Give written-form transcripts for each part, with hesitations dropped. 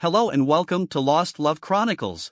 Hello and welcome to Lost Love Chronicles.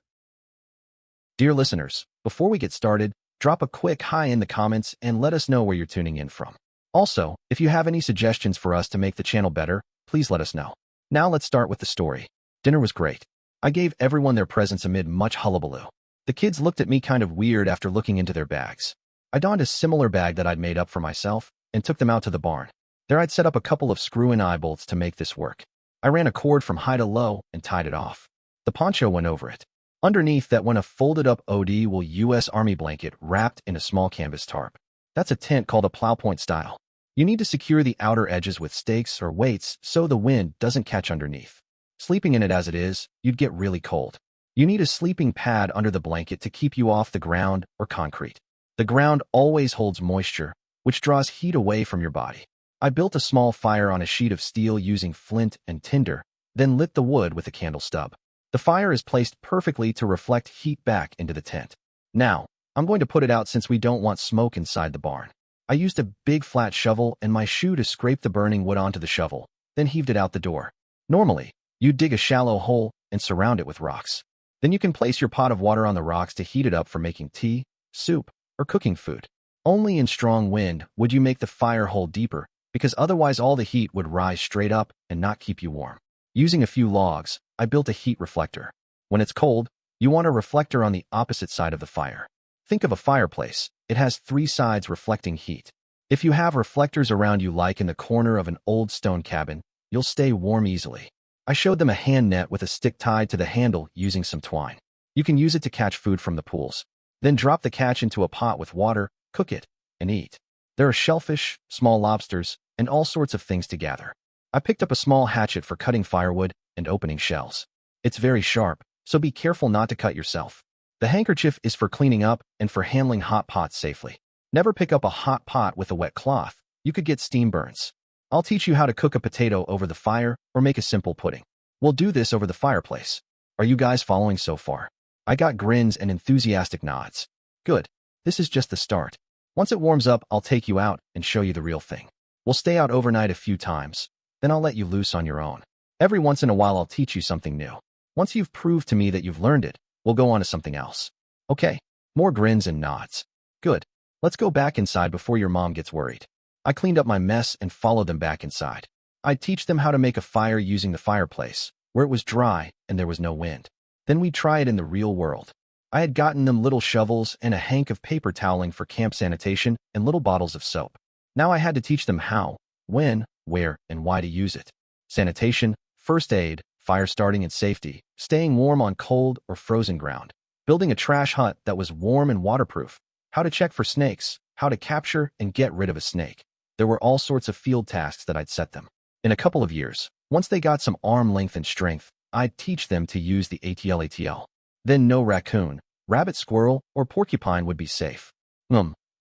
Dear listeners, before we get started, drop a quick hi in the comments and let us know where you're tuning in from. Also, if you have any suggestions for us to make the channel better, please let us know. Now let's start with the story. Dinner was great. I gave everyone their presents amid much hullabaloo. The kids looked at me kind of weird after looking into their bags. I donned a similar bag that I'd made up for myself and took them out to the barn. There I'd set up a couple of screw-in eye bolts to make this work. I ran a cord from high to low and tied it off. The poncho went over it. Underneath that went a folded-up OD-wool U.S. Army blanket wrapped in a small canvas tarp. That's a tent called a plowpoint style. You need to secure the outer edges with stakes or weights so the wind doesn't catch underneath. Sleeping in it as it is, you'd get really cold. You need a sleeping pad under the blanket to keep you off the ground or concrete. The ground always holds moisture, which draws heat away from your body. I built a small fire on a sheet of steel using flint and tinder, then lit the wood with a candle stub. The fire is placed perfectly to reflect heat back into the tent. Now, I'm going to put it out since we don't want smoke inside the barn. I used a big flat shovel and my shoe to scrape the burning wood onto the shovel, then heaved it out the door. Normally, you'd dig a shallow hole and surround it with rocks. Then you can place your pot of water on the rocks to heat it up for making tea, soup, or cooking food. Only in strong wind would you make the fire hole deeper, because otherwise all the heat would rise straight up and not keep you warm. Using a few logs, I built a heat reflector. When it's cold, you want a reflector on the opposite side of the fire. Think of a fireplace. It has 3 sides reflecting heat. If you have reflectors around you like in the corner of an old stone cabin, you'll stay warm easily. I showed them a hand net with a stick tied to the handle using some twine. You can use it to catch food from the pools. Then drop the catch into a pot with water, cook it, and eat. There are shellfish, small lobsters, and all sorts of things to gather. I picked up a small hatchet for cutting firewood and opening shells. It's very sharp, so be careful not to cut yourself. The handkerchief is for cleaning up and for handling hot pots safely. Never pick up a hot pot with a wet cloth. You could get steam burns. I'll teach you how to cook a potato over the fire or make a simple pudding. We'll do this over the fireplace. Are you guys following so far? I got grins and enthusiastic nods. Good. This is just the start. Once it warms up, I'll take you out and show you the real thing. We'll stay out overnight a few times, then I'll let you loose on your own. Every once in a while I'll teach you something new. Once you've proved to me that you've learned it, we'll go on to something else. Okay, more grins and nods. Good. Let's go back inside before your mom gets worried. I cleaned up my mess and followed them back inside. I'd teach them how to make a fire using the fireplace, where it was dry and there was no wind. Then we'd try it in the real world. I had gotten them little shovels and a hank of paper toweling for camp sanitation and little bottles of soap. Now I had to teach them how, when, where, and why to use it. Sanitation, first aid, fire starting and safety, staying warm on cold or frozen ground, building a trash hut that was warm and waterproof, how to check for snakes, how to capture and get rid of a snake. There were all sorts of field tasks that I'd set them. In a couple of years, once they got some arm length and strength, I'd teach them to use the ATL. Then no raccoon, rabbit, squirrel, or porcupine would be safe.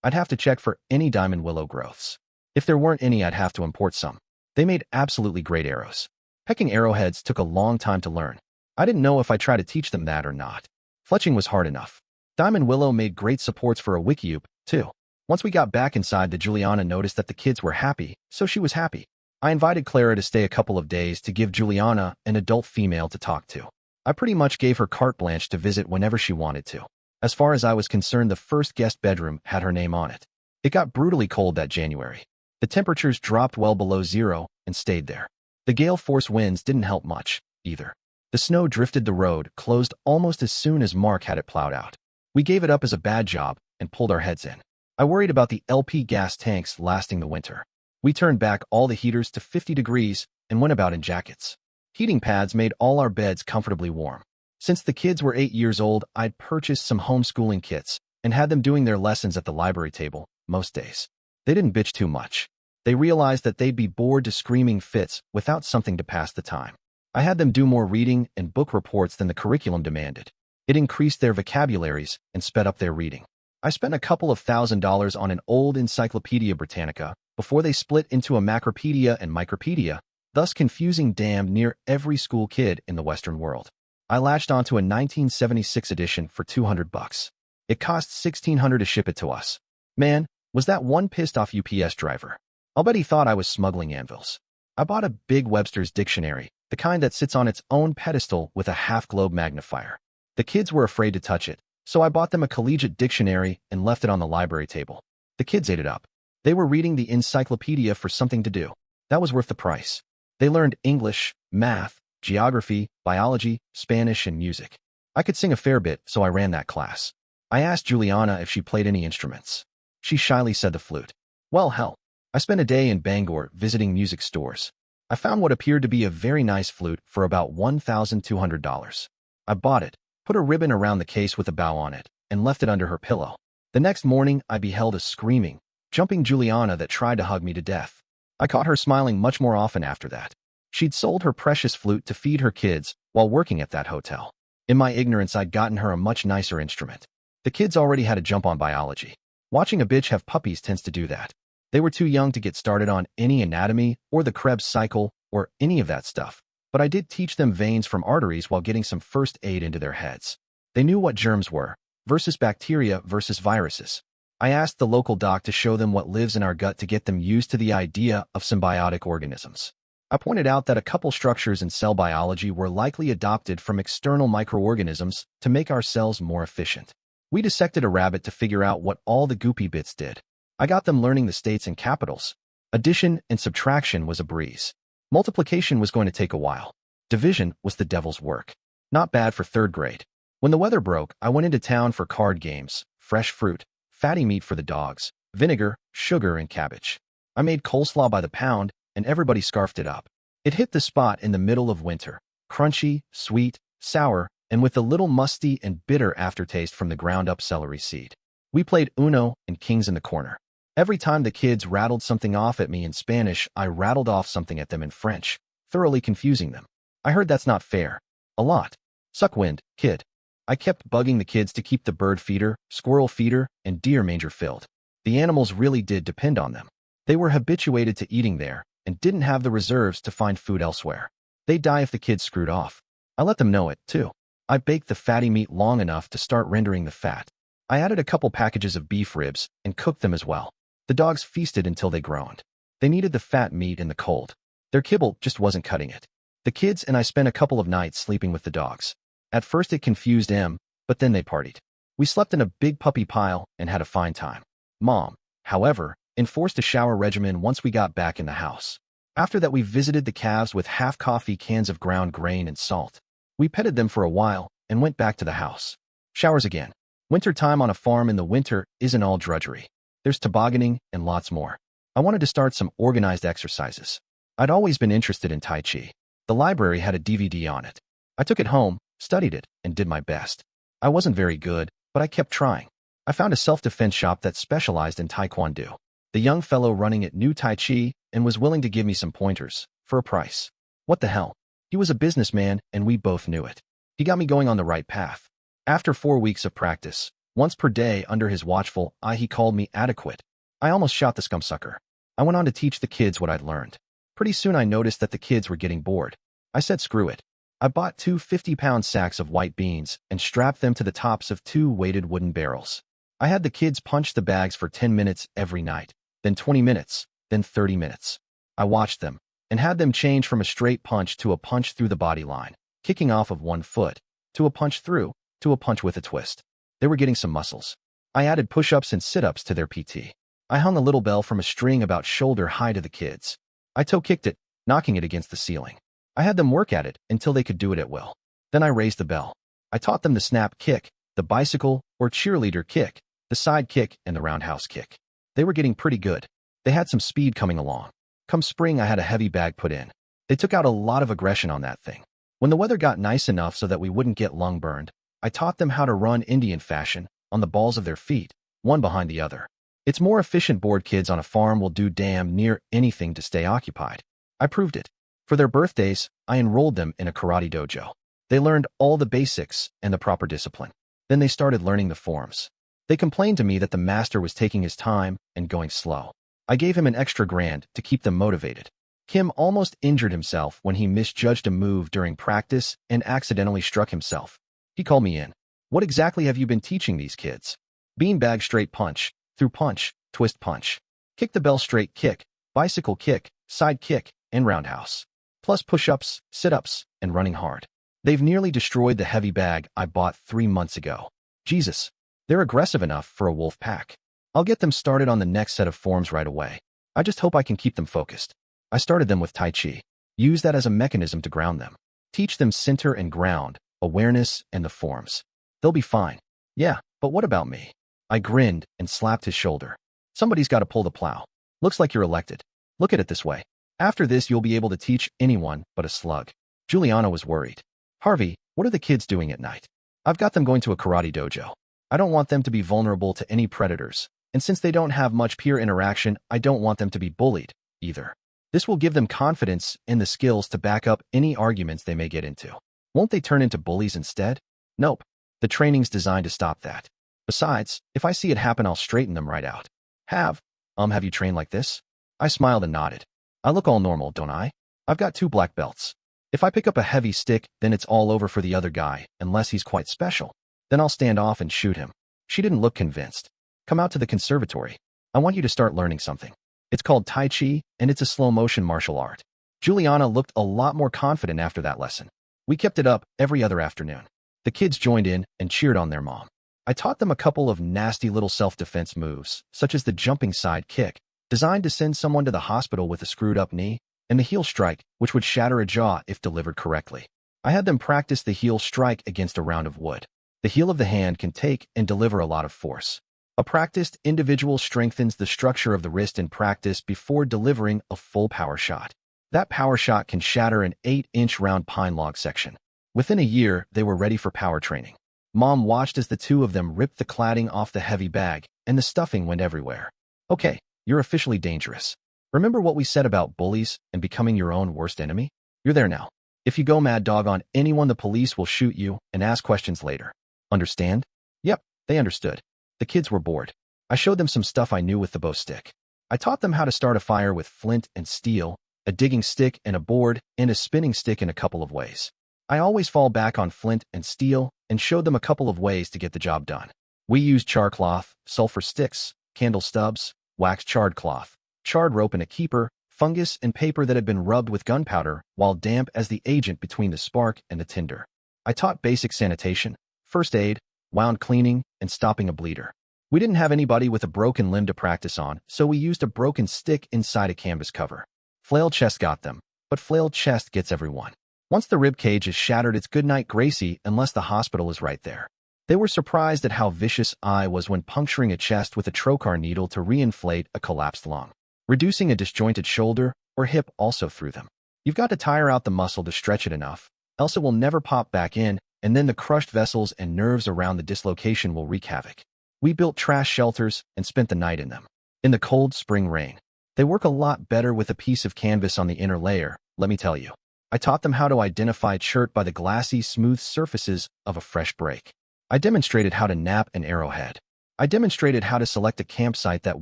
I'd have to check for any diamond willow growths. If there weren't any, I'd have to import some. They made absolutely great arrows. Pecking arrowheads took a long time to learn. I didn't know if I tried to teach them that or not. Fletching was hard enough. Diamond willow made great supports for a wickiup, too. Once we got back inside, the Juliana noticed that the kids were happy, so she was happy. I invited Clara to stay a couple of days to give Juliana an adult female to talk to. I pretty much gave her carte blanche to visit whenever she wanted to. As far as I was concerned, the first guest bedroom had her name on it. It got brutally cold that January. The temperatures dropped well below zero and stayed there. The gale force winds didn't help much, either. The snow drifted the road, closed almost as soon as Mark had it plowed out. We gave it up as a bad job and pulled our heads in. I worried about the LP gas tanks lasting the winter. We turned back all the heaters to 50 degrees and went about in jackets. Heating pads made all our beds comfortably warm. Since the kids were 8 years old, I'd purchased some homeschooling kits and had them doing their lessons at the library table most days. They didn't bitch too much. They realized that they'd be bored to screaming fits without something to pass the time. I had them do more reading and book reports than the curriculum demanded. It increased their vocabularies and sped up their reading. I spent a couple of $1,000s on an old Encyclopedia Britannica before they split into a Macropedia and Micropedia, thus confusing damn near every school kid in the Western world. I latched onto a 1976 edition for $200. It cost $1,600 to ship it to us. Man, was that one pissed off UPS driver. I'll bet he thought I was smuggling anvils. I bought a big Webster's dictionary, the kind that sits on its own pedestal with a half-globe magnifier. The kids were afraid to touch it, so I bought them a collegiate dictionary and left it on the library table. The kids ate it up. They were reading the encyclopedia for something to do. That was worth the price. They learned English, math, geography, biology, Spanish, and music. I could sing a fair bit, so I ran that class. I asked Juliana if she played any instruments. She shyly said the flute. Well, hell. I spent a day in Bangor visiting music stores. I found what appeared to be a very nice flute for about $1,200. I bought it, put a ribbon around the case with a bow on it, and left it under her pillow. The next morning, I beheld a screaming, jumping Juliana that tried to hug me to death. I caught her smiling much more often after that. She'd sold her precious flute to feed her kids while working at that hotel. In my ignorance, I'd gotten her a much nicer instrument. The kids already had a jump on biology. Watching a bitch have puppies tends to do that. They were too young to get started on any anatomy or the Krebs cycle or any of that stuff, but I did teach them veins from arteries while getting some first aid into their heads. They knew what germs were, versus bacteria versus viruses. I asked the local doc to show them what lives in our gut to get them used to the idea of symbiotic organisms. I pointed out that a couple structures in cell biology were likely adopted from external microorganisms to make our cells more efficient. We dissected a rabbit to figure out what all the goopy bits did. I got them learning the states and capitals. Addition and subtraction was a breeze. Multiplication was going to take a while. Division was the devil's work. Not bad for third grade. When the weather broke, I went into town for card games, fresh fruit, fatty meat for the dogs, vinegar, sugar, and cabbage. I made coleslaw by the pound, and everybody scarfed it up. It hit the spot in the middle of winter, crunchy, sweet, sour, and with a little musty and bitter aftertaste from the ground-up celery seed. We played Uno and Kings in the corner. Every time the kids rattled something off at me in Spanish, I rattled off something at them in French, thoroughly confusing them. I heard that's not fair. A lot. Suck wind, kid. I kept bugging the kids to keep the bird feeder, squirrel feeder, and deer manger filled. The animals really did depend on them. They were habituated to eating there and didn't have the reserves to find food elsewhere. They'd die if the kids screwed off. I let them know it, too. I baked the fatty meat long enough to start rendering the fat. I added a couple packages of beef ribs and cooked them as well. The dogs feasted until they groaned. They needed the fat meat in the cold. Their kibble just wasn't cutting it. The kids and I spent a couple of nights sleeping with the dogs. At first it confused them, but then they partied. We slept in a big puppy pile and had a fine time. Mom, however, enforced a shower regimen once we got back in the house. After that we visited the calves with half-coffee cans of ground grain and salt. We petted them for a while and went back to the house. Showers again. Winter time on a farm in the winter isn't all drudgery. There's tobogganing and lots more. I wanted to start some organized exercises. I'd always been interested in Tai Chi. The library had a DVD on it. I took it home, studied it, and did my best. I wasn't very good, but I kept trying. I found a self-defense shop that specialized in Taekwondo. The young fellow running it knew Tai Chi and was willing to give me some pointers, for a price. What the hell? He was a businessman, and we both knew it. He got me going on the right path. After 4 weeks of practice, once per day under his watchful eye, he called me adequate. I almost shot the scumsucker. I went on to teach the kids what I'd learned. Pretty soon I noticed that the kids were getting bored. I said screw it. I bought 2 50-pound sacks of white beans and strapped them to the tops of 2 weighted wooden barrels. I had the kids punch the bags for 10 minutes every night, then 20 minutes, then 30 minutes. I watched them and had them change from a straight punch to a punch through the body line, kicking off of 1 foot, to a punch through, to a punch with a twist. They were getting some muscles. I added push-ups and sit-ups to their PT. I hung a little bell from a string about shoulder high to the kids. I toe-kicked it, knocking it against the ceiling. I had them work at it until they could do it at will. Then I raised the bell. I taught them the snap kick, the bicycle or cheerleader kick, the side kick, and the roundhouse kick. They were getting pretty good. They had some speed coming along. Come spring, I had a heavy bag put in. They took out a lot of aggression on that thing. When the weather got nice enough so that we wouldn't get lung burned, I taught them how to run Indian fashion, on the balls of their feet, one behind the other. It's more efficient. Bored kids on a farm will do damn near anything to stay occupied. I proved it. For their birthdays, I enrolled them in a karate dojo. They learned all the basics and the proper discipline. Then they started learning the forms. They complained to me that the master was taking his time and going slow. I gave him an extra grand to keep them motivated. Kim almost injured himself when he misjudged a move during practice and accidentally struck himself. He called me in. What exactly have you been teaching these kids? Beanbag straight punch, through punch, twist punch. Kick the bell straight kick, bicycle kick, side kick, and roundhouse. plus push-ups, sit-ups, and running hard. They've nearly destroyed the heavy bag I bought 3 months ago. Jesus, they're aggressive enough for a wolf pack. I'll get them started on the next set of forms right away. I just hope I can keep them focused. I started them with Tai Chi. Use that as a mechanism to ground them. Teach them center and ground, awareness, and the forms. They'll be fine. Yeah, but what about me? I grinned and slapped his shoulder. Somebody's got to pull the plow. Looks like you're elected. Look at it this way. After this, you'll be able to teach anyone but a slug. Juliana was worried. Harvey, what are the kids doing at night? I've got them going to a karate dojo. I don't want them to be vulnerable to any predators, and since they don't have much peer interaction, I don't want them to be bullied, either. This will give them confidence and the skills to back up any arguments they may get into. Won't they turn into bullies instead? Nope. The training's designed to stop that. Besides, if I see it happen, I'll straighten them right out. Have you trained like this? I smiled and nodded. I look all normal, don't I? I've got 2 black belts. If I pick up a heavy stick, then it's all over for the other guy, unless he's quite special. Then I'll stand off and shoot him. She didn't look convinced. Come out to the conservatory. I want you to start learning something. It's called Tai Chi, and it's a slow-motion martial art. Juliana looked a lot more confident after that lesson. We kept it up every other afternoon. The kids joined in and cheered on their mom. I taught them a couple of nasty little self-defense moves, such as the jumping side kick, designed to send someone to the hospital with a screwed-up knee, and the heel strike, which would shatter a jaw if delivered correctly. I had them practice the heel strike against a round of wood. The heel of the hand can take and deliver a lot of force. A practiced individual strengthens the structure of the wrist in practice before delivering a full power shot. That power shot can shatter an 8-inch round pine log section. Within a year, they were ready for power training. Mom watched as the 2 of them ripped the cladding off the heavy bag, and the stuffing went everywhere. Okay, you're officially dangerous. Remember what we said about bullies and becoming your own worst enemy? You're there now. If you go mad dog on anyone, the police will shoot you and ask questions later. Understand? Yep, they understood. The kids were bored. I showed them some stuff I knew with the bow stick. I taught them how to start a fire with flint and steel, a digging stick and a board, and a spinning stick in a couple of ways. I always fall back on flint and steel and showed them a couple of ways to get the job done. We used char cloth, sulfur sticks, candle stubs, wax charred cloth, charred rope and a keeper, fungus and paper that had been rubbed with gunpowder while damp as the agent between the spark and the tinder. I taught basic sanitation, first aid, wound cleaning, and stopping a bleeder. We didn't have anybody with a broken limb to practice on, so we used a broken stick inside a canvas cover. Flailed chest got them, but flailed chest gets everyone. Once the rib cage is shattered, it's goodnight Gracie unless the hospital is right there. They were surprised at how vicious I was when puncturing a chest with a trocar needle to reinflate a collapsed lung. Reducing a disjointed shoulder or hip also threw them. You've got to tire out the muscle to stretch it enough, else it will never pop back in, and then the crushed vessels and nerves around the dislocation will wreak havoc. We built trash shelters and spent the night in them. In the cold spring rain. They work a lot better with a piece of canvas on the inner layer, let me tell you. I taught them how to identify chert by the glassy, smooth surfaces of a fresh break. I demonstrated how to nap an arrowhead. I demonstrated how to select a campsite that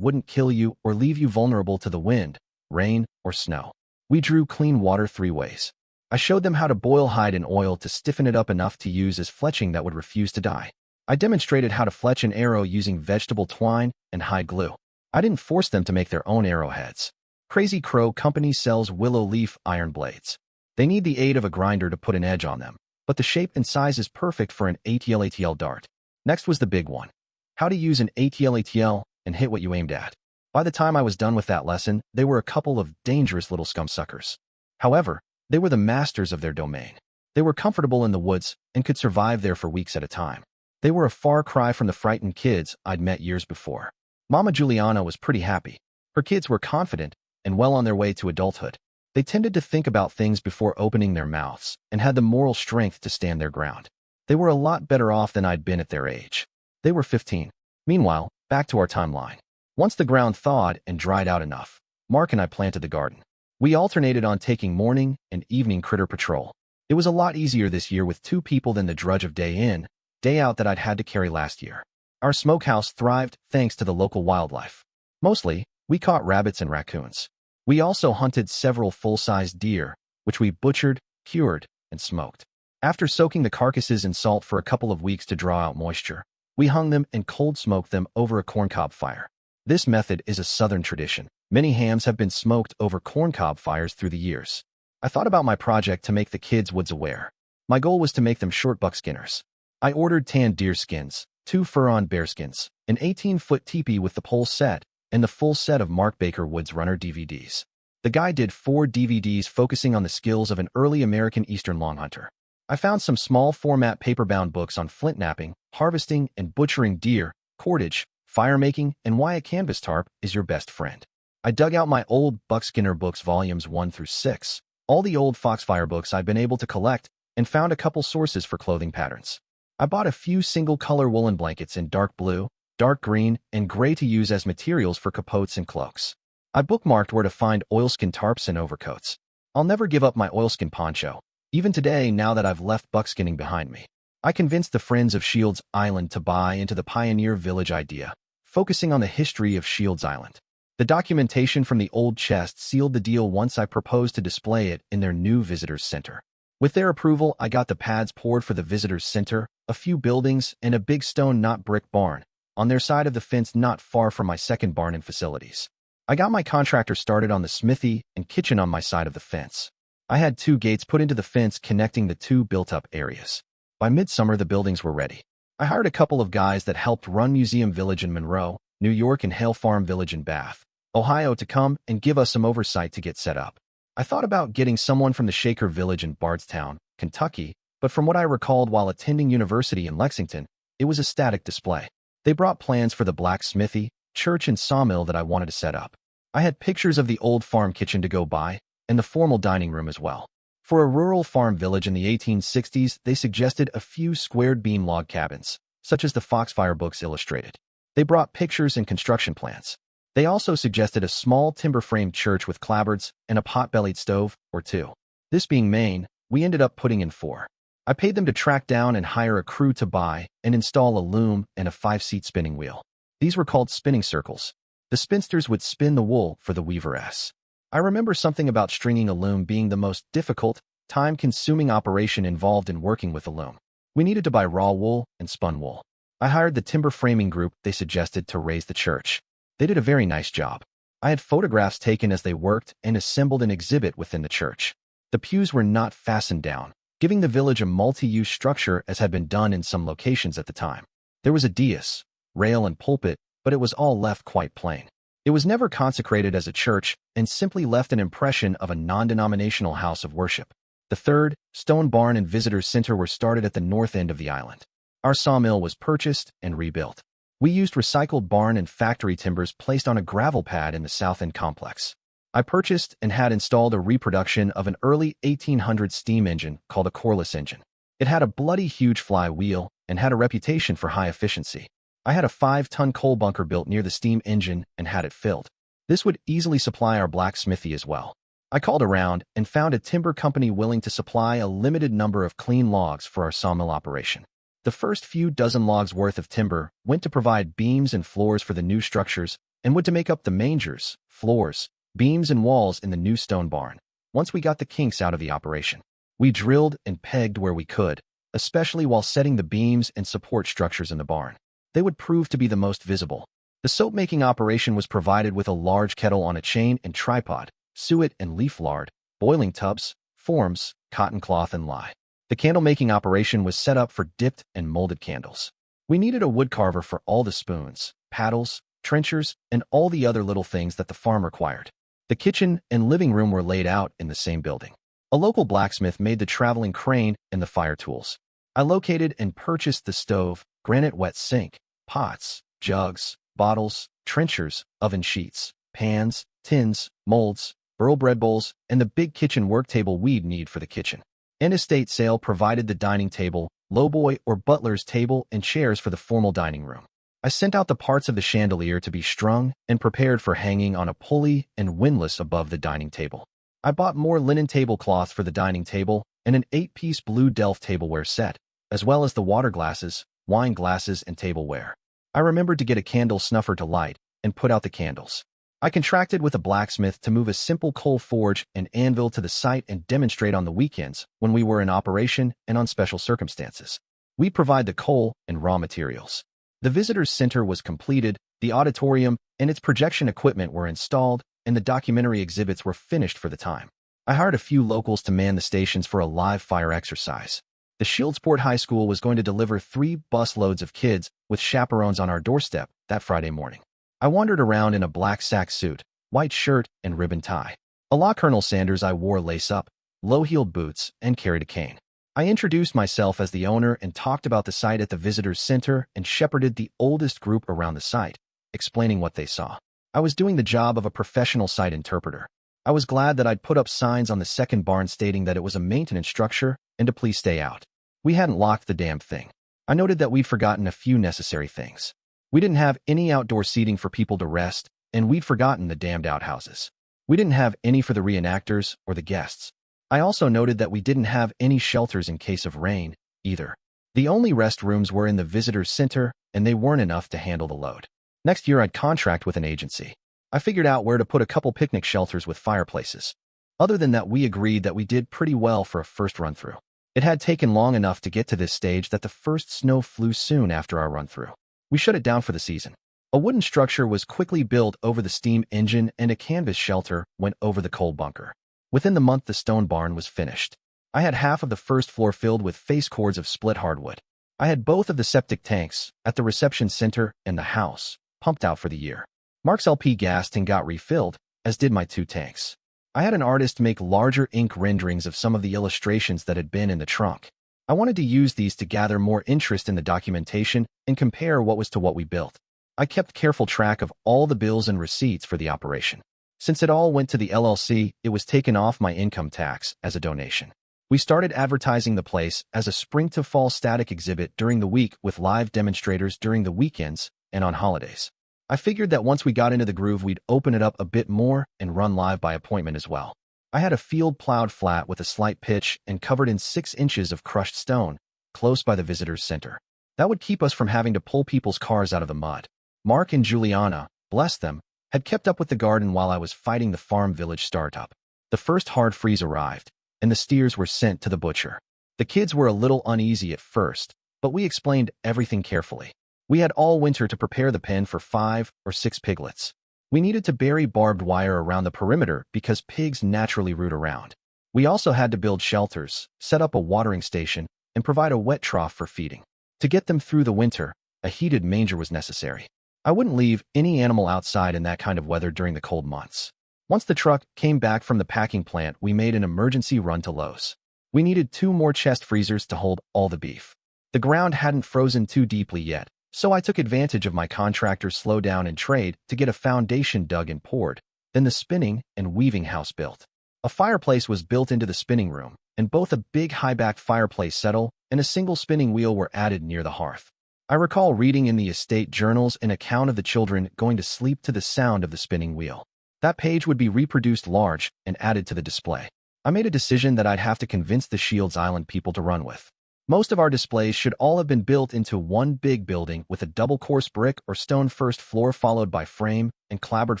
wouldn't kill you or leave you vulnerable to the wind, rain, or snow. We drew clean water 3 ways. I showed them how to boil hide in oil to stiffen it up enough to use as fletching that would refuse to die. I demonstrated how to fletch an arrow using vegetable twine and hide glue. I didn't force them to make their own arrowheads. Crazy Crow Company sells willow leaf iron blades. They need the aid of a grinder to put an edge on them, but the shape and size is perfect for an ATL dart. Next was the big one. How to use an ATL and hit what you aimed at. By the time I was done with that lesson, they were a couple of dangerous little scum-suckers. However, they were the masters of their domain. They were comfortable in the woods and could survive there for weeks at a time. They were a far cry from the frightened kids I'd met years before. Mama Juliana was pretty happy. Her kids were confident and well on their way to adulthood. They tended to think about things before opening their mouths and had the moral strength to stand their ground. They were a lot better off than I'd been at their age. They were 15. Meanwhile, back to our timeline. Once the ground thawed and dried out enough, Mark and I planted the garden. We alternated on taking morning and evening critter patrol. It was a lot easier this year with 2 people than the drudge of day in, day out that I'd had to carry last year. Our smokehouse thrived thanks to the local wildlife. Mostly, we caught rabbits and raccoons. We also hunted several full-sized deer, which we butchered, cured, and smoked. After soaking the carcasses in salt for a couple of weeks to draw out moisture, we hung them and cold-smoked them over a corncob fire. This method is a southern tradition. Many hams have been smoked over corncob fires through the years. I thought about my project to make the kids woods aware. My goal was to make them short buckskinners. I ordered tanned deer skins, 2 fur-on bearskins, an 18-foot teepee with the pole set, and the full set of Mark Baker Woods Runner DVDs. The guy did 4 DVDs focusing on the skills of an early American Eastern long hunter. I found some small-format paper-bound books on flint knapping, harvesting, and butchering deer, cordage, fire-making, and why a canvas tarp is your best friend. I dug out my old Buckskinner books volumes 1 through 6, all the old Foxfire books I'd been able to collect, and found a couple sources for clothing patterns. I bought a few single-color woolen blankets in dark blue, dark green, and gray to use as materials for capotes and cloaks. I bookmarked where to find oilskin tarps and overcoats. I'll never give up my oilskin poncho, even today now that I've left buckskinning behind me. I convinced the Friends of Shields Island to buy into the Pioneer Village idea, focusing on the history of Shields Island. The documentation from the old chest sealed the deal once I proposed to display it in their new visitors center. With their approval, I got the pads poured for the visitors center, a few buildings, and a big stone not brick barn, on their side of the fence not far from my second barn and facilities. I got my contractor started on the smithy and kitchen on my side of the fence. I had 2 gates put into the fence connecting the 2 built-up areas. By midsummer, the buildings were ready. I hired a couple of guys that helped run Museum Village in Monroe, New York, and Hale Farm Village in Bath, Ohio to come and give us some oversight to get set up. I thought about getting someone from the Shaker Village in Bardstown, Kentucky, but from what I recalled while attending university in Lexington, it was a static display. They brought plans for the blacksmithy, church, and sawmill that I wanted to set up. I had pictures of the old farm kitchen to go by, and the formal dining room as well. For a rural farm village in the 1860s, they suggested a few squared beam log cabins, such as the Foxfire books illustrated. They brought pictures and construction plans. They also suggested a small timber-framed church with clapboards and a pot-bellied stove, or 2. This being Maine, we ended up putting in 4. I paid them to track down and hire a crew to buy and install a loom and a 5-seat spinning wheel. These were called spinning circles. The spinsters would spin the wool for the weaveress. I remember something about stringing a loom being the most difficult, time-consuming operation involved in working with a loom. We needed to buy raw wool and spun wool. I hired the timber framing group they suggested to raise the church. They did a very nice job. I had photographs taken as they worked and assembled an exhibit within the church. The pews were not fastened down, giving the village a multi-use structure as had been done in some locations at the time. There was a dais, rail, and pulpit, but it was all left quite plain. It was never consecrated as a church and simply left an impression of a non-denominational house of worship. The 3rd, stone barn and visitors center were started at the north end of the island. Our sawmill was purchased and rebuilt. We used recycled barn and factory timbers placed on a gravel pad in the south end complex. I purchased and had installed a reproduction of an early 1800s steam engine called a corliss engine. It had a bloody huge flywheel and had a reputation for high efficiency. I had a 5-ton coal bunker built near the steam engine and had it filled. This would easily supply our blacksmithy as well. I called around and found a timber company willing to supply a limited number of clean logs for our sawmill operation. The first few dozen logs worth of timber went to provide beams and floors for the new structures and would to make up the mangers, floors, beams, and walls in the new stone barn. Once we got the kinks out of the operation, we drilled and pegged where we could, especially while setting the beams and support structures in the barn. They would prove to be the most visible. The soap-making operation was provided with a large kettle on a chain and tripod, suet and leaf lard, boiling tubs, forms, cotton cloth, and lye. The candle-making operation was set up for dipped and molded candles. We needed a wood carver for all the spoons, paddles, trenchers, and all the other little things that the farm required. The kitchen and living room were laid out in the same building. A local blacksmith made the traveling crane and the fire tools. I located and purchased the stove, granite wet sink, pots, jugs, bottles, trenchers, oven sheets, pans, tins, molds, burl bread bowls, and the big kitchen work table we'd need for the kitchen. An estate sale provided the dining table, lowboy or butler's table, and chairs for the formal dining room. I sent out the parts of the chandelier to be strung and prepared for hanging on a pulley and windlass above the dining table. I bought more linen tablecloth for the dining table and an 8-piece blue Delft tableware set, as well as the water glasses, wine glasses, and tableware. I remembered to get a candle snuffer to light and put out the candles. I contracted with a blacksmith to move a simple coal forge and anvil to the site and demonstrate on the weekends when we were in operation and on special circumstances. We provide the coal and raw materials. The visitors center was completed, the auditorium and its projection equipment were installed, and the documentary exhibits were finished for the time. I hired a few locals to man the stations for a live fire exercise. The Shieldsport High School was going to deliver 3 busloads of kids with chaperones on our doorstep that Friday morning. I wandered around in a black sack suit, white shirt, and ribbon tie. A la Colonel Sanders, I wore lace-up, low-heeled boots, and carried a cane. I introduced myself as the owner and talked about the site at the Visitors Center and shepherded the oldest group around the site, explaining what they saw. I was doing the job of a professional site interpreter. I was glad that I'd put up signs on the second barn stating that it was a maintenance structure and to please stay out. We hadn't locked the damn thing. I noted that we'd forgotten a few necessary things. We didn't have any outdoor seating for people to rest, and we'd forgotten the damned outhouses. We didn't have any for the reenactors or the guests. I also noted that we didn't have any shelters in case of rain, either. The only restrooms were in the Visitors Center, and they weren't enough to handle the load. Next year, I'd contract with an agency. I figured out where to put a couple picnic shelters with fireplaces. Other than that, we agreed that we did pretty well for a first run-through. It had taken long enough to get to this stage that the first snow flew soon after our run-through. We shut it down for the season. A wooden structure was quickly built over the steam engine and a canvas shelter went over the coal bunker. Within the month, the stone barn was finished. I had half of the first floor filled with face cords of split hardwood. I had both of the septic tanks at the reception center and the house pumped out for the year. Mark's LP gas tank got refilled, as did my 2 tanks. I had an artist make larger ink renderings of some of the illustrations that had been in the trunk. I wanted to use these to gather more interest in the documentation and compare what was to what we built. I kept careful track of all the bills and receipts for the operation. Since it all went to the LLC, it was taken off my income tax as a donation. We started advertising the place as a spring to fall static exhibit during the week with live demonstrators during the weekends and on holidays. I figured that once we got into the groove, we'd open it up a bit more and run live by appointment as well. I had a field plowed flat with a slight pitch and covered in 6 inches of crushed stone, close by the Visitors Center. That would keep us from having to pull people's cars out of the mud. Mark and Juliana, bless them, had kept up with the garden while I was fighting the farm village startup. The first hard freeze arrived, and the steers were sent to the butcher. The kids were a little uneasy at first, but we explained everything carefully. We had all winter to prepare the pen for 5 or 6 piglets. We needed to bury barbed wire around the perimeter because pigs naturally root around. We also had to build shelters, set up a watering station, and provide a wet trough for feeding. To get them through the winter, a heated manger was necessary. I wouldn't leave any animal outside in that kind of weather during the cold months. Once the truck came back from the packing plant, we made an emergency run to Lowe's. We needed 2 more chest freezers to hold all the beef. The ground hadn't frozen too deeply yet, so I took advantage of my contractor's slowdown in trade to get a foundation dug and poured, then the spinning and weaving house built. A fireplace was built into the spinning room, and both a big high-backed fireplace settle and a single spinning wheel were added near the hearth. I recall reading in the estate journals an account of the children going to sleep to the sound of the spinning wheel. That page would be reproduced large and added to the display. I made a decision that I'd have to convince the Shields Island people to run with. Most of our displays should all have been built into one big building with a double course brick or stone first floor followed by frame and clapboard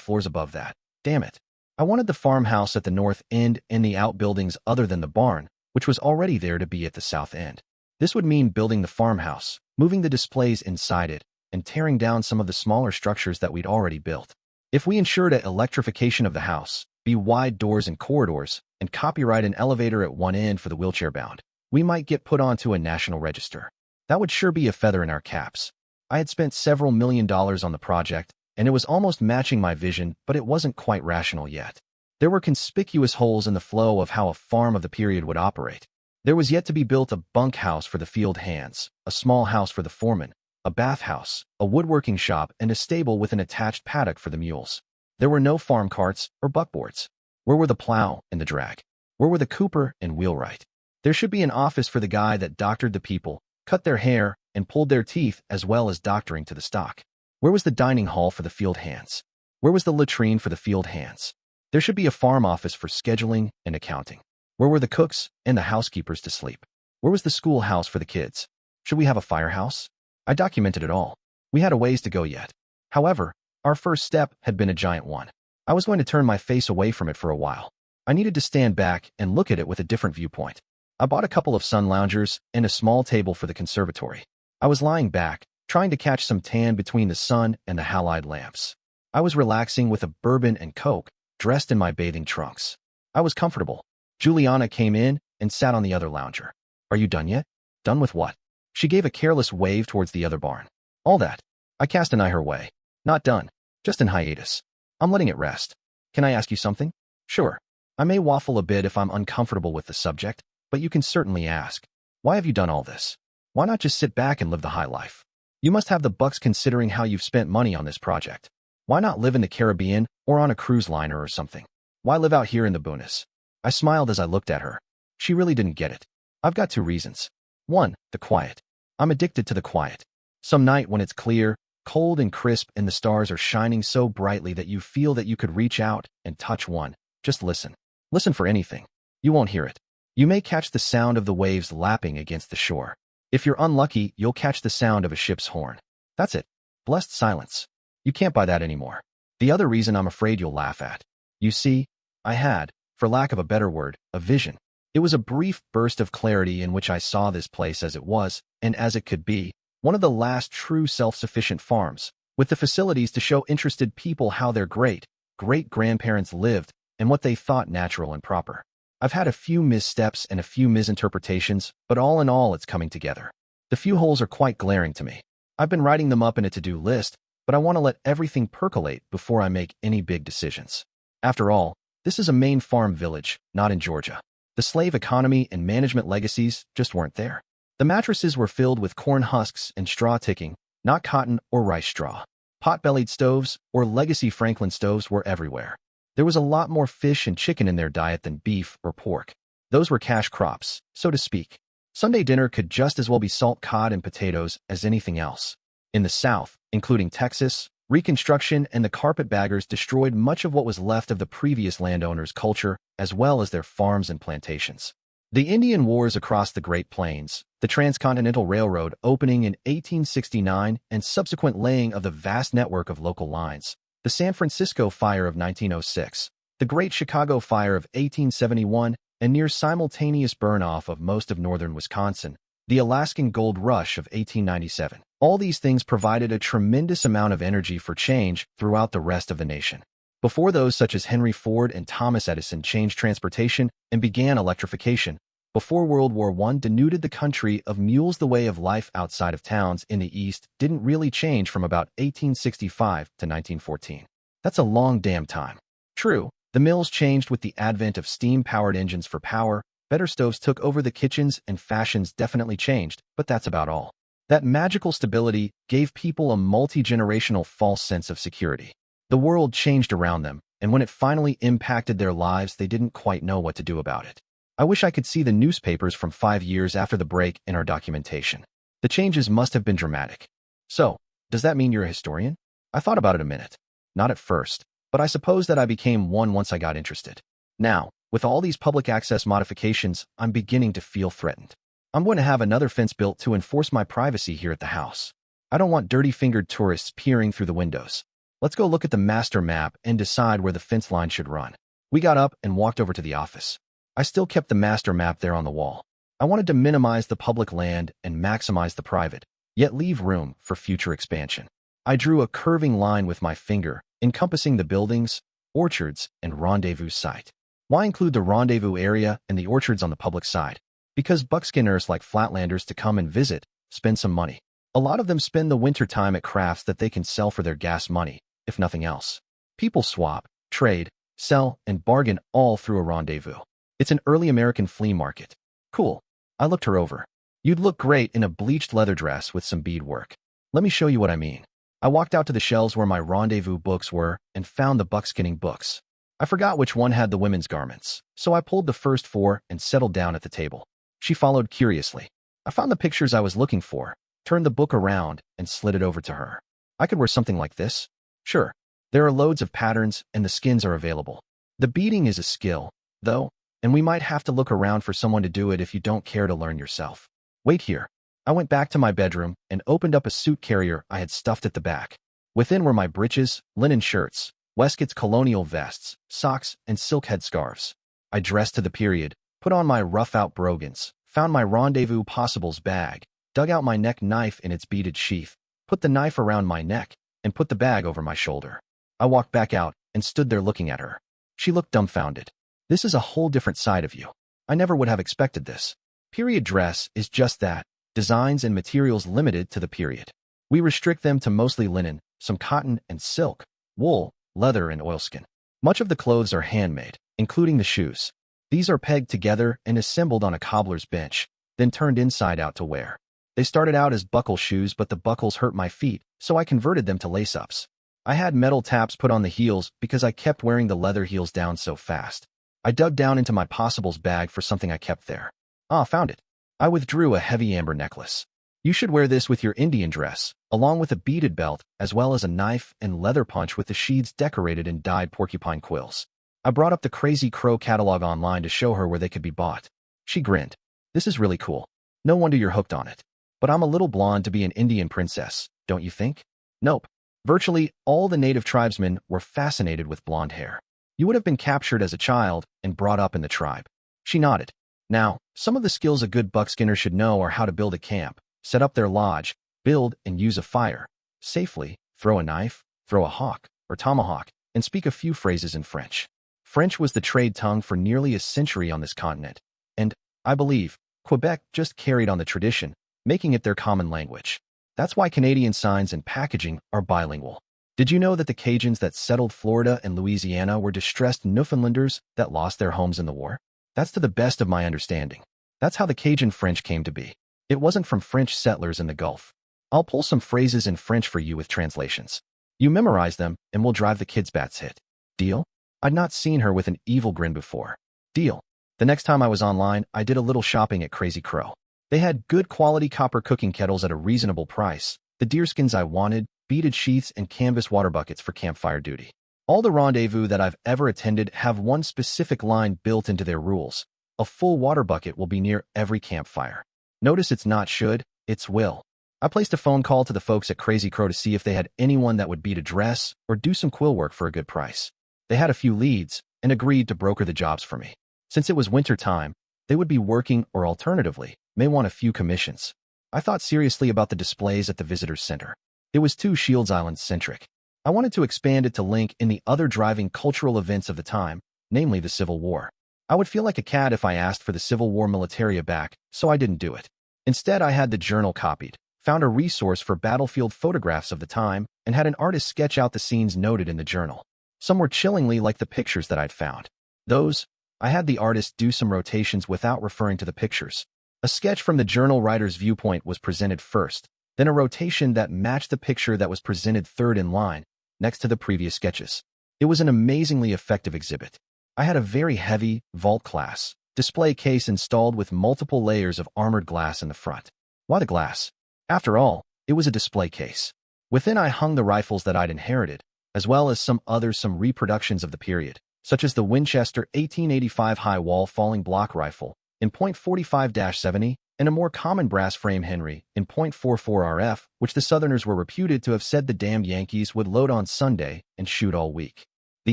floors above that. Damn it. I wanted the farmhouse at the north end and the outbuildings other than the barn, which was already there, to be at the south end. This would mean building the farmhouse, moving the displays inside it, and tearing down some of the smaller structures that we'd already built. If we ensured an electrification of the house, be wide doors and corridors, and copyright an elevator at one end for the wheelchair-bound, we might get put onto a national register. That would sure be a feather in our caps. I had spent several $1 million on the project, and it was almost matching my vision, but it wasn't quite rational yet. There were conspicuous holes in the flow of how a farm of the period would operate. There was yet to be built a bunkhouse for the field hands, a small house for the foreman, a bathhouse, a woodworking shop, and a stable with an attached paddock for the mules. There were no farm carts or buckboards. Where were the plow and the drag? Where were the cooper and wheelwright? There should be an office for the guy that doctored the people, cut their hair, and pulled their teeth, as well as doctoring to the stock. Where was the dining hall for the field hands? Where was the latrine for the field hands? There should be a farm office for scheduling and accounting. Where were the cooks and the housekeepers to sleep? Where was the schoolhouse for the kids? Should we have a firehouse? I documented it all. We had a ways to go yet. However, our first step had been a giant one. I was going to turn my face away from it for a while. I needed to stand back and look at it with a different viewpoint. I bought a couple of sun loungers and a small table for the conservatory. I was lying back, trying to catch some tan between the sun and the halide lamps. I was relaxing with a bourbon and coke, dressed in my bathing trunks. I was comfortable. Juliana came in and sat on the other lounger. Are you done yet? Done with what? She gave a careless wave towards the other barn. All that. I cast an eye her way. Not done. Just in hiatus. I'm letting it rest. Can I ask you something? Sure. I may waffle a bit if I'm uncomfortable with the subject, but you can certainly ask. Why have you done all this? Why not just sit back and live the high life? You must have the bucks considering how you've spent money on this project. Why not live in the Caribbean or on a cruise liner or something? Why live out here in the boonies? I smiled as I looked at her. She really didn't get it. I've got two reasons. One, the quiet. I'm addicted to the quiet. Some night when it's clear, cold and crisp and the stars are shining so brightly that you feel that you could reach out and touch one. Just listen. Listen for anything. You won't hear it. You may catch the sound of the waves lapping against the shore. If you're unlucky, you'll catch the sound of a ship's horn. That's it. Blessed silence. You can't buy that anymore. The other reason I'm afraid you'll laugh at. You see, I had, for lack of a better word, a vision. It was a brief burst of clarity in which I saw this place as it was, and as it could be, one of the last true self-sufficient farms, with the facilities to show interested people how their great-grandparents lived and what they thought natural and proper. I've had a few missteps and a few misinterpretations, but all in all it's coming together. The few holes are quite glaring to me. I've been writing them up in a to-do list, but I want to let everything percolate before I make any big decisions. After all, this is a Maine farm village, not in Georgia. The slave economy and management legacies just weren't there. The mattresses were filled with corn husks and straw ticking, not cotton or rice straw. Pot-bellied stoves or legacy Franklin stoves were everywhere. There was a lot more fish and chicken in their diet than beef or pork. Those were cash crops, so to speak. Sunday dinner could just as well be salt cod and potatoes as anything else. In the South, including Texas, Reconstruction and the carpetbaggers destroyed much of what was left of the previous landowners' culture, as well as their farms and plantations. The Indian Wars across the Great Plains, the Transcontinental Railroad opening in 1869 and subsequent laying of the vast network of local lines, the San Francisco Fire of 1906, the Great Chicago Fire of 1871, and near simultaneous burn-off of most of northern Wisconsin, the Alaskan Gold Rush of 1897. All these things provided a tremendous amount of energy for change throughout the rest of the nation. Before those such as Henry Ford and Thomas Edison changed transportation and began electrification, before World War I denuded the country of mules, the way of life outside of towns in the East didn't really change from about 1865 to 1914. That's a long damn time. True, the mills changed with the advent of steam-powered engines for power, better stoves took over the kitchens, and fashions definitely changed, but that's about all. That magical stability gave people a multi-generational false sense of security. The world changed around them, and when it finally impacted their lives, they didn't quite know what to do about it. I wish I could see the newspapers from 5 years after the break in our documentation. The changes must have been dramatic. So, does that mean you're a historian? I thought about it a minute. Not at first, but I suppose that I became one once I got interested. Now, with all these public access modifications, I'm beginning to feel threatened. I'm going to have another fence built to enforce my privacy here at the house. I don't want dirty-fingered tourists peering through the windows. Let's go look at the master map and decide where the fence line should run. We got up and walked over to the office. I still kept the master map there on the wall. I wanted to minimize the public land and maximize the private, yet leave room for future expansion. I drew a curving line with my finger, encompassing the buildings, orchards, and rendezvous site. Why include the rendezvous area and the orchards on the public side? Because buckskiners like flatlanders to come and visit, spend some money. A lot of them spend the winter time at crafts that they can sell for their gas money, if nothing else. People swap, trade, sell, and bargain all through a rendezvous. It's an early American flea market. Cool. I looked her over. You'd look great in a bleached leather dress with some beadwork. Let me show you what I mean. I walked out to the shelves where my rendezvous books were and found the buckskinning books. I forgot which one had the women's garments, so I pulled the first 4 and settled down at the table. She followed curiously. I found the pictures I was looking for, turned the book around, and slid it over to her. I could wear something like this. Sure. There are loads of patterns, and the skins are available. The beading is a skill, though, and we might have to look around for someone to do it if you don't care to learn yourself. Wait here. I went back to my bedroom and opened up a suit carrier I had stuffed at the back. Within were my breeches, linen shirts, Westcott's colonial vests, socks, and silk headscarves. I dressed to the period, put on my rough-out brogans, found my rendezvous possibles bag, dug out my neck knife in its beaded sheath, put the knife around my neck, and put the bag over my shoulder. I walked back out and stood there looking at her. She looked dumbfounded. This is a whole different side of you. I never would have expected this. Period dress is just that, designs and materials limited to the period. We restrict them to mostly linen, some cotton and silk, wool, leather, and oilskin. Much of the clothes are handmade, including the shoes. These are pegged together and assembled on a cobbler's bench, then turned inside out to wear. They started out as buckle shoes, but the buckles hurt my feet, so I converted them to lace-ups. I had metal taps put on the heels because I kept wearing the leather heels down so fast. I dug down into my possibles bag for something I kept there. Ah, found it. I withdrew a heavy amber necklace. You should wear this with your Indian dress, along with a beaded belt, as well as a knife and leather punch with the sheaths decorated in dyed porcupine quills. I brought up the Crazy Crow catalog online to show her where they could be bought. She grinned. This is really cool. No wonder you're hooked on it. But I'm a little blonde to be an Indian princess, don't you think? Nope. Virtually all the native tribesmen were fascinated with blonde hair. You would have been captured as a child and brought up in the tribe. She nodded. Now, some of the skills a good buckskinner should know are how to build a camp, set up their lodge, build and use a fire, safely, throw a knife, throw a hawk or tomahawk, and speak a few phrases in French. French was the trade tongue for nearly a century on this continent, and, I believe, Quebec just carried on the tradition, making it their common language. That's why Canadian signs and packaging are bilingual. Did you know that the Cajuns that settled Florida and Louisiana were distressed Newfoundlanders that lost their homes in the war? That's to the best of my understanding. That's how the Cajun French came to be. It wasn't from French settlers in the Gulf. I'll pull some phrases in French for you with translations. You memorize them, and we'll drive the kids' bats hit. Deal? I'd not seen her with an evil grin before. Deal. The next time I was online, I did a little shopping at Crazy Crow. They had good quality copper cooking kettles at a reasonable price, the deerskins I wanted, beaded sheaths, and canvas water buckets for campfire duty. All the rendezvous that I've ever attended have one specific line built into their rules. A full water bucket will be near every campfire. Notice it's not should, it's will. I placed a phone call to the folks at Crazy Crow to see if they had anyone that would beat a dress or do some quill work for a good price. They had a few leads and agreed to broker the jobs for me. Since it was winter time, they would be working or alternatively, may want a few commissions. I thought seriously about the displays at the Visitors Center. It was too Shields Island-centric. I wanted to expand it to link in the other driving cultural events of the time, namely the Civil War. I would feel like a cad if I asked for the Civil War militaria back, so I didn't do it. Instead, I had the journal copied, found a resource for battlefield photographs of the time, and had an artist sketch out the scenes noted in the journal. Some were chillingly like the pictures that I'd found. I had the artist do some rotations without referring to the pictures. A sketch from the journal writer's viewpoint was presented first, then a rotation that matched the picture that was presented third in line, next to the previous sketches. It was an amazingly effective exhibit. I had a very heavy, vault-class display case installed with multiple layers of armored glass in the front. Why the glass? After all, it was a display case. Within I hung the rifles that I'd inherited, as well as some reproductions of the period, such as the Winchester 1885 high-wall falling block rifle in .45-70 and a more common brass frame Henry in .44 RF, which the Southerners were reputed to have said the damned Yankees would load on Sunday and shoot all week. The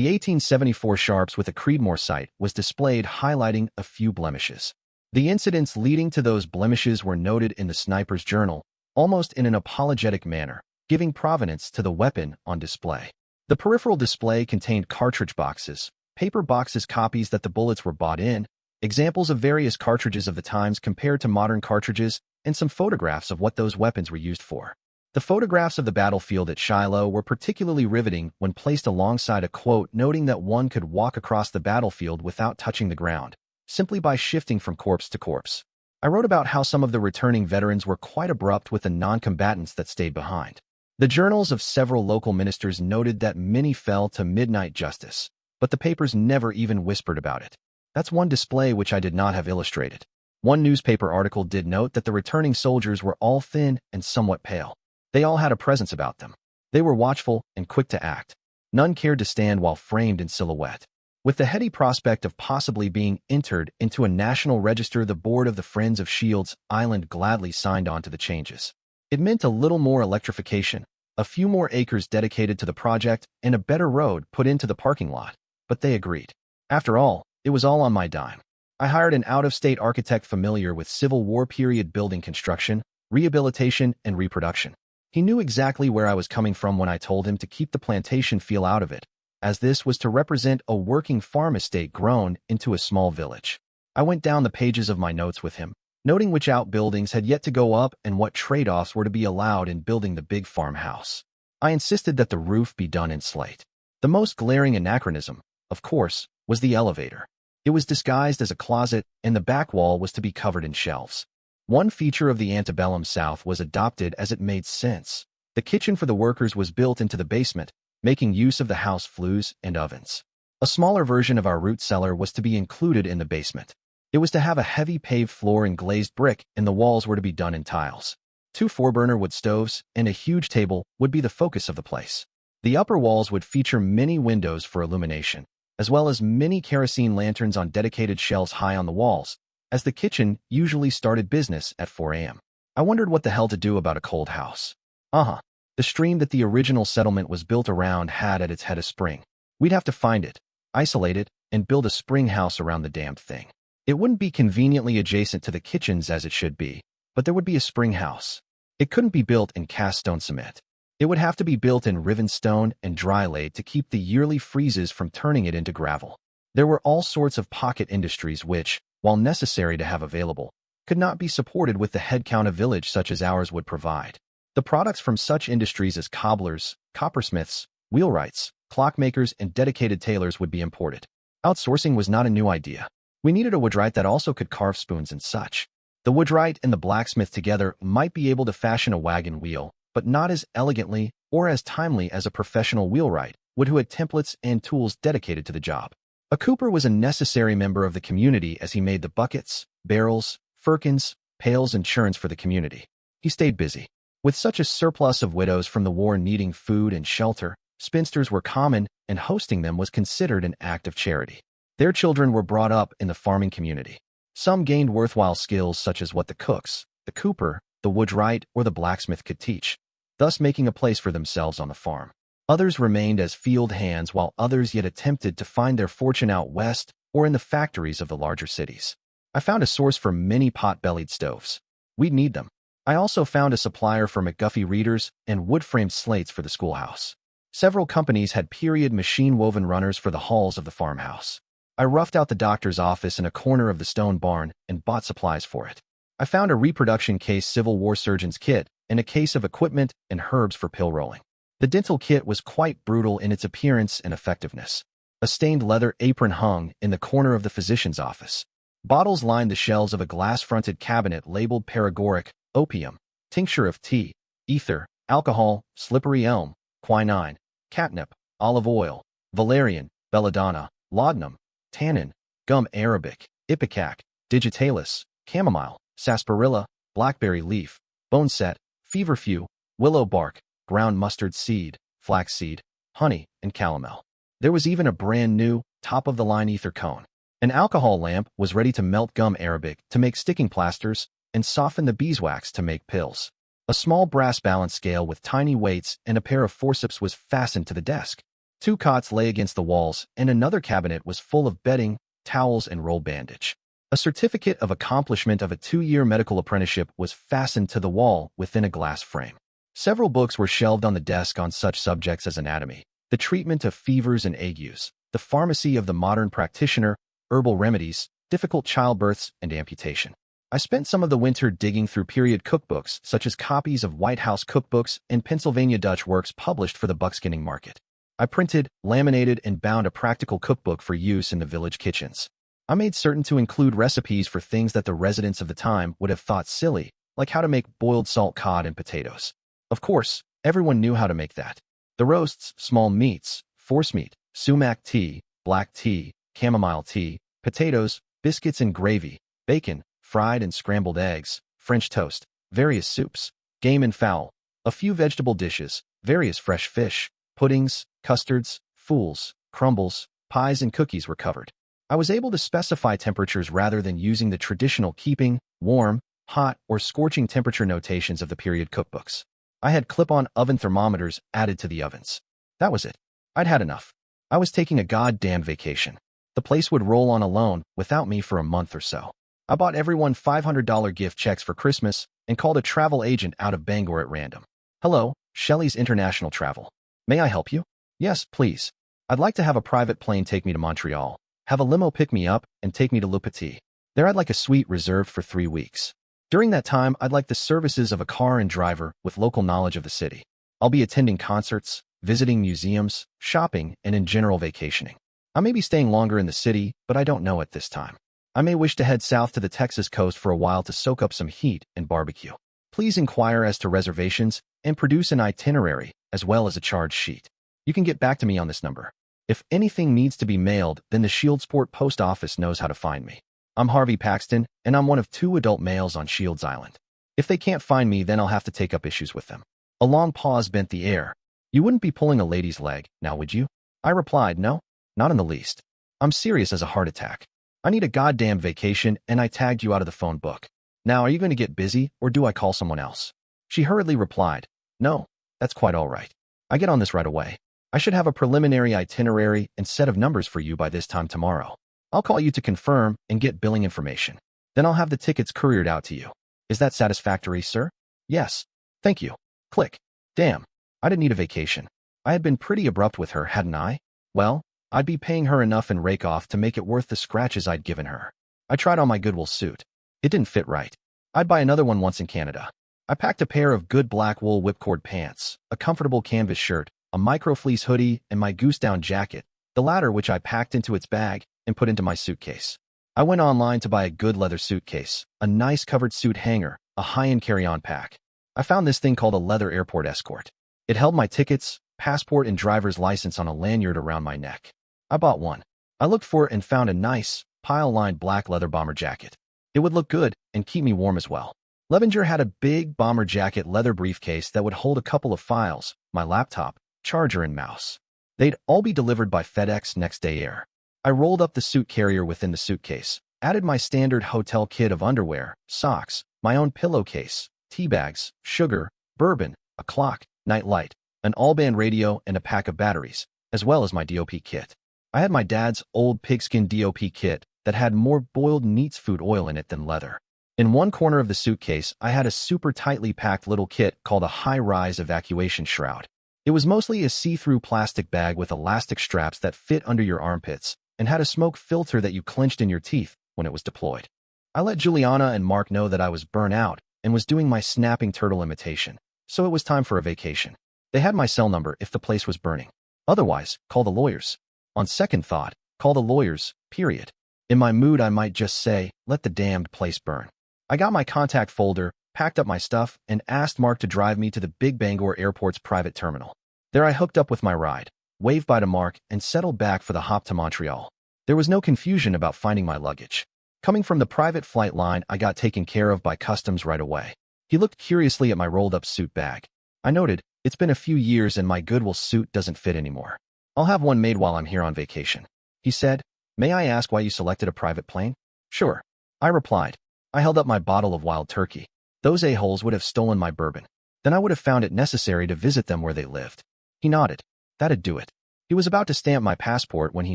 1874 Sharps with a Creedmoor sight was displayed, highlighting a few blemishes. The incidents leading to those blemishes were noted in the sniper's journal, almost in an apologetic manner, giving provenance to the weapon on display. The peripheral display contained cartridge boxes, paper boxes, copies that the bullets were bought in, examples of various cartridges of the times compared to modern cartridges, and some photographs of what those weapons were used for. The photographs of the battlefield at Shiloh were particularly riveting when placed alongside a quote noting that one could walk across the battlefield without touching the ground, simply by shifting from corpse to corpse. I wrote about how some of the returning veterans were quite abrupt with the non-combatants that stayed behind. The journals of several local ministers noted that many fell to midnight justice, but the papers never even whispered about it. That's one display which I did not have illustrated. One newspaper article did note that the returning soldiers were all thin and somewhat pale. They all had a presence about them. They were watchful and quick to act. None cared to stand while framed in silhouette. With the heady prospect of possibly being entered into a national register, the board of the Friends of Shields Island gladly signed on to the changes. It meant a little more electrification, a few more acres dedicated to the project, and a better road put into the parking lot. But they agreed. After all, it was all on my dime. I hired an out-of-state architect familiar with Civil War period building construction, rehabilitation, and reproduction. He knew exactly where I was coming from when I told him to keep the plantation feel out of it, as this was to represent a working farm estate grown into a small village. I went down the pages of my notes with him, noting which outbuildings had yet to go up and what trade-offs were to be allowed in building the big farmhouse. I insisted that the roof be done in slate. The most glaring anachronism, of course, was the elevator. It was disguised as a closet, and the back wall was to be covered in shelves. One feature of the antebellum South was adopted as it made sense. The kitchen for the workers was built into the basement, making use of the house flues and ovens. A smaller version of our root cellar was to be included in the basement. It was to have a heavy paved floor and glazed brick, and the walls were to be done in tiles. 2 4-burner wood stoves and a huge table would be the focus of the place. The upper walls would feature many windows for illumination, as well as many kerosene lanterns on dedicated shelves high on the walls, as the kitchen usually started business at 4 a.m. I wondered what the hell to do about a cold house. The stream that the original settlement was built around had at its head a spring. We'd have to find it, isolate it, and build a spring house around the damned thing. It wouldn't be conveniently adjacent to the kitchens as it should be, but there would be a spring house. It couldn't be built in cast stone cement. It would have to be built in riven stone and dry laid to keep the yearly freezes from turning it into gravel. There were all sorts of pocket industries which, while necessary to have available, could not be supported with the headcount a village such as ours would provide. The products from such industries as cobblers, coppersmiths, wheelwrights, clockmakers, and dedicated tailors would be imported. Outsourcing was not a new idea. We needed a woodwright that also could carve spoons and such. The woodwright and the blacksmith together might be able to fashion a wagon wheel, but not as elegantly or as timely as a professional wheelwright would who had templates and tools dedicated to the job. A cooper was a necessary member of the community as he made the buckets, barrels, firkins, pails, and churns for the community. He stayed busy. With such a surplus of widows from the war needing food and shelter, spinsters were common, and hosting them was considered an act of charity. Their children were brought up in the farming community. Some gained worthwhile skills such as what the cooks, the cooper, the woodwright, or the blacksmith could teach, thus making a place for themselves on the farm. Others remained as field hands while others yet attempted to find their fortune out west or in the factories of the larger cities. I found a source for many pot-bellied stoves. We'd need them. I also found a supplier for McGuffey readers and wood-framed slates for the schoolhouse. Several companies had period machine-woven runners for the halls of the farmhouse. I roughed out the doctor's office in a corner of the stone barn and bought supplies for it. I found a reproduction case Civil War surgeon's kit and a case of equipment and herbs for pill rolling. The dental kit was quite brutal in its appearance and effectiveness. A stained leather apron hung in the corner of the physician's office. Bottles lined the shelves of a glass-fronted cabinet labeled paregoric, opium, tincture of tea, ether, alcohol, slippery elm, quinine, catnip, olive oil, valerian, belladonna, laudanum, tannin, gum arabic, ipecac, digitalis, chamomile, sarsaparilla, blackberry leaf, boneset, feverfew, willow bark, ground mustard seed, flaxseed, honey, and calomel. There was even a brand new, top-of-the-line ether cone. An alcohol lamp was ready to melt gum arabic to make sticking plasters and soften the beeswax to make pills. A small brass balance scale with tiny weights and a pair of forceps was fastened to the desk. 2 cots lay against the walls, and another cabinet was full of bedding, towels, and roll bandage. A certificate of accomplishment of a 2-year medical apprenticeship was fastened to the wall within a glass frame. Several books were shelved on the desk on such subjects as anatomy, the treatment of fevers and agues, the pharmacy of the modern practitioner, herbal remedies, difficult childbirths, and amputation. I spent some of the winter digging through period cookbooks, such as copies of White House cookbooks and Pennsylvania Dutch works published for the buckskinning market. I printed, laminated, and bound a practical cookbook for use in the village kitchens. I made certain to include recipes for things that the residents of the time would have thought silly, like how to make boiled salt cod and potatoes. Of course, everyone knew how to make that. The roasts, small meats, forcemeat, sumac tea, black tea, chamomile tea, potatoes, biscuits and gravy, bacon, fried and scrambled eggs, French toast, various soups, game and fowl, a few vegetable dishes, various fresh fish, puddings, custards, fools, crumbles, pies, and cookies were covered. I was able to specify temperatures rather than using the traditional keeping, warm, hot, or scorching temperature notations of the period cookbooks. I had clip-on oven thermometers added to the ovens. That was it. I'd had enough. I was taking a goddamn vacation. The place would roll on alone without me for a month or so. I bought everyone $500 gift checks for Christmas and called a travel agent out of Bangor at random. Hello, Shelley's International Travel. May I help you? Yes, please. I'd like to have a private plane take me to Montreal, have a limo pick me up, and take me to Le Petit. There I'd like a suite reserved for 3 weeks. During that time, I'd like the services of a car and driver with local knowledge of the city. I'll be attending concerts, visiting museums, shopping, and in general vacationing. I may be staying longer in the city, but I don't know at this time. I may wish to head south to the Texas coast for a while to soak up some heat and barbecue. Please inquire as to reservations and produce an itinerary as well as a charge sheet. You can get back to me on this number. If anything needs to be mailed, then the Shieldsport post office knows how to find me. I'm Harvey Paxton, and I'm one of 2 adult males on Shields Island. If they can't find me, then I'll have to take up issues with them. A long pause bent the air. You wouldn't be pulling a lady's leg, now would you? I replied, no, not in the least. I'm serious as a heart attack. I need a goddamn vacation, and I tagged you out of the phone book. Now, are you going to get busy, or do I call someone else? She hurriedly replied, no, that's quite all right. I get on this right away. I should have a preliminary itinerary and set of numbers for you by this time tomorrow. I'll call you to confirm and get billing information. Then I'll have the tickets couriered out to you. Is that satisfactory, sir? Yes. Thank you. Click. Damn. I didn't need a vacation. I had been pretty abrupt with her, hadn't I? Well, I'd be paying her enough in rake-off to make it worth the scratches I'd given her. I tried on my Goodwill suit. It didn't fit right. I'd buy another one once in Canada. I packed a pair of good black wool whipcord pants, a comfortable canvas shirt, a micro-fleece hoodie, and my goose-down jacket, the latter which I packed into its bag and put into my suitcase. I went online to buy a good leather suitcase, a nice covered suit hanger, a high-end carry-on pack. I found this thing called a leather airport escort. It held my tickets, passport, and driver's license on a lanyard around my neck. I bought one. I looked for it and found a nice, pile-lined black leather bomber jacket. It would look good and keep me warm as well. Levenger had a big bomber jacket leather briefcase that would hold a couple of files, my laptop, charger, and mouse. They'd all be delivered by FedEx next day air. I rolled up the suit carrier within the suitcase, added my standard hotel kit of underwear, socks, my own pillowcase, tea bags, sugar, bourbon, a clock, night light, an all-band radio, and a pack of batteries, as well as my DOP kit. I had my dad's old pigskin DOP kit that had more boiled neat's food oil in it than leather. In one corner of the suitcase, I had a super tightly packed little kit called a high-rise evacuation shroud. It was mostly a see-through plastic bag with elastic straps that fit under your armpits and had a smoke filter that you clenched in your teeth when it was deployed. I let Juliana and Mark know that I was burnt out and was doing my snapping turtle imitation, so it was time for a vacation. They had my cell number if the place was burning. Otherwise, call the lawyers. On second thought, call the lawyers, period. In my mood, I might just say, let the damned place burn. I got my contact folder, packed up my stuff, and asked Mark to drive me to the Big Bangor Airport's private terminal. There I hooked up with my ride, waved bye to Mark, and settled back for the hop to Montreal. There was no confusion about finding my luggage. Coming from the private flight line, I got taken care of by customs right away. He looked curiously at my rolled-up suit bag. I noted, it's been a few years and my Goodwill suit doesn't fit anymore. I'll have one made while I'm here on vacation. He said, may I ask why you selected a private plane? Sure. I replied. I held up my bottle of wild turkey. Those a-holes would have stolen my bourbon. Then I would have found it necessary to visit them where they lived. He nodded. That'd do it. He was about to stamp my passport when he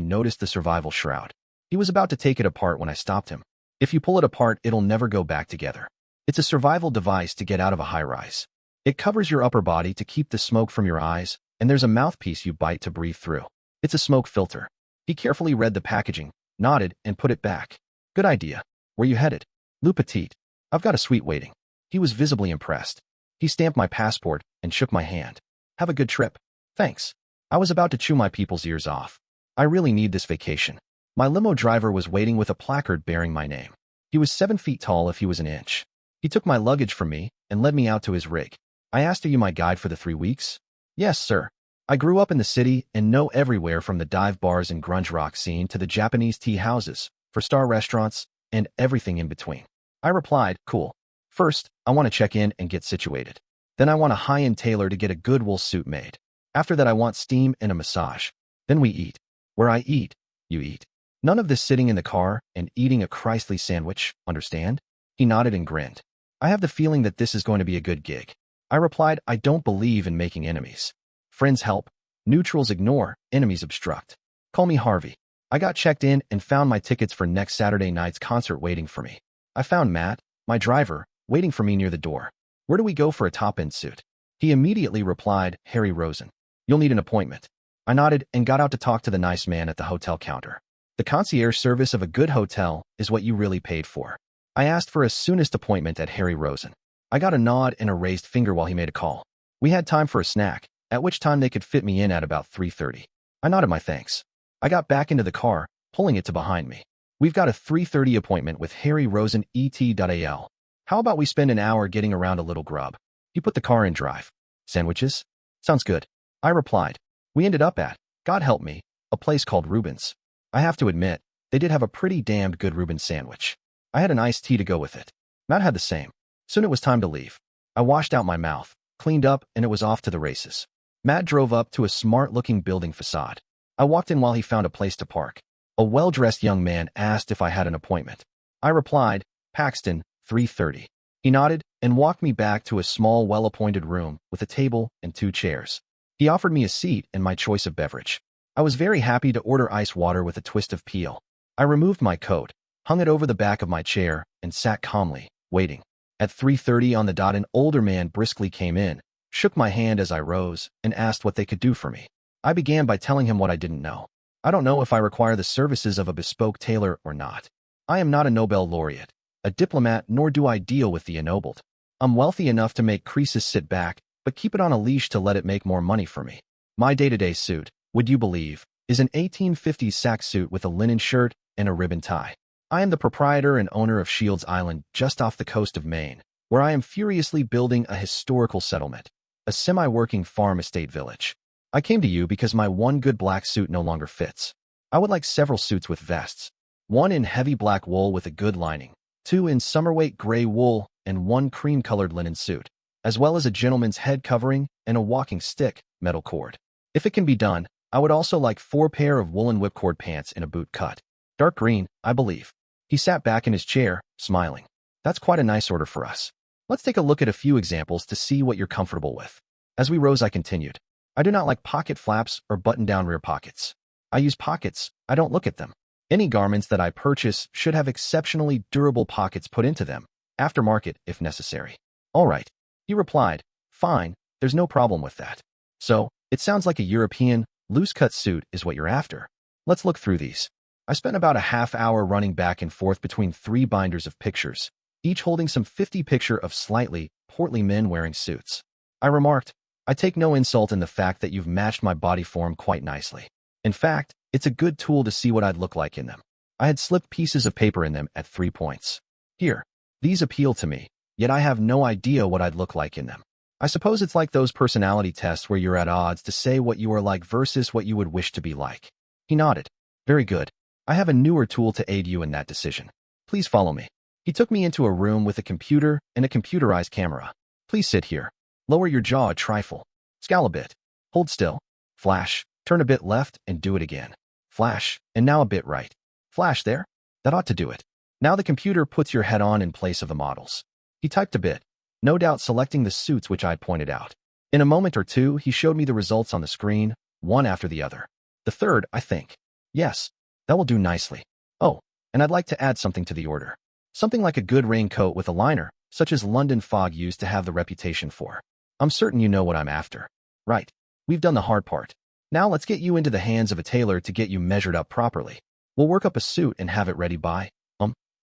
noticed the survival shroud. He was about to take it apart when I stopped him. If you pull it apart, it'll never go back together. It's a survival device to get out of a high-rise. It covers your upper body to keep the smoke from your eyes, and there's a mouthpiece you bite to breathe through. It's a smoke filter. He carefully read the packaging, nodded, and put it back. Good idea. Where you headed? Le Petit. I've got a suite waiting. He was visibly impressed. He stamped my passport and shook my hand. Have a good trip. Thanks. I was about to chew my people's ears off. I really need this vacation. My limo driver was waiting with a placard bearing my name. He was 7 feet tall if he was an inch. He took my luggage from me and led me out to his rig. I asked, are you my guide for the 3 weeks? Yes, sir. I grew up in the city and know everywhere from the dive bars and grunge rock scene to the Japanese tea houses, four-star restaurants, and everything in between. I replied, cool. First, I want to check in and get situated. Then I want a high-end tailor to get a good wool suit made. After that, I want steam and a massage. Then we eat. Where I eat, you eat. None of this sitting in the car and eating a Christly sandwich, understand? He nodded and grinned. I have the feeling that this is going to be a good gig. I replied, I don't believe in making enemies. Friends help. Neutrals ignore. Enemies obstruct. Call me Harvey. I got checked in and found my tickets for next Saturday night's concert waiting for me. I found Matt, my driver, waiting for me near the door. Where do we go for a top-end suit? He immediately replied, Harry Rosen. You'll need an appointment. I nodded and got out to talk to the nice man at the hotel counter. The concierge service of a good hotel is what you really paid for. I asked for a soonest appointment at Harry Rosen. I got a nod and a raised finger while he made a call. We had time for a snack, at which time they could fit me in at about 3:30. I nodded my thanks. I got back into the car, pulling it to behind me. We've got a 3:30 appointment with Harry Rosen et.al. How about we spend an hour getting around a little grub? He put the car in drive. Sandwiches? Sounds good. I replied. We ended up at, God help me, a place called Reuben's. I have to admit, they did have a pretty damned good Reuben sandwich. I had an iced tea to go with it. Matt had the same. Soon it was time to leave. I washed out my mouth, cleaned up, and it was off to the races. Matt drove up to a smart-looking building facade. I walked in while he found a place to park. A well-dressed young man asked if I had an appointment. I replied, Paxton, 3:30. He nodded and walked me back to a small, well-appointed room with a table and 2 chairs. He offered me a seat and my choice of beverage. I was very happy to order ice water with a twist of peel. I removed my coat, hung it over the back of my chair, and sat calmly, waiting. At 3:30 on the dot, an older man briskly came in, shook my hand as I rose, and asked what they could do for me. I began by telling him what I didn't know. I don't know if I require the services of a bespoke tailor or not. I am not a Nobel laureate, a diplomat, nor do I deal with the ennobled. I'm wealthy enough to make creases sit back, but keep it on a leash to let it make more money for me. My day-to-day suit, would you believe, is an 1850s sack suit with a linen shirt and a ribbon tie. I am the proprietor and owner of Shields Island, just off the coast of Maine, where I am furiously building a historical settlement, a semi-working farm estate village. I came to you because my one good black suit no longer fits. I would like several suits with vests, 1 in heavy black wool with a good lining, 2 in summer-weight gray wool, and 1 cream-colored linen suit, as well as a gentleman's head covering and a walking stick, metal cord. If it can be done, I would also like 4 pair of woolen whipcord pants in a boot cut. Dark green, I believe. He sat back in his chair, smiling. That's quite a nice order for us. Let's take a look at a few examples to see what you're comfortable with. As we rose, I continued. I do not like pocket flaps or button-down rear pockets. I use pockets, I don't look at them. Any garments that I purchase should have exceptionally durable pockets put into them, aftermarket if necessary. All right, he replied. Fine, there's no problem with that. So, it sounds like a European, loose-cut suit is what you're after. Let's look through these. I spent about a half hour running back and forth between 3 binders of pictures, each holding some 50 pictures of slightly portly men wearing suits. I remarked, I take no insult in the fact that you've matched my body form quite nicely. In fact, it's a good tool to see what I'd look like in them. I had slipped pieces of paper in them at 3 points. Here, these appeal to me, yet I have no idea what I'd look like in them. I suppose it's like those personality tests where you're at odds to say what you are like versus what you would wish to be like. He nodded. Very good. I have a newer tool to aid you in that decision. Please follow me. He took me into a room with a computer and a computerized camera. Please sit here. Lower your jaw a trifle. Scowl a bit. Hold still. Flash. Turn a bit left and do it again. Flash. And now a bit right. Flash there. That ought to do it. Now the computer puts your head on in place of the models. He typed a bit, no doubt selecting the suits which I'd pointed out. In a moment or two, he showed me the results on the screen, one after the other. The third, I think. Yes, that will do nicely. Oh, and I'd like to add something to the order. Something like a good raincoat with a liner, such as London fog used to have the reputation for. I'm certain you know what I'm after. Right. We've done the hard part. Now let's get you into the hands of a tailor to get you measured up properly. We'll work up a suit and have it ready by,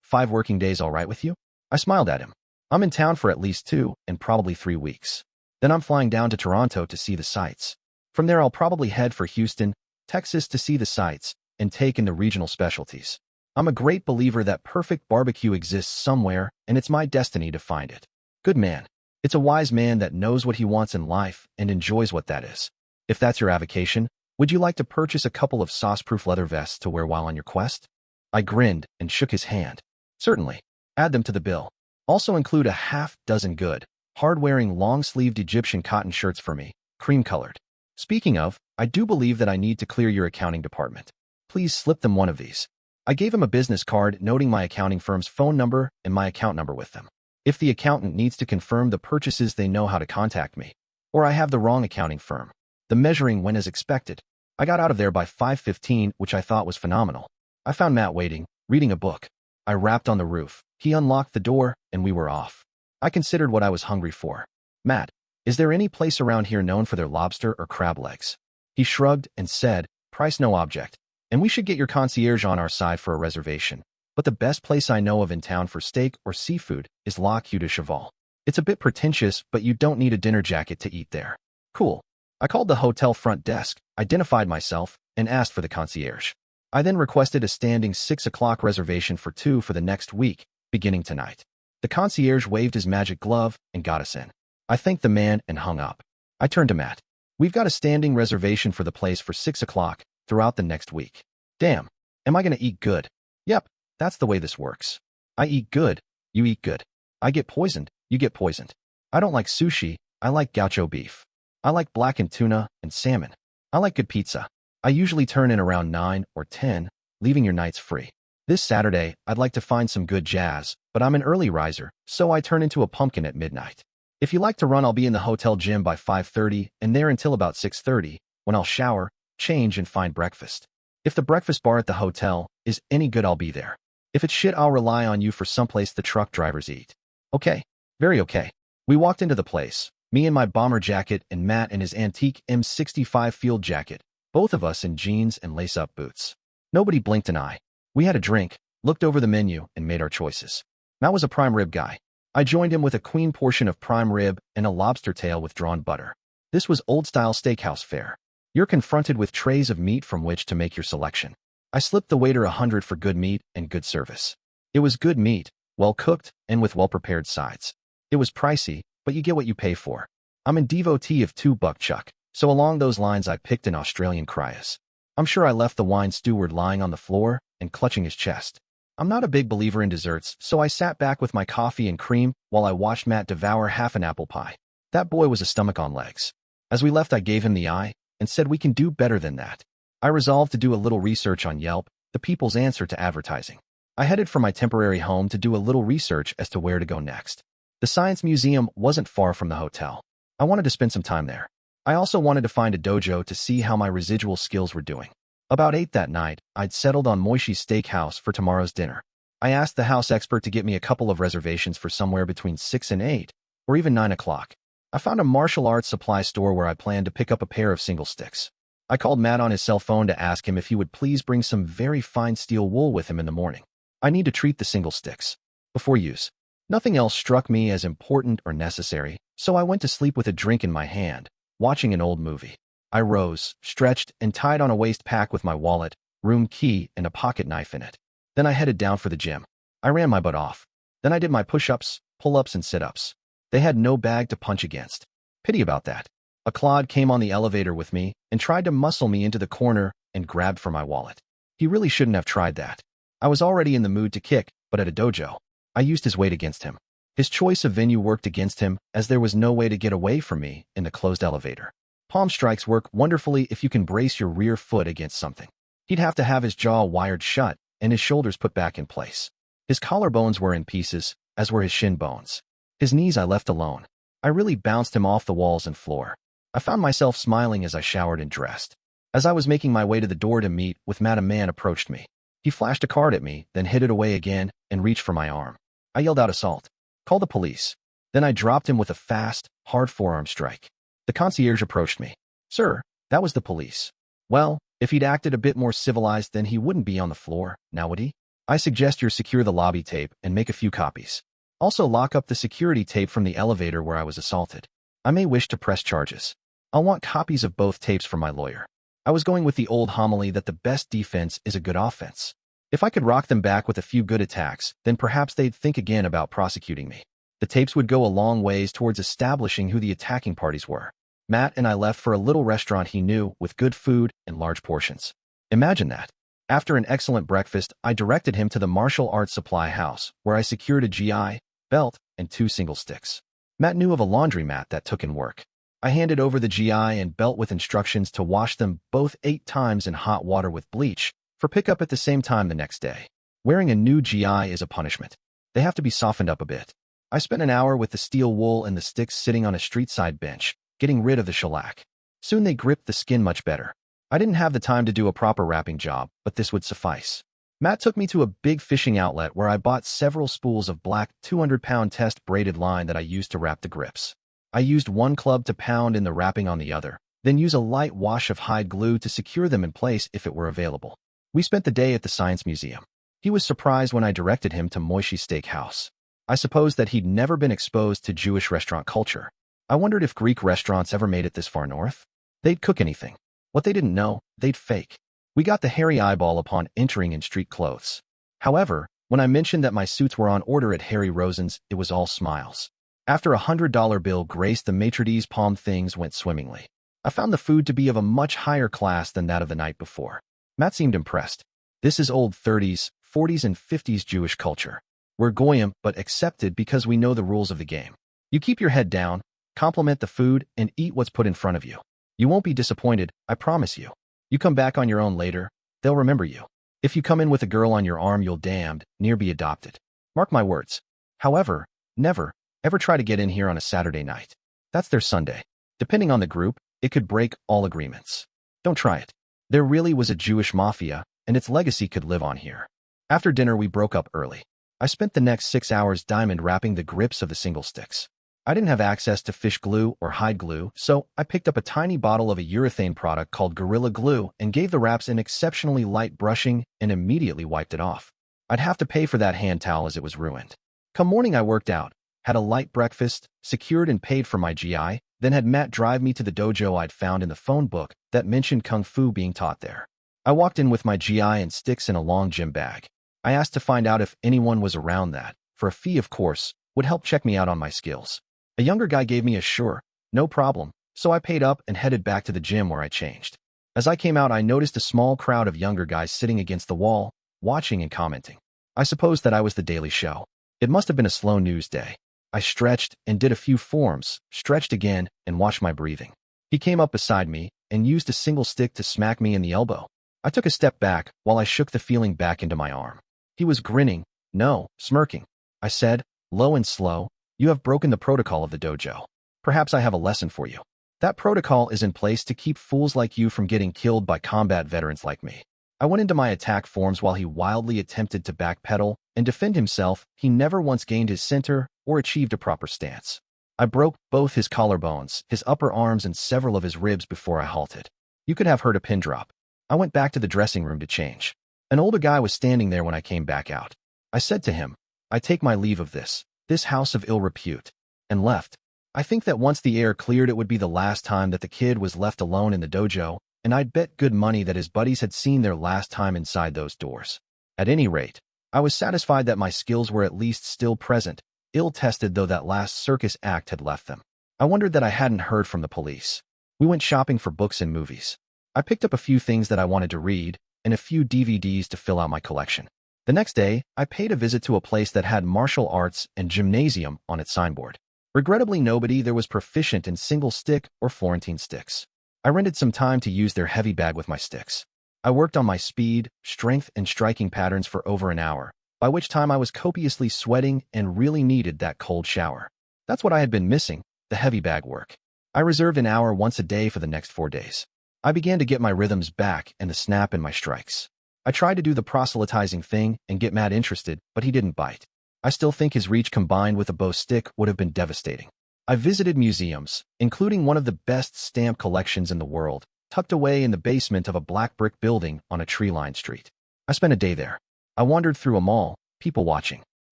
5 working days, all right with you? I smiled at him. I'm in town for at least 2 and probably 3 weeks. Then I'm flying down to Toronto to see the sights. From there I'll probably head for Houston, Texas to see the sights and take in the regional specialties. I'm a great believer that perfect barbecue exists somewhere and it's my destiny to find it. Good man. It's a wise man that knows what he wants in life and enjoys what that is. If that's your avocation, would you like to purchase a couple of sauce-proof leather vests to wear while on your quest? I grinned and shook his hand. Certainly. Add them to the bill. Also include a half-dozen good, hard-wearing long-sleeved Egyptian cotton shirts for me, cream-colored. Speaking of, I do believe that I need to clear your accounting department. Please slip them one of these. I gave him a business card noting my accounting firm's phone number and my account number with them. If the accountant needs to confirm the purchases, they know how to contact me. Or I have the wrong accounting firm. The measuring went as expected. I got out of there by 5:15, which I thought was phenomenal. I found Matt waiting, reading a book. I rapped on the roof. He unlocked the door, and we were off. I considered what I was hungry for. Matt, is there any place around here known for their lobster or crab legs? He shrugged and said, "Price no object, and we should get your concierge on our side for a reservation. But the best place I know of in town for steak or seafood is La Queue de Cheval. It's a bit pretentious, but you don't need a dinner jacket to eat there." Cool. I called the hotel front desk, identified myself, and asked for the concierge. I then requested a standing 6 o'clock reservation for 2 for the next week, beginning tonight. The concierge waved his magic glove and got us in. I thanked the man and hung up. I turned to Matt. "We've got a standing reservation for the place for 6 o'clock throughout the next week. Damn, am I going to eat good?" "Yep, that's the way this works. I eat good, you eat good. I get poisoned, you get poisoned. I don't like sushi, I like gaucho beef. I like blackened tuna and salmon. I like good pizza. I usually turn in around 9 or 10, leaving your nights free. This Saturday, I'd like to find some good jazz, but I'm an early riser, so I turn into a pumpkin at midnight. If you like to run, I'll be in the hotel gym by 5:30 and there until about 6:30, when I'll shower, change, and find breakfast. If the breakfast bar at the hotel is any good, I'll be there. If it's shit, I'll rely on you for someplace the truck drivers eat." "Okay, very okay." We walked into the place, me in my bomber jacket and Matt in his antique M65 field jacket, both of us in jeans and lace-up boots. Nobody blinked an eye. We had a drink, looked over the menu, and made our choices. Matt was a prime rib guy. I joined him with a queen portion of prime rib and a lobster tail with drawn butter. This was old-style steakhouse fare. You're confronted with trays of meat from which to make your selection. I slipped the waiter 100 for good meat and good service. It was good meat, well-cooked, and with well-prepared sides. It was pricey, but you get what you pay for. I'm a devotee of 2 buck chuck, so along those lines I picked an Australian Cryas. I'm sure I left the wine steward lying on the floor and clutching his chest. I'm not a big believer in desserts, so I sat back with my coffee and cream while I watched Matt devour half an apple pie. That boy was a stomach on legs. As we left, I gave him the eye and said we can do better than that. I resolved to do a little research on Yelp, the people's answer to advertising. I headed for my temporary home to do a little research as to where to go next. The Science Museum wasn't far from the hotel. I wanted to spend some time there. I also wanted to find a dojo to see how my residual skills were doing. About 8 that night, I'd settled on Moishi's Steakhouse for tomorrow's dinner. I asked the house expert to get me a couple of reservations for somewhere between 6 and 8, or even 9 o'clock. I found a martial arts supply store where I planned to pick up a pair of single sticks. I called Matt on his cell phone to ask him if he would please bring some very fine steel wool with him in the morning. I need to treat the single sticks before use. Nothing else struck me as important or necessary, so I went to sleep with a drink in my hand, watching an old movie. I rose, stretched, and tied on a waist pack with my wallet, room key, and a pocket knife in it. Then I headed down for the gym. I ran my butt off. Then I did my push-ups, pull-ups, and sit-ups. They had no bag to punch against. Pity about that. A clod came on the elevator with me and tried to muscle me into the corner and grabbed for my wallet. He really shouldn't have tried that. I was already in the mood to kick, but at a dojo, I used his weight against him. His choice of venue worked against him, as there was no way to get away from me in the closed elevator. Palm strikes work wonderfully if you can brace your rear foot against something. He'd have to have his jaw wired shut and his shoulders put back in place. His collarbones were in pieces, as were his shin bones. His knees I left alone. I really bounced him off the walls and floor. I found myself smiling as I showered and dressed. As I was making my way to the door to meet with Matt, a man approached me. He flashed a card at me, then hid it away again and reached for my arm. I yelled out, "Assault. Call the police." Then I dropped him with a fast, hard forearm strike. The concierge approached me. "Sir, that was the police." Well, if he'd acted a bit more civilized, then he wouldn't be on the floor, now would he? "I suggest you secure the lobby tape and make a few copies. Also lock up the security tape from the elevator where I was assaulted. I may wish to press charges. I'll want copies of both tapes from my lawyer." I was going with the old homily that the best defense is a good offense. If I could rock them back with a few good attacks, then perhaps they'd think again about prosecuting me. The tapes would go a long ways towards establishing who the attacking parties were. Matt and I left for a little restaurant he knew with good food and large portions. Imagine that. After an excellent breakfast, I directed him to the martial arts supply house, where I secured a GI, belt, and 2 single sticks. Matt knew of a laundromat that took in work. I handed over the GI and belt with instructions to wash them both 8 times in hot water with bleach, for pickup at the same time the next day. Wearing a new GI is a punishment. They have to be softened up a bit. I spent an hour with the steel wool and the sticks sitting on a street-side bench, getting rid of the shellac. Soon they gripped the skin much better. I didn't have the time to do a proper wrapping job, but this would suffice. Matt took me to a big fishing outlet where I bought several spools of black 200-pound test braided line that I used to wrap the grips. I used one club to pound in the wrapping on the other, then use a light wash of hide glue to secure them in place if it were available. We spent the day at the Science Museum. He was surprised when I directed him to Moishi's Steakhouse. I supposed that he'd never been exposed to Jewish restaurant culture. I wondered if Greek restaurants ever made it this far north. They'd cook anything. What they didn't know, they'd fake. We got the hairy eyeball upon entering in street clothes. However, when I mentioned that my suits were on order at Harry Rosen's, it was all smiles. After $100 bill graced the maitre d's palm, things went swimmingly. I found the food to be of a much higher class than that of the night before. Matt seemed impressed. This is old 30s, 40s, and 50s Jewish culture. We're goyim, but accepted because we know the rules of the game. You keep your head down, compliment the food, and eat what's put in front of you. You won't be disappointed, I promise you. You come back on your own later, they'll remember you. If you come in with a girl on your arm, you'll damned near be adopted. Mark my words. However, never, ever try to get in here on a Saturday night. That's their Sunday. Depending on the group, it could break all agreements. Don't try it. There really was a Jewish mafia, and its legacy could live on here. After dinner, we broke up early. I spent the next 6 hours diamond wrapping the grips of the single sticks. I didn't have access to fish glue or hide glue, so I picked up a tiny bottle of a urethane product called Gorilla Glue and gave the wraps an exceptionally light brushing and immediately wiped it off. I'd have to pay for that hand towel as it was ruined. Come morning, I worked out, had a light breakfast, secured and paid for my GI, then had Matt drive me to the dojo I'd found in the phone book that mentioned Kung Fu being taught there. I walked in with my GI and sticks in a long gym bag. I asked to find out if anyone was around that, for a fee of course, would help check me out on my skills. A younger guy gave me a sure, no problem, so I paid up and headed back to the gym where I changed. As I came out, I noticed a small crowd of younger guys sitting against the wall, watching and commenting. I supposed that I was the Daily Show. It must have been a slow news day. I stretched and did a few forms, stretched again, and watched my breathing. He came up beside me and used a single stick to smack me in the elbow. I took a step back while I shook the feeling back into my arm. He was grinning, no, smirking. I said, low and slow, "You have broken the protocol of the dojo. Perhaps I have a lesson for you. That protocol is in place to keep fools like you from getting killed by combat veterans like me." I went into my attack forms while he wildly attempted to backpedal and defend himself. He never once gained his center or achieved a proper stance. I broke both his collarbones, his upper arms, and several of his ribs before I halted. You could have heard a pin drop. I went back to the dressing room to change. An older guy was standing there when I came back out. I said to him, "I take my leave of this house of ill repute," and left. I think that once the air cleared, it would be the last time that the kid was left alone in the dojo, and I'd bet good money that his buddies had seen their last time inside those doors. At any rate, I was satisfied that my skills were at least still present, ill-tested though that last circus act had left them. I wondered that I hadn't heard from the police. We went shopping for books and movies. I picked up a few things that I wanted to read, and a few DVDs to fill out my collection. The next day, I paid a visit to a place that had martial arts and gymnasium on its signboard. Regrettably, nobody there was proficient in single stick or Florentine sticks. I rented some time to use their heavy bag with my sticks. I worked on my speed, strength, and striking patterns for over an hour, by which time I was copiously sweating and really needed that cold shower. That's what I had been missing, the heavy bag work. I reserved an hour once a day for the next 4 days. I began to get my rhythms back and the snap in my strikes. I tried to do the proselytizing thing and get Matt interested, but he didn't bite. I still think his reach combined with a bow stick would have been devastating. I visited museums, including one of the best stamp collections in the world, tucked away in the basement of a black brick building on a tree-lined street. I spent a day there. I wandered through a mall, people watching.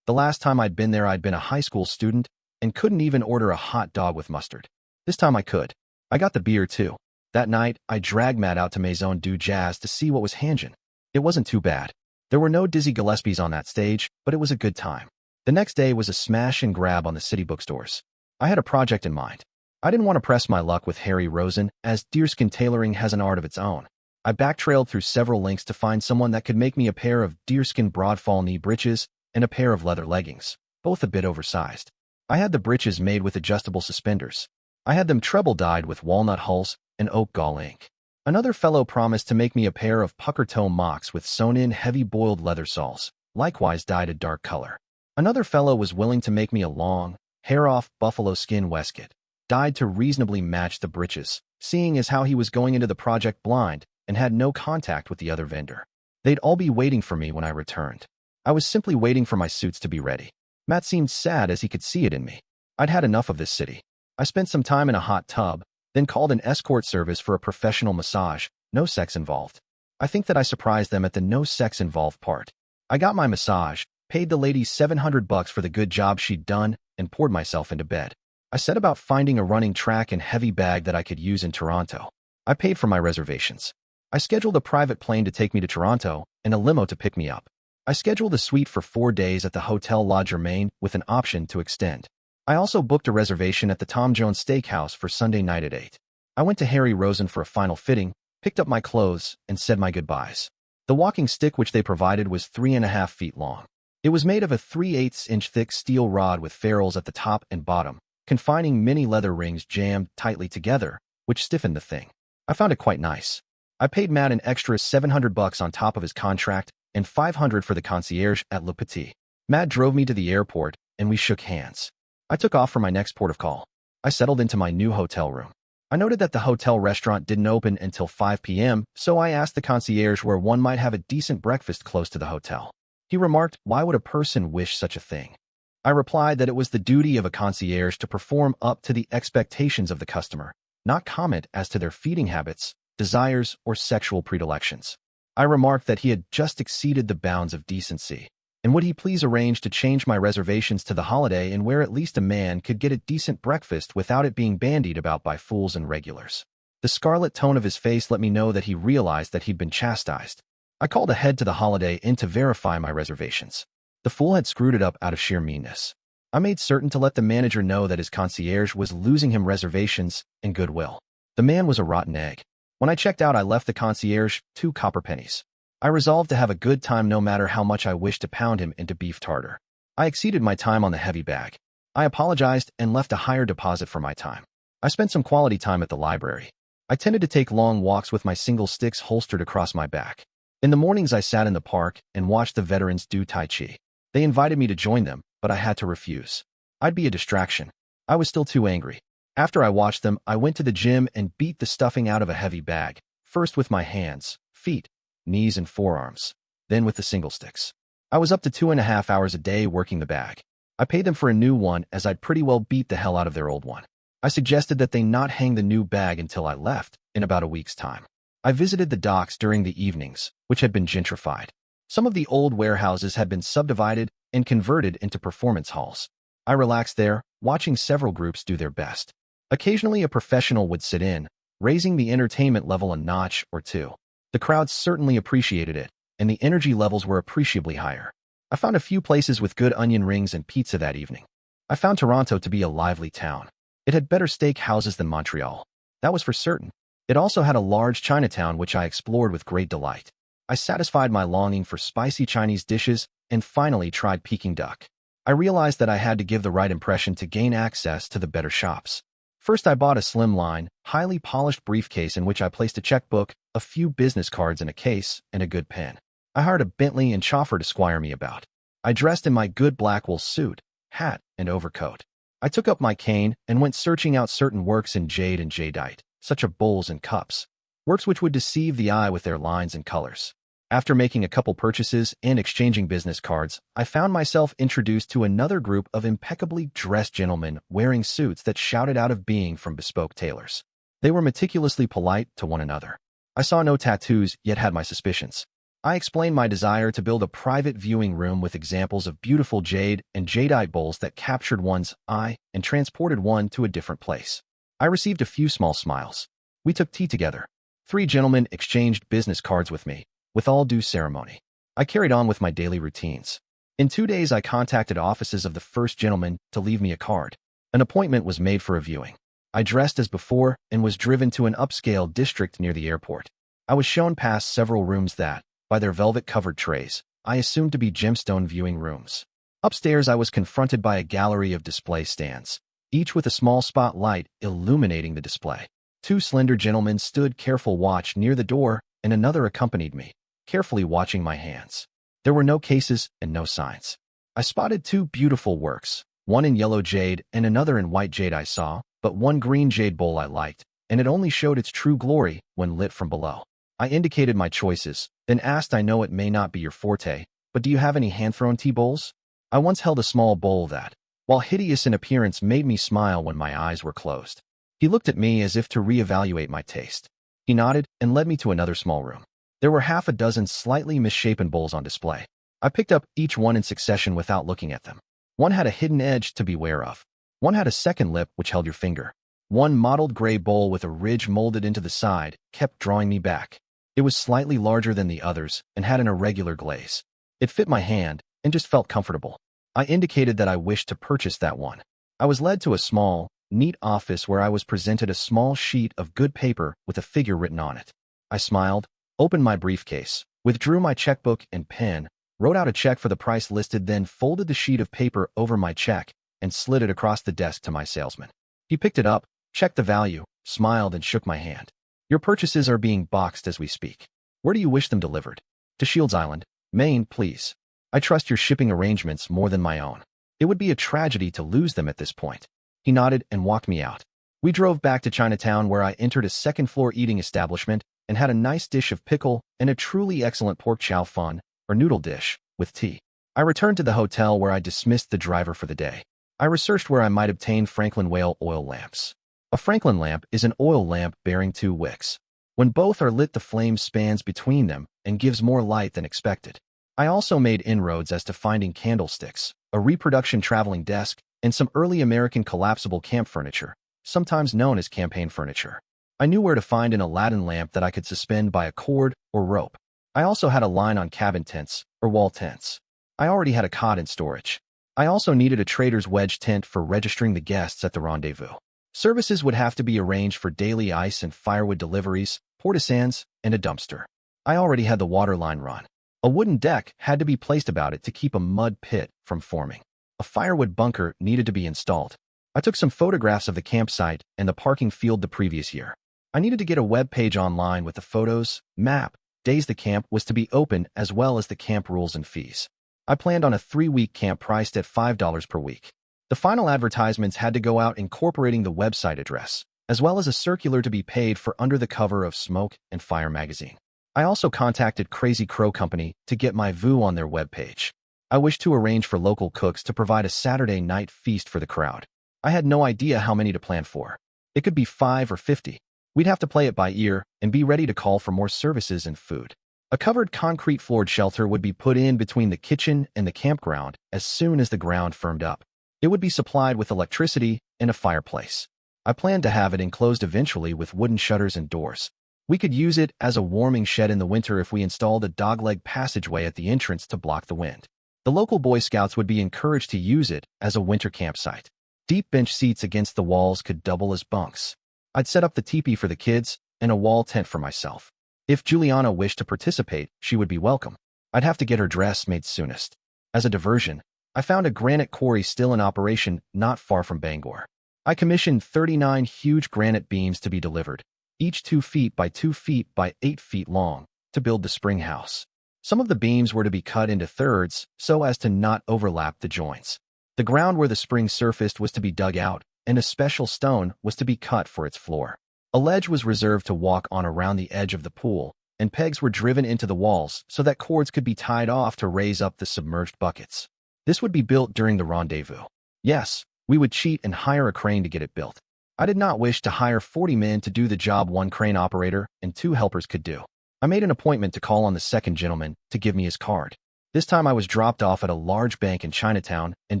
The last time I'd been there, I'd been a high school student and couldn't even order a hot dog with mustard. This time I could. I got the beer too. That night, I dragged Matt out to Maison du Jazz to see what was hanging. It wasn't too bad. There were no Dizzy Gillespies on that stage, but it was a good time. The next day was a smash and grab on the city bookstores. I had a project in mind. I didn't want to press my luck with Harry Rosen, as deerskin tailoring has an art of its own. I backtrailed through several links to find someone that could make me a pair of deerskin broadfall knee breeches and a pair of leather leggings, both a bit oversized. I had the breeches made with adjustable suspenders. I had them treble dyed with walnut hulls and oak gall ink. Another fellow promised to make me a pair of pucker toe mocks with sewn-in heavy boiled leather soles, likewise dyed a dark color. Another fellow was willing to make me a long, hair-off buffalo skin waistcoat, dyed to reasonably match the breeches, seeing as how he was going into the project blind and had no contact with the other vendor. They'd all be waiting for me when I returned. I was simply waiting for my suits to be ready. Matt seemed sad as he could see it in me. I'd had enough of this city. I spent some time in a hot tub, then called an escort service for a professional massage, no sex involved. I think that I surprised them at the no sex involved part. I got my massage, paid the lady $700 for the good job she'd done, and poured myself into bed. I set about finding a running track and heavy bag that I could use in Toronto. I paid for my reservations. I scheduled a private plane to take me to Toronto and a limo to pick me up. I scheduled a suite for 4 days at the Hotel La Germaine with an option to extend. I also booked a reservation at the Tom Jones Steakhouse for Sunday night at 8. I went to Harry Rosen for a final fitting, picked up my clothes, and said my goodbyes. The walking stick which they provided was 3.5 feet long. It was made of a 3/8-inch thick steel rod with ferrules at the top and bottom, confining many leather rings jammed tightly together, which stiffened the thing. I found it quite nice. I paid Matt an extra $700 on top of his contract and $500 for the concierge at Le Petit. Matt drove me to the airport, and we shook hands. I took off for my next port of call. I settled into my new hotel room. I noted that the hotel restaurant didn't open until 5 p.m., so I asked the concierge where one might have a decent breakfast close to the hotel. He remarked, "Why would a person wish such a thing?" I replied that it was the duty of a concierge to perform up to the expectations of the customer, not comment as to their feeding habits, desires, or sexual predilections. I remarked that he had just exceeded the bounds of decency, and would he please arrange to change my reservations to the Holiday Inn where at least a man could get a decent breakfast without it being bandied about by fools and regulars. The scarlet tone of his face let me know that he realized that he'd been chastised. I called ahead to the Holiday Inn to verify my reservations. The fool had screwed it up out of sheer meanness. I made certain to let the manager know that his concierge was losing him reservations and goodwill. The man was a rotten egg. When I checked out, I left the concierge 2 copper pennies. I resolved to have a good time no matter how much I wished to pound him into beef tartar. I exceeded my time on the heavy bag. I apologized and left a higher deposit for my time. I spent some quality time at the library. I tended to take long walks with my single sticks holstered across my back. In the mornings, I sat in the park and watched the veterans do Tai Chi. They invited me to join them, but I had to refuse. I'd be a distraction. I was still too angry. After I watched them, I went to the gym and beat the stuffing out of a heavy bag, first with my hands, feet, knees, and forearms, then with the single sticks. I was up to 2.5 hours a day working the bag. I paid them for a new one as I'd pretty well beat the hell out of their old one. I suggested that they not hang the new bag until I left, in about a week's time. I visited the docks during the evenings, which had been gentrified. Some of the old warehouses had been subdivided and converted into performance halls. I relaxed there, watching several groups do their best. Occasionally a professional would sit in, raising the entertainment level a notch or two. The crowd certainly appreciated it, and the energy levels were appreciably higher. I found a few places with good onion rings and pizza that evening. I found Toronto to be a lively town. It had better steak houses than Montreal. That was for certain. It also had a large Chinatown which I explored with great delight. I satisfied my longing for spicy Chinese dishes and finally tried Peking duck. I realized that I had to give the right impression to gain access to the better shops. First, I bought a slimline, highly polished briefcase in which I placed a checkbook, a few business cards in a case, and a good pen. I hired a Bentley and chauffeur to squire me about. I dressed in my good black wool suit, hat, and overcoat. I took up my cane and went searching out certain works in jade and jadeite, such as bowls and cups, works which would deceive the eye with their lines and colors. After making a couple purchases and exchanging business cards, I found myself introduced to another group of impeccably dressed gentlemen wearing suits that shouted out of being from bespoke tailors. They were meticulously polite to one another. I saw no tattoos, yet had my suspicions. I explained my desire to build a private viewing room with examples of beautiful jade and jadeite bowls that captured one's eye and transported one to a different place. I received a few small smiles. We took tea together. 3 gentlemen exchanged business cards with me, with all due ceremony. I carried on with my daily routines. In 2 days, I contacted offices of the first gentleman to leave me a card. An appointment was made for a viewing. I dressed as before and was driven to an upscale district near the airport. I was shown past several rooms that, by their velvet-covered trays, I assumed to be gemstone viewing rooms. Upstairs, I was confronted by a gallery of display stands, each with a small spotlight illuminating the display. 2 slender gentlemen stood careful watch near the door, and another accompanied me, carefully watching my hands. There were no cases and no signs. I spotted 2 beautiful works, one in yellow jade and another in white jade I saw, but one green jade bowl I liked, and it only showed its true glory when lit from below. I indicated my choices, then asked, "I know it may not be your forte, but do you have any hand-thrown tea bowls?" I once held a small bowl that, while hideous in appearance, made me smile when my eyes were closed. He looked at me as if to reevaluate my taste. He nodded and led me to another small room. There were half a dozen slightly misshapen bowls on display. I picked up each one in succession without looking at them. One had a hidden edge to beware of. One had a second lip which held your finger. One mottled gray bowl with a ridge molded into the side kept drawing me back. It was slightly larger than the others and had an irregular glaze. It fit my hand and just felt comfortable. I indicated that I wished to purchase that one. I was led to a small, neat office where I was presented a small sheet of good paper with a figure written on it. I smiled, opened my briefcase, withdrew my checkbook and pen, wrote out a check for the price listed, then folded the sheet of paper over my check and slid it across the desk to my salesman. He picked it up, checked the value, smiled, and shook my hand. Your purchases are being boxed as we speak. Where do you wish them delivered? To Shields Island, Maine, please. I trust your shipping arrangements more than my own. It would be a tragedy to lose them at this point. He nodded and walked me out. We drove back to Chinatown, where I entered a second-floor eating establishment and had a nice dish of pickle and a truly excellent pork chow fun, or noodle dish, with tea. I returned to the hotel where I dismissed the driver for the day. I researched where I might obtain Franklin whale oil lamps. A Franklin lamp is an oil lamp bearing 2 wicks. When both are lit, the flame spans between them and gives more light than expected. I also made inroads as to finding candlesticks, a reproduction traveling desk, and some early American collapsible camp furniture, sometimes known as campaign furniture. I knew where to find an Aladdin lamp that I could suspend by a cord or rope. I also had a line on cabin tents, or wall tents. I already had a cot in storage. I also needed a trader's wedge tent for registering the guests at the rendezvous. Services would have to be arranged for daily ice and firewood deliveries, portisans, and a dumpster. I already had the water line run. A wooden deck had to be placed about it to keep a mud pit from forming. A firewood bunker needed to be installed. I took some photographs of the campsite and the parking field the previous year. I needed to get a web page online with the photos, map, days the camp was to be open, as well as the camp rules and fees. I planned on a 3-week camp priced at $5 per week. The final advertisements had to go out incorporating the website address, as well as a circular to be paid for under the cover of Smoke and Fire magazine. I also contacted Crazy Crow Company to get my VU on their webpage. I wished to arrange for local cooks to provide a Saturday night feast for the crowd. I had no idea how many to plan for. It could be 5 or 50. We'd have to play it by ear and be ready to call for more services and food. A covered concrete floored shelter would be put in between the kitchen and the campground as soon as the ground firmed up. It would be supplied with electricity and a fireplace. I planned to have it enclosed eventually with wooden shutters and doors. We could use it as a warming shed in the winter if we installed a dogleg passageway at the entrance to block the wind. The local Boy Scouts would be encouraged to use it as a winter campsite. Deep bench seats against the walls could double as bunks. I'd set up the teepee for the kids and a wall tent for myself. If Juliana wished to participate, she would be welcome. I'd have to get her dress made soonest. As a diversion, I found a granite quarry still in operation not far from Bangor. I commissioned 39 huge granite beams to be delivered, each 2 feet by 2 feet by 8 feet long, to build the spring house. Some of the beams were to be cut into thirds so as to not overlap the joints. The ground where the spring surfaced was to be dug out, and a special stone was to be cut for its floor. A ledge was reserved to walk on around the edge of the pool, and pegs were driven into the walls so that cords could be tied off to raise up the submerged buckets. This would be built during the rendezvous. Yes, we would cheat and hire a crane to get it built. I did not wish to hire 40 men to do the job 1 crane operator and 2 helpers could do. I made an appointment to call on the second gentleman to give me his card. This time I was dropped off at a large bank in Chinatown and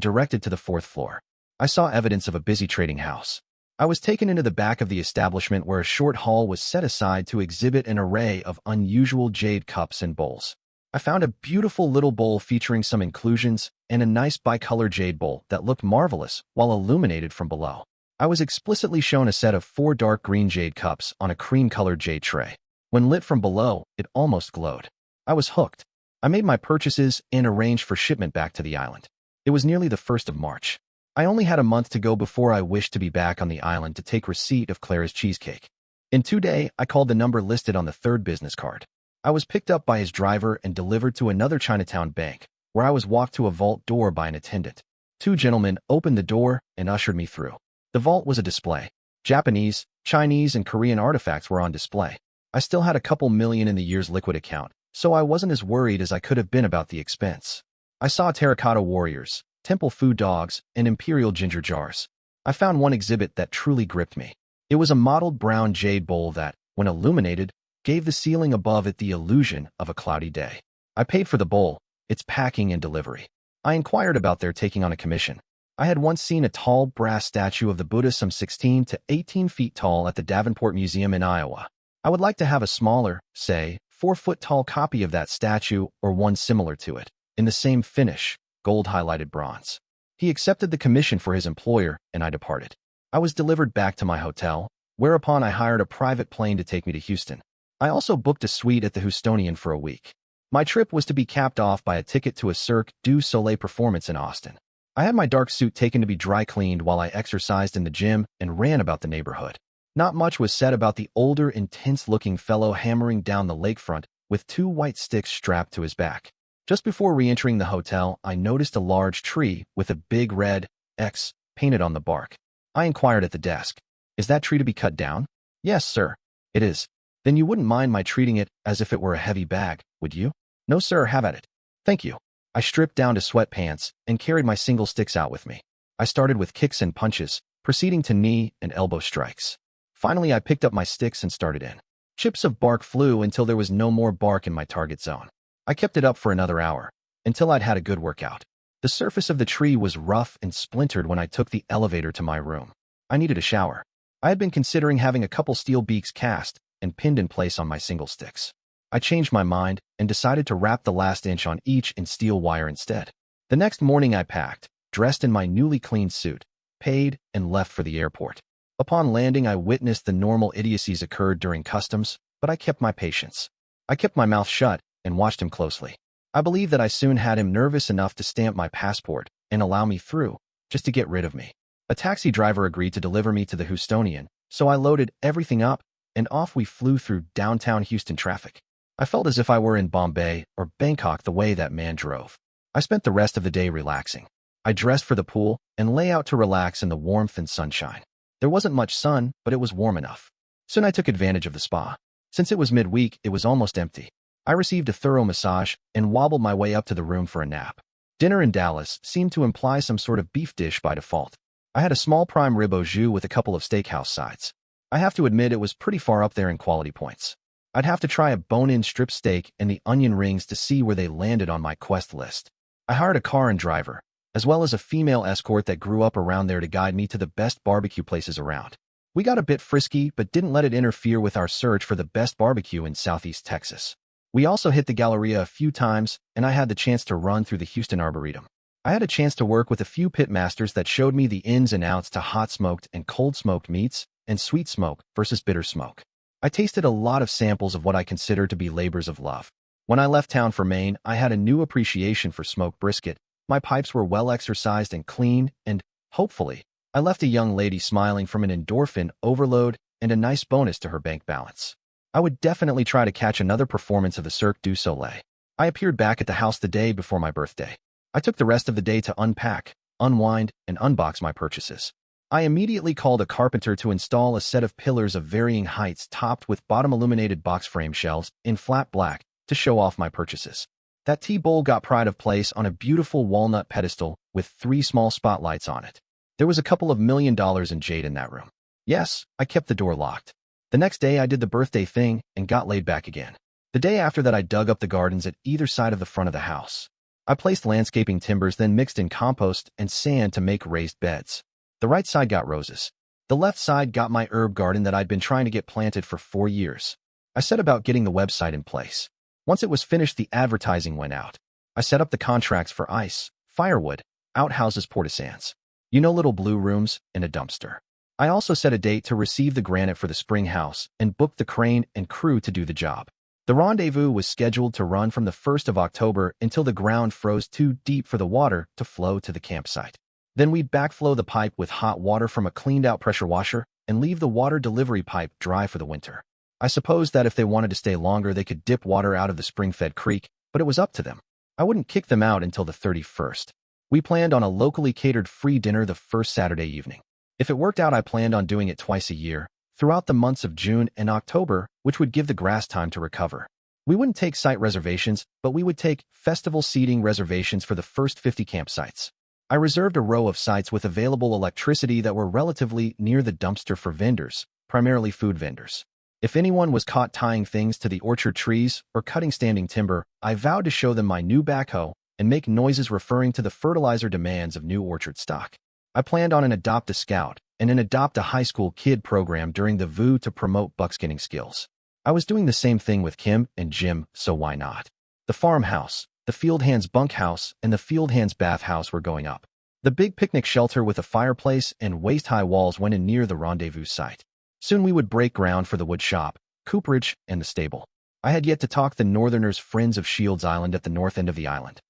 directed to the 4th floor. I saw evidence of a busy trading house. I was taken into the back of the establishment where a short hall was set aside to exhibit an array of unusual jade cups and bowls. I found a beautiful little bowl featuring some inclusions and a nice bicolor jade bowl that looked marvelous while illuminated from below. I was explicitly shown a set of 4 dark green jade cups on a cream-colored jade tray. When lit from below, it almost glowed. I was hooked. I made my purchases and arranged for shipment back to the island. It was nearly the 1st of March. I only had a month to go before I wished to be back on the island to take receipt of Clara's cheesecake. In 2 days, I called the number listed on the 3rd business card. I was picked up by his driver and delivered to another Chinatown bank, where I was walked to a vault door by an attendant. 2 gentlemen opened the door and ushered me through. The vault was a display. Japanese, Chinese, and Korean artifacts were on display. I still had a couple million in the year's liquid account, so I wasn't as worried as I could have been about the expense. I saw terracotta warriors, temple food dogs, and imperial ginger jars. I found one exhibit that truly gripped me. It was a mottled brown jade bowl that, when illuminated, gave the ceiling above it the illusion of a cloudy day. I paid for the bowl, its packing and delivery. I inquired about their taking on a commission. I had once seen a tall brass statue of the Buddha some 16 to 18 feet tall at the Davenport Museum in Iowa. I would like to have a smaller, say, 4-foot-tall copy of that statue or one similar to it, in the same finish, gold-highlighted bronze. He accepted the commission for his employer, and I departed. I was delivered back to my hotel, whereupon I hired a private plane to take me to Houston. I also booked a suite at the Houstonian for a week. My trip was to be capped off by a ticket to a Cirque du Soleil performance in Austin. I had my dark suit taken to be dry cleaned while I exercised in the gym and ran about the neighborhood. Not much was said about the older, intense-looking fellow hammering down the lakefront with 2 white sticks strapped to his back. Just before re-entering the hotel, I noticed a large tree with a big red X painted on the bark. I inquired at the desk, "Is that tree to be cut down?" "Yes, sir, it is." "Then you wouldn't mind my treating it as if it were a heavy bag, would you?" "No, sir, have at it." "Thank you." I stripped down to sweatpants and carried my single sticks out with me. I started with kicks and punches, proceeding to knee and elbow strikes. Finally, I picked up my sticks and started in. Chips of bark flew until there was no more bark in my target zone. I kept it up for another hour, until I'd had a good workout. The surface of the tree was rough and splintered when I took the elevator to my room. I needed a shower. I had been considering having a couple steel beaks cast and pinned in place on my single sticks. I changed my mind and decided to wrap the last inch on each in steel wire instead. The next morning I packed, dressed in my newly cleaned suit, paid, and left for the airport. Upon landing, I witnessed the normal idiocies occurred during customs, but I kept my patience. I kept my mouth shut and watched him closely. I believe that I soon had him nervous enough to stamp my passport and allow me through, just to get rid of me. A taxi driver agreed to deliver me to the Houstonian, so I loaded everything up, and off we flew through downtown Houston traffic. I felt as if I were in Bombay or Bangkok the way that man drove. I spent the rest of the day relaxing. I dressed for the pool and lay out to relax in the warmth and sunshine. There wasn't much sun, but it was warm enough. Soon I took advantage of the spa. Since it was midweek, it was almost empty. I received a thorough massage and wobbled my way up to the room for a nap. Dinner in Dallas seemed to imply some sort of beef dish by default. I had a small prime rib au jus with a couple of steakhouse sides. I have to admit it was pretty far up there in quality points. I'd have to try a bone-in strip steak and the onion rings to see where they landed on my quest list. I hired a car and driver, as well as a female escort that grew up around there to guide me to the best barbecue places around. We got a bit frisky, but didn't let it interfere with our search for the best barbecue in Southeast Texas. We also hit the Galleria a few times, and I had the chance to run through the Houston Arboretum. I had a chance to work with a few pit masters that showed me the ins and outs to hot smoked and cold smoked meats and sweet smoke versus bitter smoke. I tasted a lot of samples of what I consider to be labors of love. When I left town for Maine, I had a new appreciation for smoked brisket. My pipes were well exercised and clean, and, hopefully, I left a young lady smiling from an endorphin overload and a nice bonus to her bank balance. I would definitely try to catch another performance of the Cirque du Soleil. I appeared back at the house the day before my birthday. I took the rest of the day to unpack, unwind, and unbox my purchases. I immediately called a carpenter to install a set of pillars of varying heights topped with bottom-illuminated box frame shelves in flat black to show off my purchases. That tea bowl got pride of place on a beautiful walnut pedestal with 3 small spotlights on it. There was a couple of $1 million in jade in that room. Yes, I kept the door locked. The next day I did the birthday thing and got laid back again. The day after that I dug up the gardens at either side of the front of the house. I placed landscaping timbers, then mixed in compost and sand to make raised beds. The right side got roses. The left side got my herb garden that I'd been trying to get planted for 4 years. I set about getting the website in place. Once it was finished, the advertising went out. I set up the contracts for ice, firewood, outhouses, portisans. Little blue rooms, and a dumpster. I also set a date to receive the granite for the spring house and booked the crane and crew to do the job. The rendezvous was scheduled to run from the 1st of October until the ground froze too deep for the water to flow to the campsite. Then we'd backflow the pipe with hot water from a cleaned-out pressure washer and leave the water delivery pipe dry for the winter. I suppose that if they wanted to stay longer, they could dip water out of the spring-fed creek, but it was up to them. I wouldn't kick them out until the 31st. We planned on a locally catered free dinner the first Saturday evening. If it worked out, I planned on doing it twice a year, throughout the months of June and October, which would give the grass time to recover. We wouldn't take site reservations, but we would take festival seating reservations for the first 50 campsites. I reserved a row of sites with available electricity that were relatively near the dumpster for vendors, primarily food vendors. If anyone was caught tying things to the orchard trees or cutting standing timber, I vowed to show them my new backhoe and make noises referring to the fertilizer demands of new orchard stock. I planned on an Adopt a Scout and an Adopt a High School Kid program during the VU to promote buckskinning skills. I was doing the same thing with Kim and Jim, so why not? The farmhouse, the field hands bunkhouse, and the field hands bathhouse were going up. The big picnic shelter with a fireplace and waist-high walls went in near the rendezvous site. Soon we would break ground for the wood shop, cooperage, and the stable. I had yet to talk the Northerners' friends of Shields Island at the north end of the island.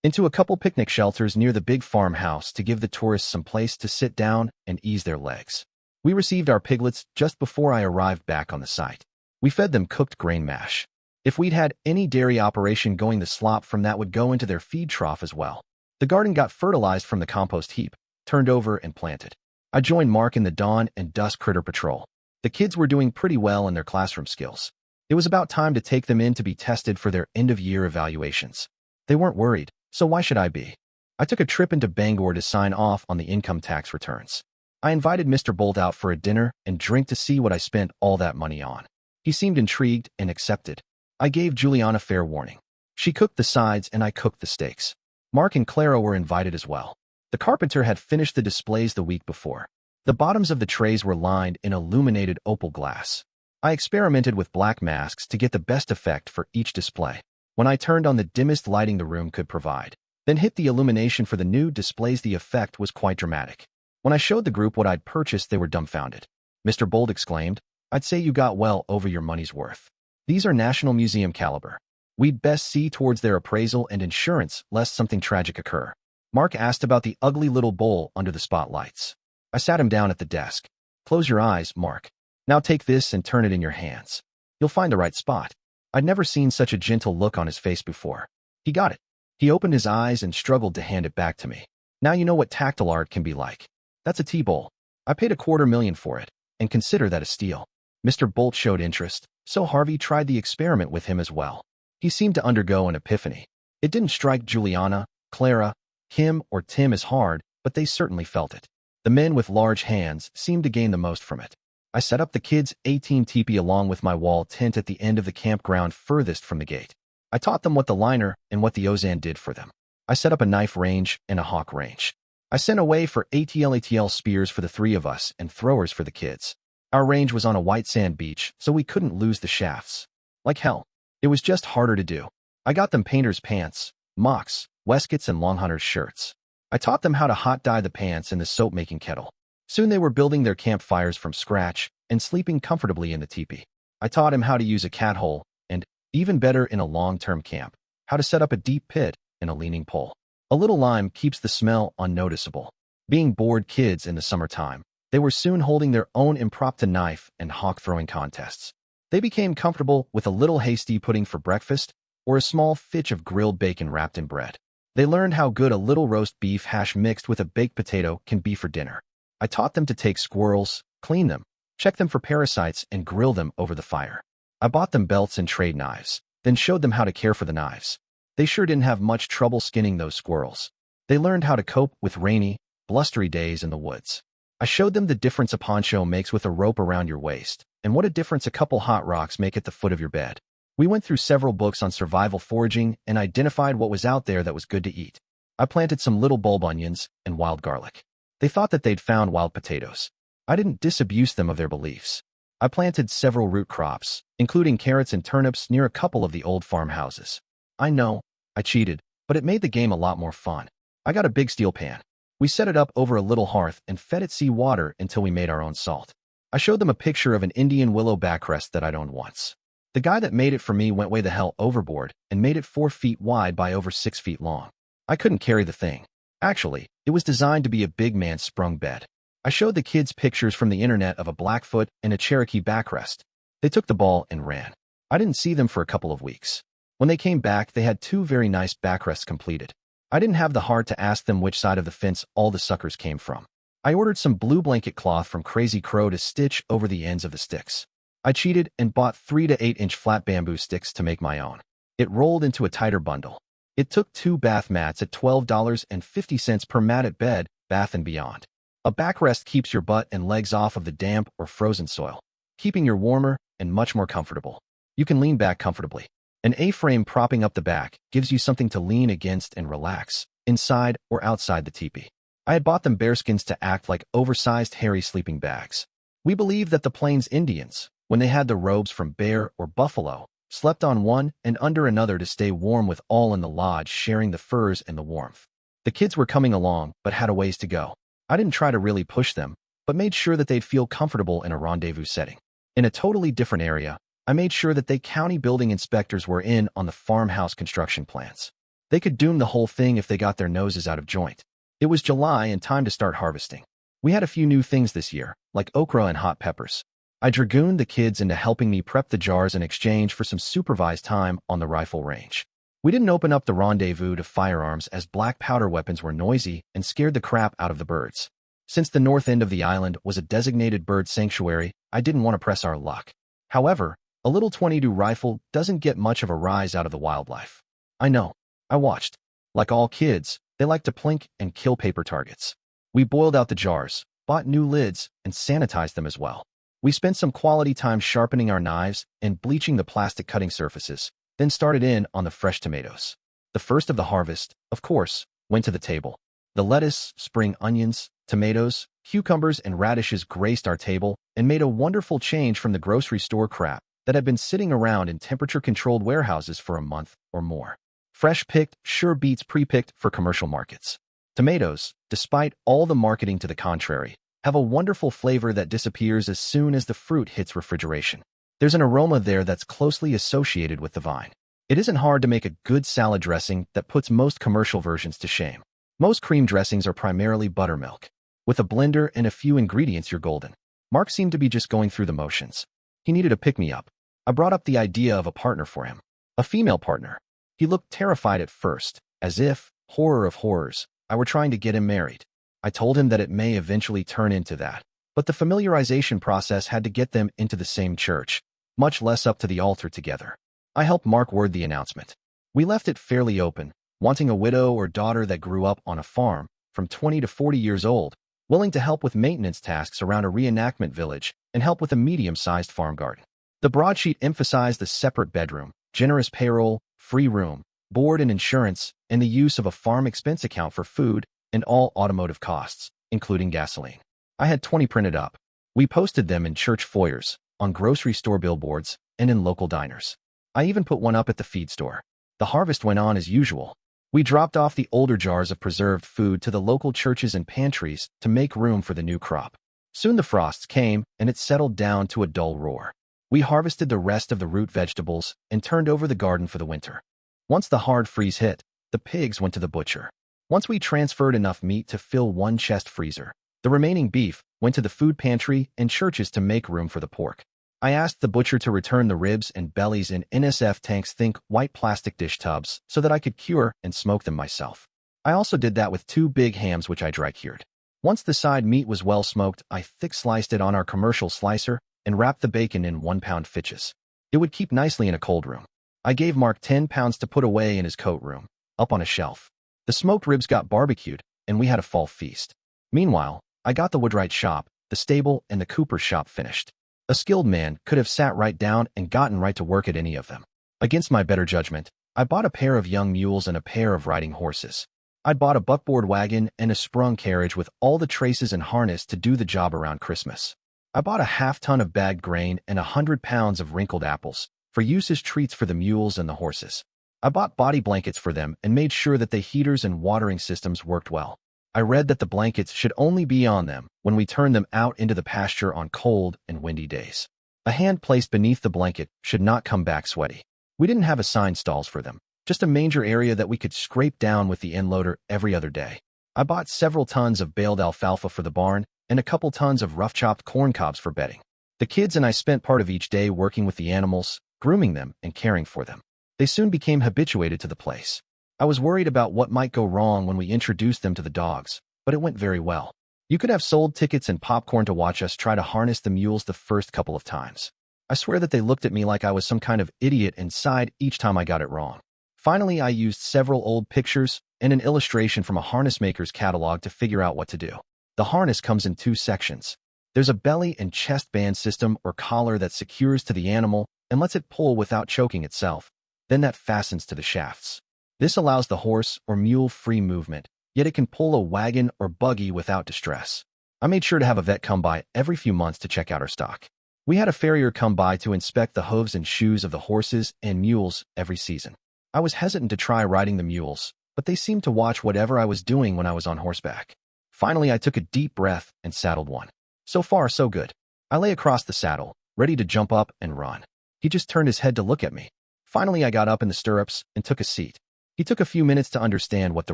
Into a couple picnic shelters near the big farmhouse to give the tourists some place to sit down and ease their legs. We received our piglets just before I arrived back on the site. We fed them cooked grain mash. If we'd had any dairy operation going, the slop from that would go into their feed trough as well. The garden got fertilized from the compost heap, turned over and planted. I joined Mark in the dawn and dusk critter patrol. The kids were doing pretty well in their classroom skills. It was about time to take them in to be tested for their end-of-year evaluations. They weren't worried, so why should I be? I took a trip into Bangor to sign off on the income tax returns. I invited Mr. Bolt out for a dinner and drink to see what I spent all that money on. He seemed intrigued and accepted. I gave Juliana fair warning. She cooked the sides and I cooked the steaks. Mark and Clara were invited as well. The carpenter had finished the displays the week before. The bottoms of the trays were lined in illuminated opal glass. I experimented with black masks to get the best effect for each display. When I turned on the dimmest lighting the room could provide, then hit the illumination for the new displays, the effect was quite dramatic. When I showed the group what I'd purchased, they were dumbfounded. Mr. Bold exclaimed, "I'd say you got well over your money's worth. These are National Museum caliber. We'd best see towards their appraisal and insurance lest something tragic occur." Mark asked about the ugly little bowl under the spotlights. I sat him down at the desk. "Close your eyes, Mark. Now take this and turn it in your hands. You'll find the right spot." I'd never seen such a gentle look on his face before. He got it. He opened his eyes and struggled to hand it back to me. "Now you know what tactile art can be like. That's a tea bowl. I paid $250,000 for it, and consider that a steal." Mr. Bolt showed interest, so Harvey tried the experiment with him as well. He seemed to undergo an epiphany. It didn't strike Juliana, Clara, Kim, or Tim as hard, but they certainly felt it. The men with large hands seemed to gain the most from it. I set up the kids' 18 teepee along with my wall tent at the end of the campground furthest from the gate. I taught them what the liner and what the ozan did for them. I set up a knife range and a hawk range. I sent away for ATL spears for the three of us and throwers for the kids. Our range was on a white sand beach, so we couldn't lose the shafts. Like hell. It was just harder to do. I got them painter's pants, mocks, waistcoats, and long hunter's shirts. I taught them how to hot dye the pants in the soap-making kettle. Soon they were building their campfires from scratch and sleeping comfortably in the teepee. I taught him how to use a cat hole and, even better in a long-term camp, how to set up a deep pit and a leaning pole. A little lime keeps the smell unnoticeable. Being bored kids in the summertime, they were soon holding their own impromptu knife and hawk throwing contests. They became comfortable with a little hasty pudding for breakfast or a small fitch of grilled bacon wrapped in bread. They learned how good a little roast beef hash mixed with a baked potato can be for dinner. I taught them to take squirrels, clean them, check them for parasites, and grill them over the fire. I bought them belts and trade knives, then showed them how to care for the knives. They sure didn't have much trouble skinning those squirrels. They learned how to cope with rainy, blustery days in the woods. I showed them the difference a poncho makes with a rope around your waist, and what a difference a couple hot rocks make at the foot of your bed. We went through several books on survival foraging and identified what was out there that was good to eat. I planted some little bulb onions and wild garlic. They thought that they'd found wild potatoes. I didn't disabuse them of their beliefs. I planted several root crops, including carrots and turnips near a couple of the old farmhouses. I know, I cheated, but it made the game a lot more fun. I got a big steel pan. We set it up over a little hearth and fed it sea water until we made our own salt. I showed them a picture of an Indian willow backrest that I'd owned once. The guy that made it for me went way the hell overboard and made it 4 feet wide by over 6 feet long. I couldn't carry the thing. Actually, it was designed to be a big man's sprung bed. I showed the kids pictures from the internet of a Blackfoot and a Cherokee backrest. They took the ball and ran. I didn't see them for a couple of weeks. When they came back, they had 2 very nice backrests completed. I didn't have the heart to ask them which side of the fence all the suckers came from. I ordered some blue blanket cloth from Crazy Crow to stitch over the ends of the sticks. I cheated and bought 3 to 8 inch flat bamboo sticks to make my own. It rolled into a tighter bundle. It took 2 bath mats at $12.50 per mat at Bed, Bath & Beyond. A backrest keeps your butt and legs off of the damp or frozen soil, keeping you warmer and much more comfortable. You can lean back comfortably. An A-frame propping up the back gives you something to lean against and relax, inside or outside the teepee. I had bought them bearskins to act like oversized hairy sleeping bags. We believe that the Plains Indians, when they had the robes from bear or buffalo, slept on one and under another to stay warm, with all in the lodge sharing the furs and the warmth. The kids were coming along but had a ways to go. I didn't try to really push them, but made sure that they'd feel comfortable in a rendezvous setting. In a totally different area, I made sure that they county building inspectors were in on the farmhouse construction plans. They could doom the whole thing if they got their noses out of joint. It was July and time to start harvesting. We had a few new things this year, like okra and hot peppers. I dragooned the kids into helping me prep the jars in exchange for some supervised time on the rifle range. We didn't open up the rendezvous to firearms as black powder weapons were noisy and scared the crap out of the birds. Since the north end of the island was a designated bird sanctuary, I didn't want to press our luck. However, a little .22 rifle doesn't get much of a rise out of the wildlife. I know. I watched. Like all kids, they like to plink and kill paper targets. We boiled out the jars, bought new lids, and sanitized them as well. We spent some quality time sharpening our knives and bleaching the plastic cutting surfaces, then started in on the fresh tomatoes. The first of the harvest, of course, went to the table. The lettuce, spring onions, tomatoes, cucumbers, and radishes graced our table and made a wonderful change from the grocery store crap that had been sitting around in temperature-controlled warehouses for a month or more. Fresh picked sure beats pre-picked for commercial markets. Tomatoes, despite all the marketing to the contrary, have a wonderful flavor that disappears as soon as the fruit hits refrigeration. There's an aroma there that's closely associated with the vine. It isn't hard to make a good salad dressing that puts most commercial versions to shame. Most cream dressings are primarily buttermilk. With a blender and a few ingredients, you're golden. Mark seemed to be just going through the motions. He needed a pick-me-up. I brought up the idea of a partner for him. A female partner. He looked terrified at first, as if, horror of horrors, I were trying to get him married. I told him that it may eventually turn into that, but the familiarization process had to get them into the same church, much less up to the altar together. I helped Mark word the announcement. We left it fairly open, wanting a widow or daughter that grew up on a farm, from 20 to 40 years old, willing to help with maintenance tasks around a reenactment village and help with a medium-sized farm garden. The broadsheet emphasized the separate bedroom, generous payroll, free room, board and insurance, and the use of a farm expense account for food and all automotive costs, including gasoline. I had 20 printed up. We posted them in church foyers, on grocery store billboards, and in local diners. I even put one up at the feed store. The harvest went on as usual. We dropped off the older jars of preserved food to the local churches and pantries to make room for the new crop. Soon the frosts came, and it settled down to a dull roar. We harvested the rest of the root vegetables and turned over the garden for the winter. Once the hard freeze hit, the pigs went to the butcher. Once we transferred enough meat to fill one chest freezer, the remaining beef went to the food pantry and churches to make room for the pork. I asked the butcher to return the ribs and bellies in NSF tanks, think white plastic dish tubs, so that I could cure and smoke them myself. I also did that with 2 big hams which I dry cured. Once the side meat was well smoked, I thick sliced it on our commercial slicer and wrapped the bacon in 1-pound fitches. It would keep nicely in a cold room. I gave Mark 10 pounds to put away in his coat room, up on a shelf. The smoked ribs got barbecued, and we had a fall feast. Meanwhile, I got the Woodwright shop, the stable, and the cooper's shop finished. A skilled man could have sat right down and gotten right to work at any of them. Against my better judgment, I bought a pair of young mules and a pair of riding horses. I'd bought a buckboard wagon and a sprung carriage with all the traces and harness to do the job around Christmas. I bought a half-ton of bagged grain and 100 pounds of wrinkled apples, for use as treats for the mules and the horses. I bought body blankets for them and made sure that the heaters and watering systems worked well. I read that the blankets should only be on them when we turned them out into the pasture on cold and windy days. A hand placed beneath the blanket should not come back sweaty. We didn't have assigned stalls for them, just a manger area that we could scrape down with the end loader every other day. I bought several tons of baled alfalfa for the barn and a couple tons of rough-chopped corn cobs for bedding. The kids and I spent part of each day working with the animals, grooming them, and caring for them. They soon became habituated to the place. I was worried about what might go wrong when we introduced them to the dogs, but it went very well. You could have sold tickets and popcorn to watch us try to harness the mules the first couple of times. I swear that they looked at me like I was some kind of idiot and sighed each time I got it wrong. Finally, I used several old pictures and an illustration from a harness maker's catalog to figure out what to do. The harness comes in two sections. There's a belly and chest band system or collar that secures to the animal and lets it pull without choking itself. Then that fastens to the shafts. This allows the horse or mule free movement, yet it can pull a wagon or buggy without distress. I made sure to have a vet come by every few months to check out our stock. We had a farrier come by to inspect the hooves and shoes of the horses and mules every season. I was hesitant to try riding the mules, but they seemed to watch whatever I was doing when I was on horseback. Finally, I took a deep breath and saddled one. So far, so good. I lay across the saddle, ready to jump up and run. He just turned his head to look at me. Finally, I got up in the stirrups and took a seat. He took a few minutes to understand what the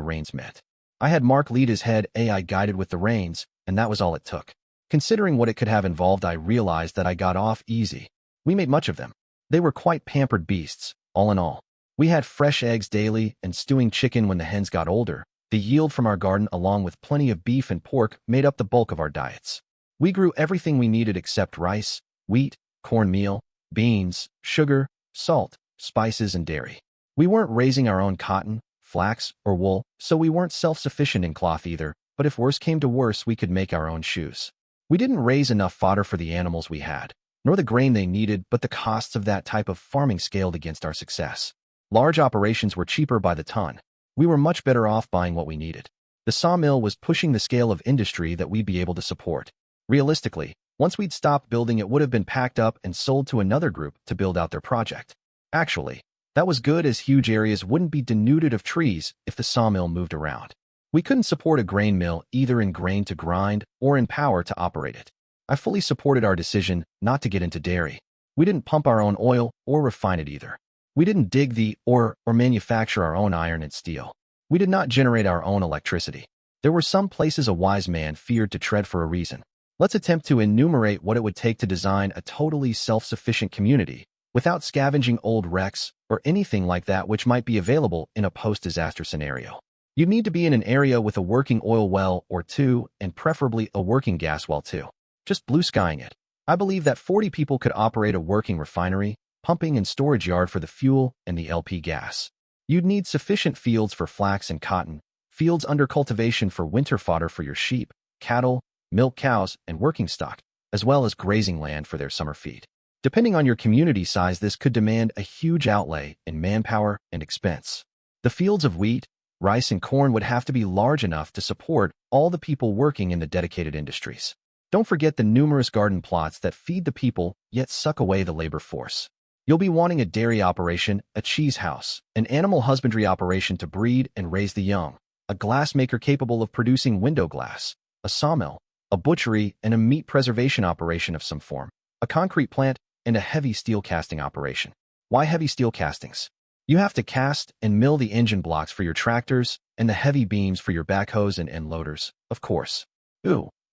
reins meant. I had Mark lead his head AI guided with the reins, and that was all it took. Considering what it could have involved, I realized that I got off easy. We made much of them. They were quite pampered beasts, all in all. We had fresh eggs daily and stewing chicken when the hens got older. The yield from our garden, along with plenty of beef and pork, made up the bulk of our diets. We grew everything we needed except rice, wheat, cornmeal, beans, sugar, salt, spices, and dairy. We weren't raising our own cotton, flax, or wool, so we weren't self-sufficient in cloth either, but if worse came to worse, we could make our own shoes. We didn't raise enough fodder for the animals we had, nor the grain they needed, but the costs of that type of farming scaled against our success. Large operations were cheaper by the ton. We were much better off buying what we needed. The sawmill was pushing the scale of industry that we'd be able to support. Realistically, once we'd stopped building, it would have been packed up and sold to another group to build out their project. Actually, that was good, as huge areas wouldn't be denuded of trees if the sawmill moved around. We couldn't support a grain mill either in grain to grind or in power to operate it. I fully supported our decision not to get into dairy. We didn't pump our own oil or refine it either. We didn't dig the or manufacture our own iron and steel. We did not generate our own electricity. There were some places a wise man feared to tread for a reason. Let's attempt to enumerate what it would take to design a totally self-sufficient community without scavenging old wrecks or anything like that which might be available in a post-disaster scenario. You'd need to be in an area with a working oil well or two, and preferably a working gas well too. Just blue skying it. I believe that 40 people could operate a working refinery, pumping and storage yard for the fuel and the LP gas. You'd need sufficient fields for flax and cotton, fields under cultivation for winter fodder for your sheep, cattle, milk cows, and working stock, as well as grazing land for their summer feed. Depending on your community size, this could demand a huge outlay in manpower and expense. The fields of wheat, rice, and corn would have to be large enough to support all the people working in the dedicated industries. Don't forget the numerous garden plots that feed the people yet suck away the labor force. You'll be wanting a dairy operation, a cheese house, an animal husbandry operation to breed and raise the young, a glass maker capable of producing window glass, a sawmill, a butchery, and a meat preservation operation of some form, a concrete plant, and a heavy steel casting operation. Why heavy steel castings? You have to cast and mill the engine blocks for your tractors and the heavy beams for your backhoes and end loaders, of course.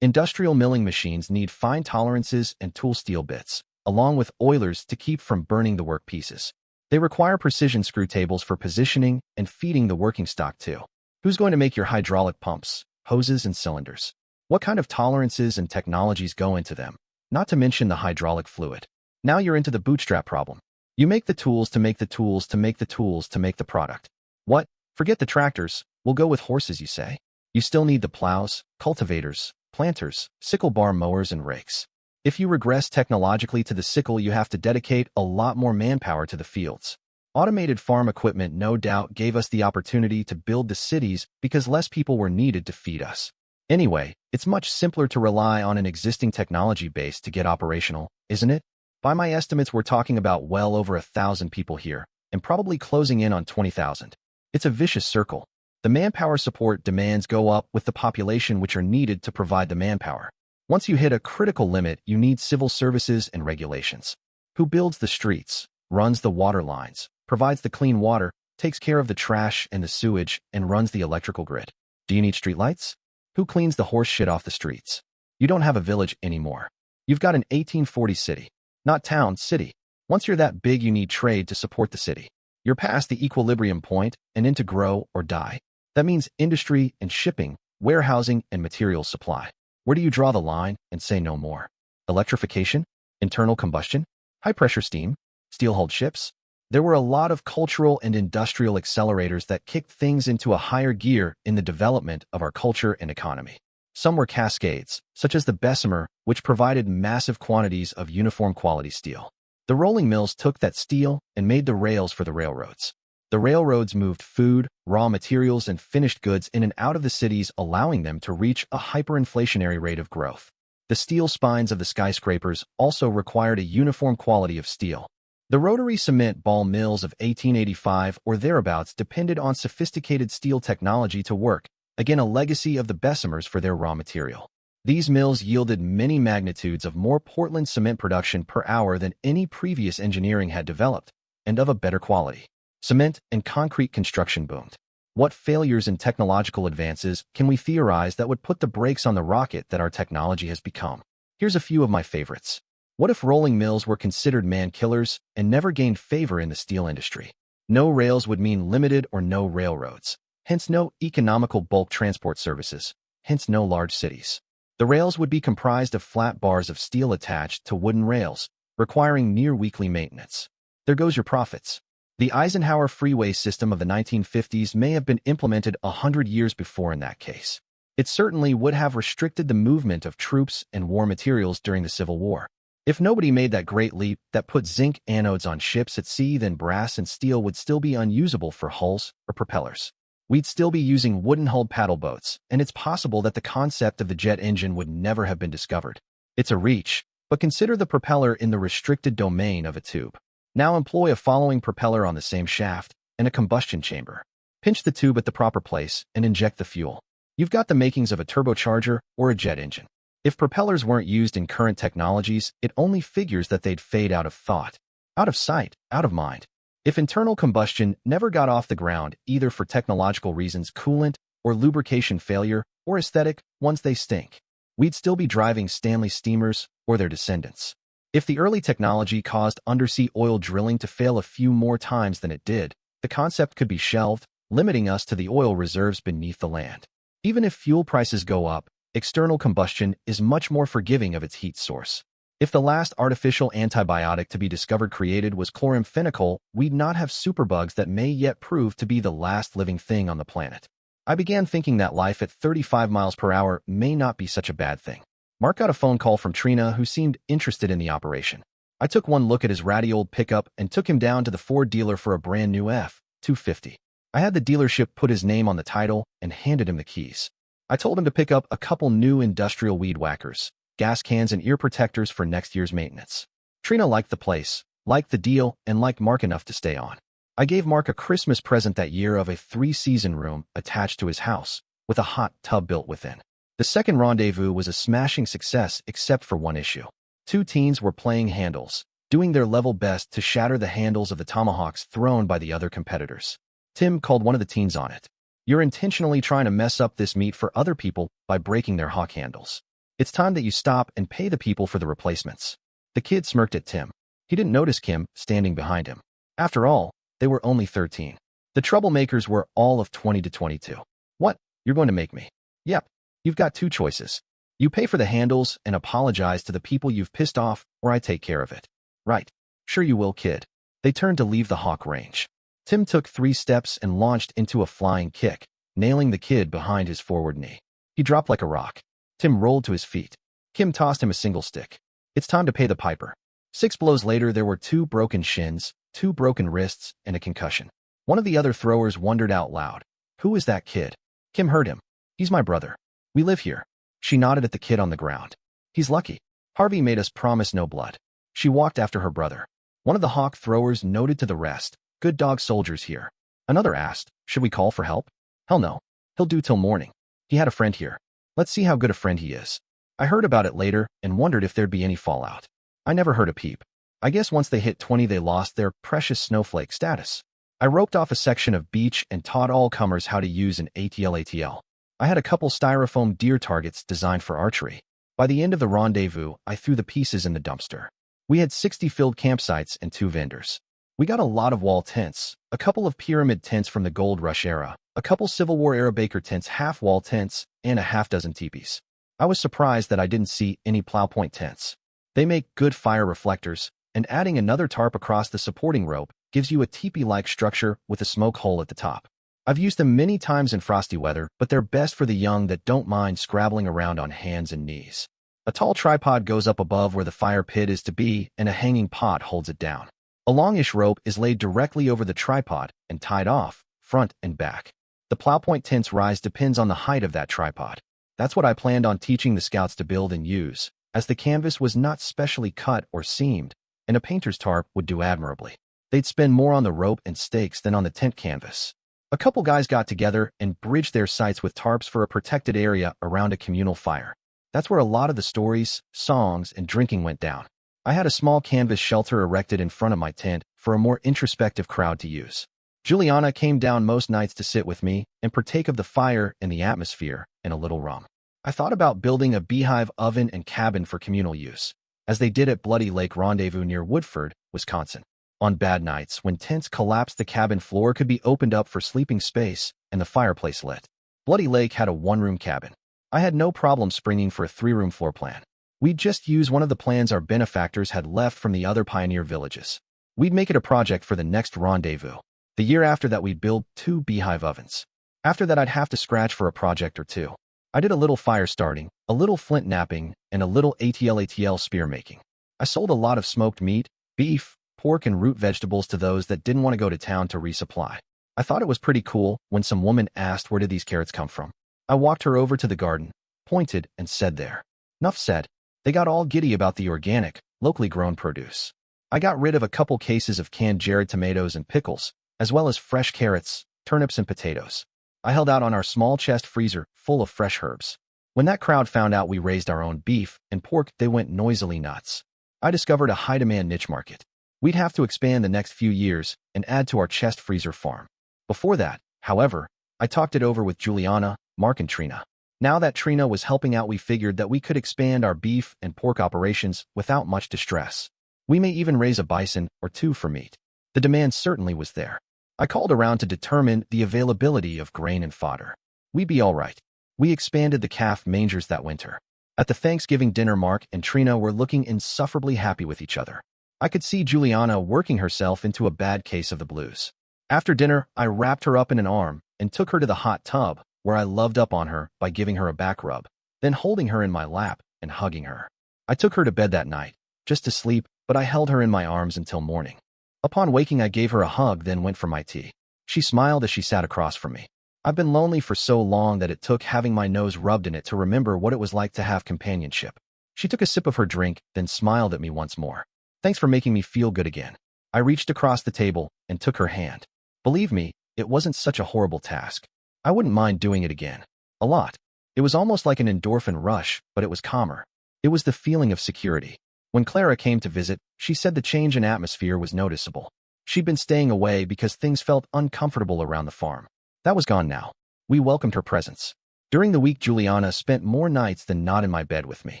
Industrial milling machines need fine tolerances and tool steel bits, along with oilers to keep from burning the work pieces. They require precision screw tables for positioning and feeding the working stock too. Who's going to make your hydraulic pumps, hoses, and cylinders? What kind of tolerances and technologies go into them? Not to mention the hydraulic fluid. Now you're into the bootstrap problem. You make the tools to make the tools to make the tools to make the product. What? Forget the tractors. We'll go with horses, you say? You still need the plows, cultivators, planters, sickle bar mowers, and rakes. If you regress technologically to the sickle, you have to dedicate a lot more manpower to the fields. Automated farm equipment no doubt gave us the opportunity to build the cities because less people were needed to feed us. Anyway, it's much simpler to rely on an existing technology base to get operational, isn't it? By my estimates, we're talking about well over 1,000 people here, and probably closing in on 20,000. It's a vicious circle. The manpower support demands go up with the population which are needed to provide the manpower. Once you hit a critical limit, you need civil services and regulations. Who builds the streets, runs the water lines, provides the clean water, takes care of the trash and the sewage, and runs the electrical grid? Do you need streetlights? Who cleans the horse shit off the streets? You don't have a village anymore. You've got an 1840 city. Not town, city. Once you're that big, you need trade to support the city. You're past the equilibrium point and into grow or die. That means industry and shipping, warehousing, and materials supply. Where do you draw the line and say no more? Electrification? Internal combustion? High-pressure steam? Steel-hulled ships? There were a lot of cultural and industrial accelerators that kicked things into a higher gear in the development of our culture and economy. Some were cascades, such as the Bessemer, which provided massive quantities of uniform quality steel. The rolling mills took that steel and made the rails for the railroads. The railroads moved food, raw materials, and finished goods in and out of the cities, allowing them to reach a hyperinflationary rate of growth. The steel spines of the skyscrapers also required a uniform quality of steel. The rotary cement ball mills of 1885 or thereabouts depended on sophisticated steel technology to work, again a legacy of the Bessemers for their raw material. These mills yielded many magnitudes of more Portland cement production per hour than any previous engineering had developed, and of a better quality. Cement and concrete construction boomed. What failures in technological advances can we theorize that would put the brakes on the rocket that our technology has become? Here's a few of my favorites. What if rolling mills were considered man-killers and never gained favor in the steel industry? No rails would mean limited or no railroads, hence no economical bulk transport services, hence no large cities. The rails would be comprised of flat bars of steel attached to wooden rails, requiring near-weekly maintenance. There goes your profits. The Eisenhower freeway system of the 1950s may have been implemented 100 years before in that case. It certainly would have restricted the movement of troops and war materials during the Civil War. If nobody made that great leap that put zinc anodes on ships at sea, then brass and steel would still be unusable for hulls or propellers. We'd still be using wooden-hulled paddle boats, and it's possible that the concept of the jet engine would never have been discovered. It's a reach, but consider the propeller in the restricted domain of a tube. Now employ a following propeller on the same shaft and a combustion chamber. Pinch the tube at the proper place and inject the fuel. You've got the makings of a turbocharger or a jet engine. If propellers weren't used in current technologies, it only figures that they'd fade out of thought, out of sight, out of mind. If internal combustion never got off the ground, either for technological reasons, coolant or lubrication failure, or aesthetic ones, they stink. We'd still be driving Stanley steamers or their descendants. If the early technology caused undersea oil drilling to fail a few more times than it did, the concept could be shelved, limiting us to the oil reserves beneath the land. Even if fuel prices go up, external combustion is much more forgiving of its heat source. If the last artificial antibiotic to be discovered created was chloramphenicol, we'd not have superbugs that may yet prove to be the last living thing on the planet. I began thinking that life at 35 miles per hour may not be such a bad thing. Mark got a phone call from Trina, who seemed interested in the operation. I took one look at his ratty old pickup and took him down to the Ford dealer for a brand new F-250. I had the dealership put his name on the title and handed him the keys. I told him to pick up a couple new industrial weed whackers, gas cans, and ear protectors for next year's maintenance. Trina liked the place, liked the deal, and liked Mark enough to stay on. I gave Mark a Christmas present that year of a 3-season room attached to his house, with a hot tub built within. The second rendezvous was a smashing success except for one issue. 2 teens were playing handles, doing their level best to shatter the handles of the tomahawks thrown by the other competitors. Tim called one of the teens on it. "You're intentionally trying to mess up this meat for other people by breaking their hawk handles. It's time that you stop and pay the people for the replacements." The kid smirked at Tim. He didn't notice Kim standing behind him. After all, they were only 13. The troublemakers were all of 20 to 22. "What? You're going to make me?" "Yep. You've got 2 choices. You pay for the handles and apologize to the people you've pissed off, or I take care of it." "Right. Sure you will, kid." They turned to leave the hawk range. Tim took 3 steps and launched into a flying kick, nailing the kid behind his forward knee. He dropped like a rock. Tim rolled to his feet. Kim tossed him a single stick. "It's time to pay the piper." 6 blows later, there were 2 broken shins, 2 broken wrists, and a concussion. One of the other throwers wondered out loud, "Who is that kid?" Kim heard him. "He's my brother. We live here." She nodded at the kid on the ground. "He's lucky. Harvey made us promise no blood." She walked after her brother. One of the hawk throwers noted to the rest, "Good dog soldiers here." Another asked, "Should we call for help?" "Hell no. He'll do till morning. He had a friend here. Let's see how good a friend he is." I heard about it later and wondered if there'd be any fallout. I never heard a peep. I guess once they hit 20 they lost their precious snowflake status. I roped off a section of beach and taught all comers how to use an ATL. I had a couple styrofoam deer targets designed for archery. By the end of the rendezvous, I threw the pieces in the dumpster. We had 60 filled campsites and 2 vendors. We got a lot of wall tents, a couple of pyramid tents from the Gold Rush era, a couple Civil War era Baker tents, half-wall tents, and a half-dozen teepees. I was surprised that I didn't see any plowpoint tents. They make good fire reflectors, and adding another tarp across the supporting rope gives you a teepee-like structure with a smoke hole at the top. I've used them many times in frosty weather, but they're best for the young that don't mind scrabbling around on hands and knees. A tall tripod goes up above where the fire pit is to be, and a hanging pot holds it down. A longish rope is laid directly over the tripod and tied off, front and back. The plowpoint tent's rise depends on the height of that tripod. That's what I planned on teaching the scouts to build and use, as the canvas was not specially cut or seamed, and a painter's tarp would do admirably. They'd spend more on the rope and stakes than on the tent canvas. A couple guys got together and bridged their sites with tarps for a protected area around a communal fire. That's where a lot of the stories, songs, and drinking went down. I had a small canvas shelter erected in front of my tent for a more introspective crowd to use. Juliana came down most nights to sit with me and partake of the fire and the atmosphere and a little rum. I thought about building a beehive oven and cabin for communal use, as they did at Bloody Lake Rendezvous near Woodford, Wisconsin. On bad nights, when tents collapsed, the cabin floor could be opened up for sleeping space and the fireplace lit. Bloody Lake had a one-room cabin. I had no problem springing for a 3-room floor plan. We'd just use one of the plans our benefactors had left from the other pioneer villages. We'd make it a project for the next rendezvous. The year after that, we'd build 2 beehive ovens. After that, I'd have to scratch for a project or 2. I did a little fire starting, a little flint knapping, and a little ATL spear making. I sold a lot of smoked meat, beef, pork, and root vegetables to those that didn't want to go to town to resupply. I thought it was pretty cool when some woman asked where did these carrots come from. I walked her over to the garden, pointed, and said there. Nuff said. They got all giddy about the organic, locally grown produce. I got rid of a couple cases of canned Jared tomatoes and pickles, as well as fresh carrots, turnips, and potatoes. I held out on our small chest freezer full of fresh herbs. When that crowd found out we raised our own beef and pork, they went noisily nuts. I discovered a high-demand niche market. We'd have to expand the next few years and add to our chest freezer farm. Before that, however, I talked it over with Juliana, Mark, and Trina. Now that Trina was helping out, we figured that we could expand our beef and pork operations without much distress. We may even raise a bison or 2 for meat. The demand certainly was there. I called around to determine the availability of grain and fodder. We'd be all right. We expanded the calf mangers that winter. At the Thanksgiving dinner, Mark and Trina were looking insufferably happy with each other. I could see Juliana working herself into a bad case of the blues. After dinner, I wrapped her up in an arm and took her to the hot tub, where I loved up on her by giving her a back rub, then holding her in my lap and hugging her. I took her to bed that night, just to sleep, but I held her in my arms until morning. Upon waking, I gave her a hug, then went for my tea. She smiled as she sat across from me. I've been lonely for so long that it took having my nose rubbed in it to remember what it was like to have companionship. She took a sip of her drink, then smiled at me once more. Thanks for making me feel good again. I reached across the table and took her hand. Believe me, it wasn't such a horrible task. I wouldn't mind doing it again. A lot. It was almost like an endorphin rush, but it was calmer. It was the feeling of security. When Clara came to visit, she said the change in atmosphere was noticeable. She'd been staying away because things felt uncomfortable around the farm. That was gone now. We welcomed her presence. During the week, Juliana spent more nights than not in my bed with me.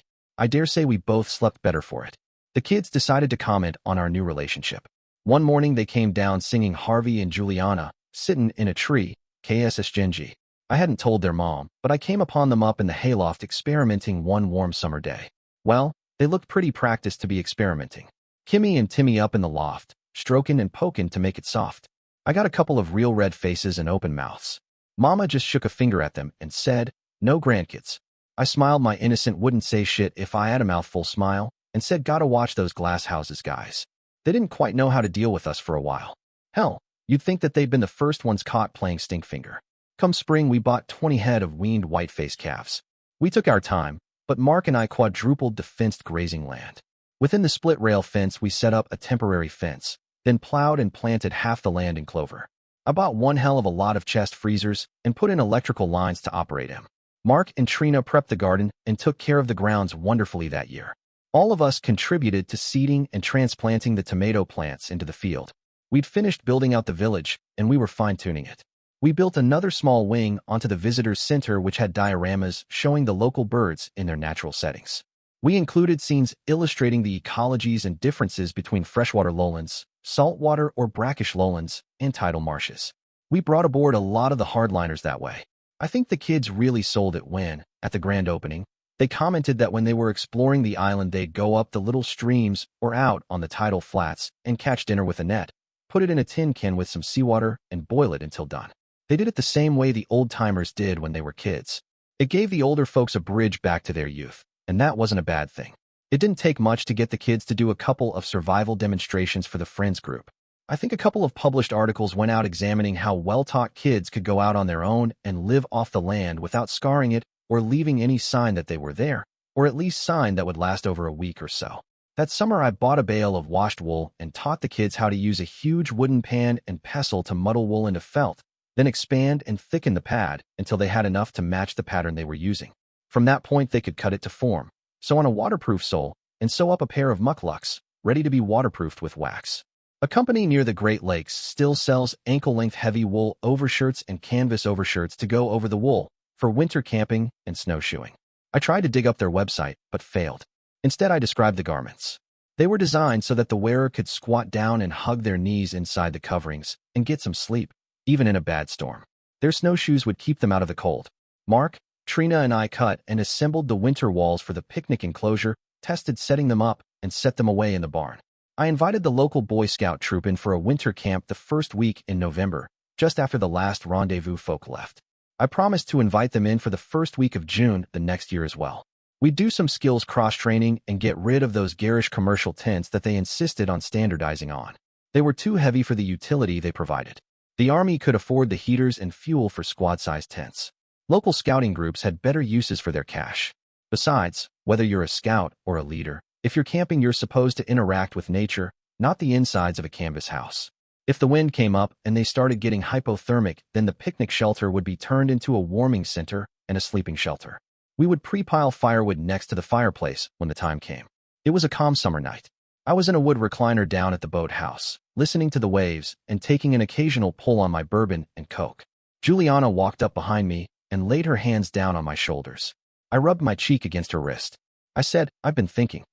I dare say we both slept better for it. The kids decided to comment on our new relationship. One morning, they came down singing Harvey and Juliana, sittin' in a tree, KSS Genji. I hadn't told their mom, but I came upon them up in the hayloft experimenting one warm summer day. Well, they looked pretty practiced to be experimenting. Kimmy and Timmy up in the loft, stroking and poking to make it soft. I got a couple of real red faces and open mouths. Mama just shook a finger at them and said, "No grandkids." I smiled my innocent wouldn't say shit if I had a mouthful smile and said, "Gotta watch those glass houses guys. They didn't quite know how to deal with us for a while." Hell, you'd think that they'd been the first ones caught playing stinkfinger. Come spring, we bought 20 head of weaned white-faced calves. We took our time, but Mark and I quadrupled the fenced grazing land. Within the split rail fence, we set up a temporary fence, then plowed and planted half the land in clover. I bought one hell of a lot of chest freezers and put in electrical lines to operate them. Mark and Trina prepped the garden and took care of the grounds wonderfully that year. All of us contributed to seeding and transplanting the tomato plants into the field. We'd finished building out the village, and we were fine-tuning it. We built another small wing onto the visitors' center, which had dioramas showing the local birds in their natural settings. We included scenes illustrating the ecologies and differences between freshwater lowlands, saltwater or brackish lowlands, and tidal marshes. We brought aboard a lot of the hardliners that way. I think the kids really sold it when, at the grand opening, they commented that when they were exploring the island, they'd go up the little streams or out on the tidal flats and catch dinner with a net, put it in a tin can with some seawater, and boil it until done. They did it the same way the old-timers did when they were kids. It gave the older folks a bridge back to their youth, and that wasn't a bad thing. It didn't take much to get the kids to do a couple of survival demonstrations for the friends group. I think a couple of published articles went out examining how well-taught kids could go out on their own and live off the land without scarring it or leaving any sign that they were there, or at least sign that would last over a week or so. That summer, I bought a bale of washed wool and taught the kids how to use a huge wooden pan and pestle to muddle wool into felt, then expand and thicken the pad until they had enough to match the pattern they were using. From that point, they could cut it to form, sew on a waterproof sole, and sew up a pair of mucklucks, ready to be waterproofed with wax. A company near the Great Lakes still sells ankle-length heavy wool overshirts and canvas overshirts to go over the wool for winter camping and snowshoeing. I tried to dig up their website, but failed. Instead, I described the garments. They were designed so that the wearer could squat down and hug their knees inside the coverings and get some sleep, even in a bad storm. Their snowshoes would keep them out of the cold. Mark, Trina, and I cut and assembled the winter walls for the picnic enclosure, tested setting them up, and set them away in the barn. I invited the local Boy Scout troop in for a winter camp the first week in November, just after the last rendezvous folk left. I promised to invite them in for the first week of June the next year as well. We'd do some skills cross-training and get rid of those garish commercial tents that they insisted on standardizing on. They were too heavy for the utility they provided. The Army could afford the heaters and fuel for squad-sized tents. Local scouting groups had better uses for their cash. Besides, whether you're a scout or a leader, if you're camping, you're supposed to interact with nature, not the insides of a canvas house. If the wind came up and they started getting hypothermic, then the picnic shelter would be turned into a warming center and a sleeping shelter. We would pre-pile firewood next to the fireplace when the time came. It was a calm summer night. I was in a wood recliner down at the boathouse, listening to the waves and taking an occasional pull on my bourbon and Coke. Juliana walked up behind me and laid her hands down on my shoulders. I rubbed my cheek against her wrist. I said, "I've been thinking."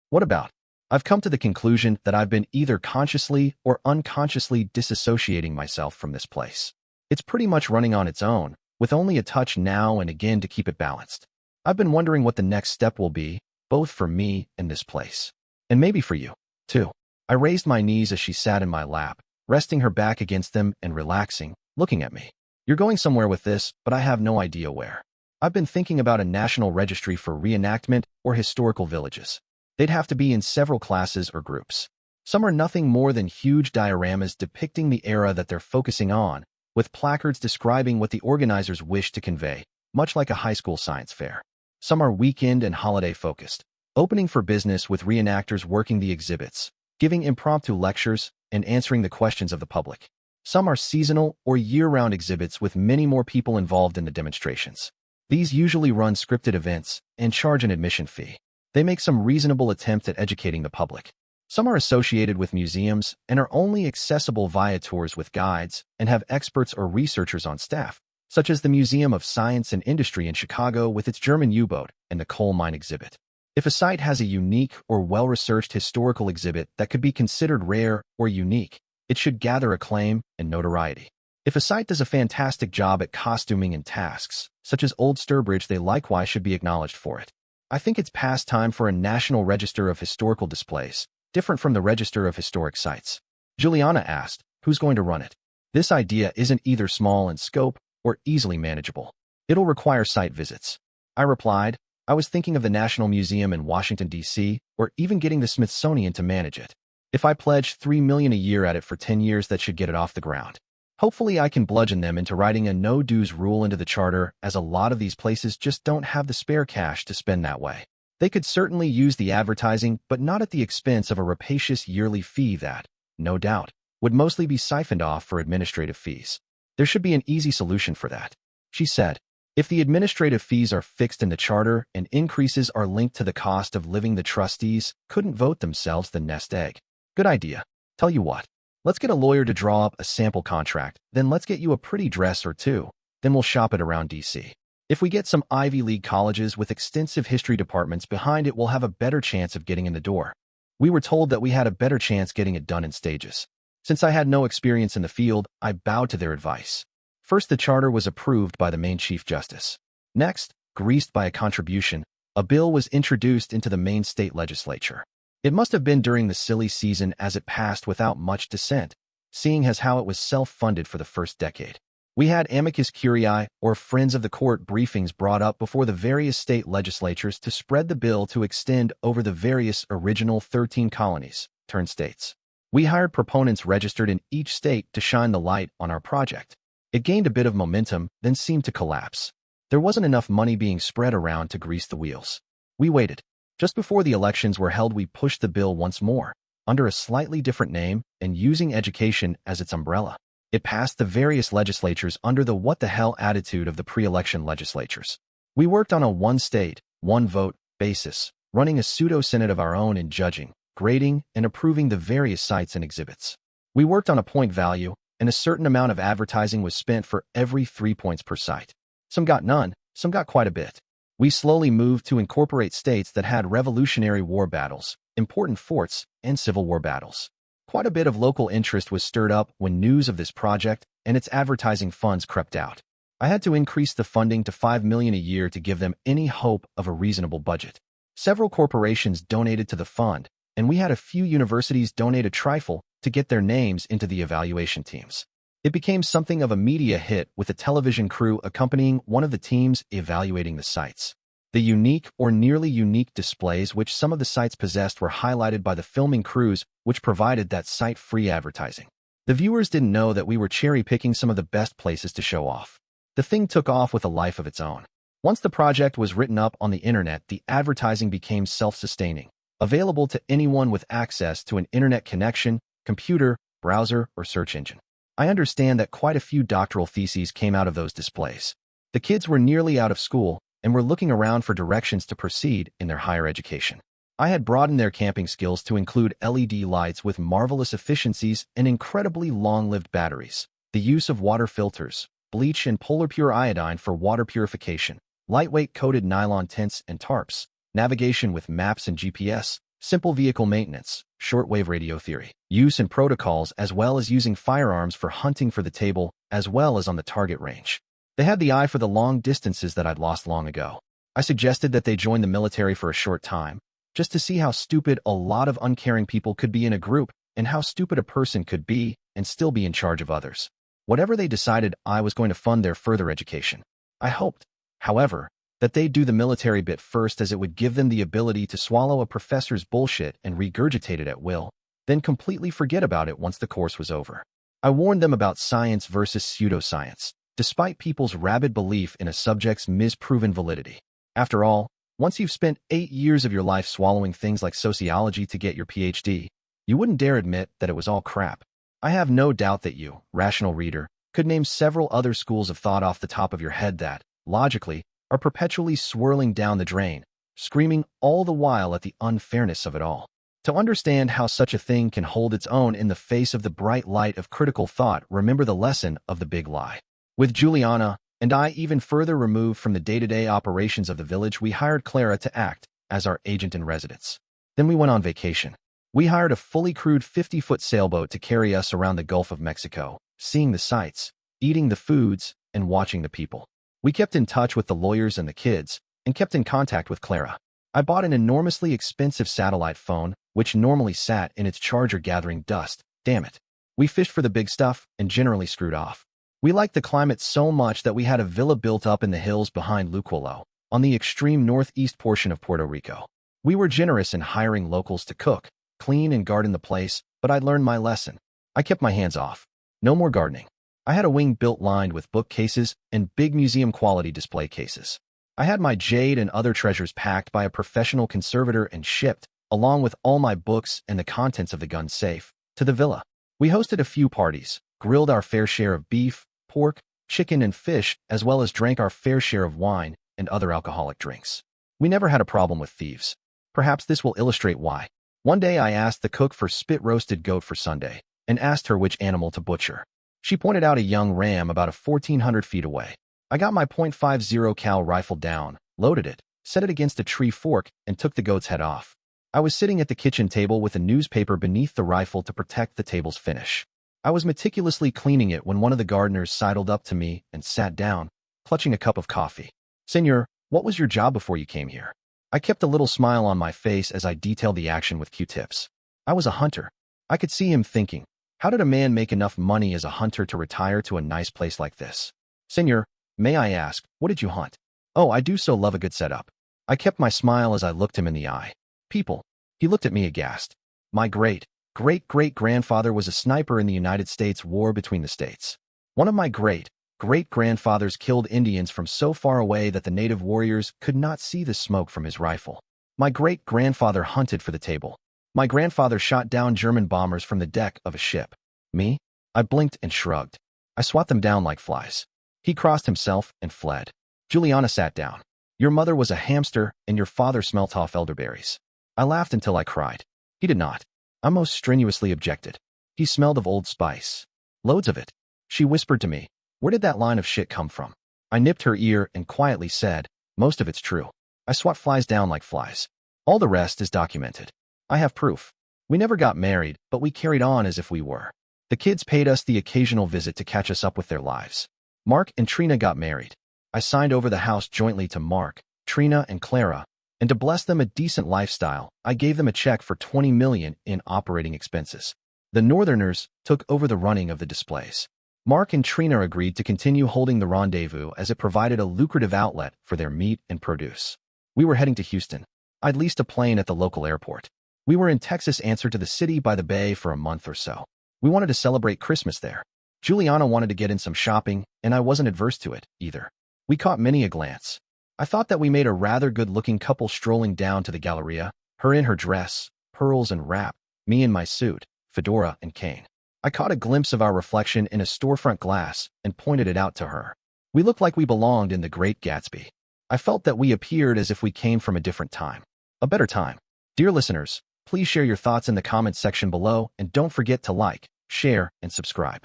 What about? I've come to the conclusion that I've been either consciously or unconsciously disassociating myself from this place. It's pretty much running on its own, with only a touch now and again to keep it balanced. I've been wondering what the next step will be, both for me and this place. And maybe for you, too. I raised my knees as she sat in my lap, resting her back against them and relaxing, looking at me. You're going somewhere with this, but I have no idea where. I've been thinking about a national registry for reenactment or historical villages. They'd have to be in several classes or groups. Some are nothing more than huge dioramas depicting the era that they're focusing on, with placards describing what the organizers wish to convey, much like a high school science fair. Some are weekend and holiday focused, opening for business with reenactors working the exhibits, giving impromptu lectures, and answering the questions of the public. Some are seasonal or year-round exhibits with many more people involved in the demonstrations. These usually run scripted events and charge an admission fee. They make some reasonable attempt at educating the public. Some are associated with museums and are only accessible via tours with guides and have experts or researchers on staff, such as the Museum of Science and Industry in Chicago with its German U-boat and the coal mine exhibit. If a site has a unique or well-researched historical exhibit that could be considered rare or unique, it should gather acclaim and notoriety. If a site does a fantastic job at costuming and tasks, such as Old Sturbridge, they likewise should be acknowledged for it. I think it's past time for a national register of historical displays, different from the Register of Historic Sites. Juliana asked, who's going to run it? This idea isn't either small in scope or easily manageable. It'll require site visits. I replied, I was thinking of the National Museum in Washington, D.C., or even getting the Smithsonian to manage it. If I pledge $3 million a year at it for 10 years, that should get it off the ground. Hopefully I can bludgeon them into writing a no-dues rule into the charter, as a lot of these places just don't have the spare cash to spend that way. They could certainly use the advertising, but not at the expense of a rapacious yearly fee that, no doubt, would mostly be siphoned off for administrative fees. There should be an easy solution for that. She said, if the administrative fees are fixed in the charter and increases are linked to the cost of living, the trustees couldn't vote themselves the nest egg. Good idea. Tell you what. Let's get a lawyer to draw up a sample contract, then let's get you a pretty dress or two, then we'll shop it around DC. If we get some Ivy League colleges with extensive history departments behind it, we'll have a better chance of getting in the door. We were told that we had a better chance getting it done in stages. Since I had no experience in the field, I bowed to their advice. First, the charter was approved by the Maine Chief Justice. Next, greased by a contribution, a bill was introduced into the Maine state legislature. It must have been during the silly season, as it passed without much dissent, seeing as how it was self-funded for the first decade. We had amicus curiae, or friends of the court briefings brought up before the various state legislatures to spread the bill to extend over the various original 13 colonies, turned states. We hired proponents registered in each state to shine the light on our project. It gained a bit of momentum, then seemed to collapse. There wasn't enough money being spread around to grease the wheels. We waited. Just before the elections were held, we pushed the bill once more, under a slightly different name and using education as its umbrella. It passed the various legislatures under the what-the-hell attitude of the pre-election legislatures. We worked on a one-state, one-vote basis, running a pseudo-senate of our own in judging, grading, and approving the various sites and exhibits. We worked on a point value, and a certain amount of advertising was spent for every 3 points per site. Some got none, some got quite a bit. We slowly moved to incorporate states that had Revolutionary War battles, important forts, and Civil War battles. Quite a bit of local interest was stirred up when news of this project and its advertising funds crept out. I had to increase the funding to $5 million a year to give them any hope of a reasonable budget. Several corporations donated to the fund, and we had a few universities donate a trifle to get their names into the evaluation teams. It became something of a media hit with a television crew accompanying one of the teams evaluating the sites. The unique or nearly unique displays which some of the sites possessed were highlighted by the filming crews which provided that site-free advertising. The viewers didn't know that we were cherry-picking some of the best places to show off. The thing took off with a life of its own. Once the project was written up on the internet, the advertising became self-sustaining, available to anyone with access to an internet connection, computer, browser, or search engine. I understand that quite a few doctoral theses came out of those displays. The kids were nearly out of school and were looking around for directions to proceed in their higher education. I had broadened their camping skills to include LED lights with marvelous efficiencies and incredibly long-lived batteries, the use of water filters, bleach and polar pure iodine for water purification, lightweight coated nylon tents and tarps, navigation with maps and GPS, simple vehicle maintenance, shortwave radio theory, use and protocols, as well as using firearms for hunting for the table as well as on the target range. They had the eye for the long distances that I'd lost long ago. I suggested that they join the military for a short time, just to see how stupid a lot of uncaring people could be in a group and how stupid a person could be and still be in charge of others. Whatever they decided, I was going to fund their further education. I hoped, however, that they'd do the military bit first, as it would give them the ability to swallow a professor's bullshit and regurgitate it at will, then completely forget about it once the course was over. I warned them about science versus pseudoscience, despite people's rabid belief in a subject's misproven validity. After all, once you've spent 8 years of your life swallowing things like sociology to get your PhD, you wouldn't dare admit that it was all crap. I have no doubt that you, rational reader, could name several other schools of thought off the top of your head that, logically, are perpetually swirling down the drain, screaming all the while at the unfairness of it all. To understand how such a thing can hold its own in the face of the bright light of critical thought, remember the lesson of the big lie. With Juliana and I even further removed from the day-to-day operations of the village, we hired Clara to act as our agent in residence. Then we went on vacation. We hired a fully crewed 50-foot sailboat to carry us around the Gulf of Mexico, seeing the sights, eating the foods, and watching the people. We kept in touch with the lawyers and the kids, and kept in contact with Clara. I bought an enormously expensive satellite phone, which normally sat in its charger gathering dust. Damn it. We fished for the big stuff and generally screwed off. We liked the climate so much that we had a villa built up in the hills behind Luculo, on the extreme northeast portion of Puerto Rico. We were generous in hiring locals to cook, clean, and garden the place, but I'd learned my lesson. I kept my hands off. No more gardening. I had a wing built lined with bookcases and big museum-quality display cases. I had my jade and other treasures packed by a professional conservator and shipped, along with all my books and the contents of the gun safe, to the villa. We hosted a few parties, grilled our fair share of beef, pork, chicken, and fish, as well as drank our fair share of wine and other alcoholic drinks. We never had a problem with thieves. Perhaps this will illustrate why. One day I asked the cook for spit-roasted goat for Sunday, and asked her which animal to butcher. She pointed out a young ram about 1,400 feet away. I got my .50 cal rifle down, loaded it, set it against a tree fork, and took the goat's head off. I was sitting at the kitchen table with a newspaper beneath the rifle to protect the table's finish. I was meticulously cleaning it when one of the gardeners sidled up to me and sat down, clutching a cup of coffee. "Senor, what was your job before you came here?" I kept a little smile on my face as I detailed the action with Q-tips. I was a hunter. I could see him thinking, How did a man make enough money as a hunter to retire to a nice place like this? Senor, may I ask, what did you hunt? Oh, I do so love a good setup. I kept my smile as I looked him in the eye. People. He looked at me aghast. My great-great-great-grandfather was a sniper in the United States war between the states. One of my great-great-grandfathers killed Indians from so far away that the native warriors could not see the smoke from his rifle. My great-grandfather hunted for the table. My grandfather shot down German bombers from the deck of a ship. Me? I blinked and shrugged. I swat them down like flies. He crossed himself and fled. Juliana sat down. Your mother was a hamster, and your father smelt off elderberries. I laughed until I cried. He did not. I most strenuously objected. He smelled of Old Spice. Loads of it. She whispered to me, where did that line of shit come from? I nipped her ear and quietly said, most of it's true. I swat flies down like flies. All the rest is documented. I have proof. We never got married, but we carried on as if we were. The kids paid us the occasional visit to catch us up with their lives. Mark and Trina got married. I signed over the house jointly to Mark, Trina, and Clara, and to bless them a decent lifestyle, I gave them a check for $20 million in operating expenses. The Northerners took over the running of the displays. Mark and Trina agreed to continue holding the rendezvous as it provided a lucrative outlet for their meat and produce. We were heading to Houston. I'd leased a plane at the local airport. We were in Texas, answered to the city by the bay, for a month or so. We wanted to celebrate Christmas there. Juliana wanted to get in some shopping, and I wasn't adverse to it, either. We caught many a glance. I thought that we made a rather good-looking couple strolling down to the Galleria, her in her dress, pearls and wrap, me in my suit, fedora and cane. I caught a glimpse of our reflection in a storefront glass and pointed it out to her. We looked like we belonged in The Great Gatsby. I felt that we appeared as if we came from a different time. A better time. Dear listeners, please share your thoughts in the comments section below and don't forget to like, share, and subscribe.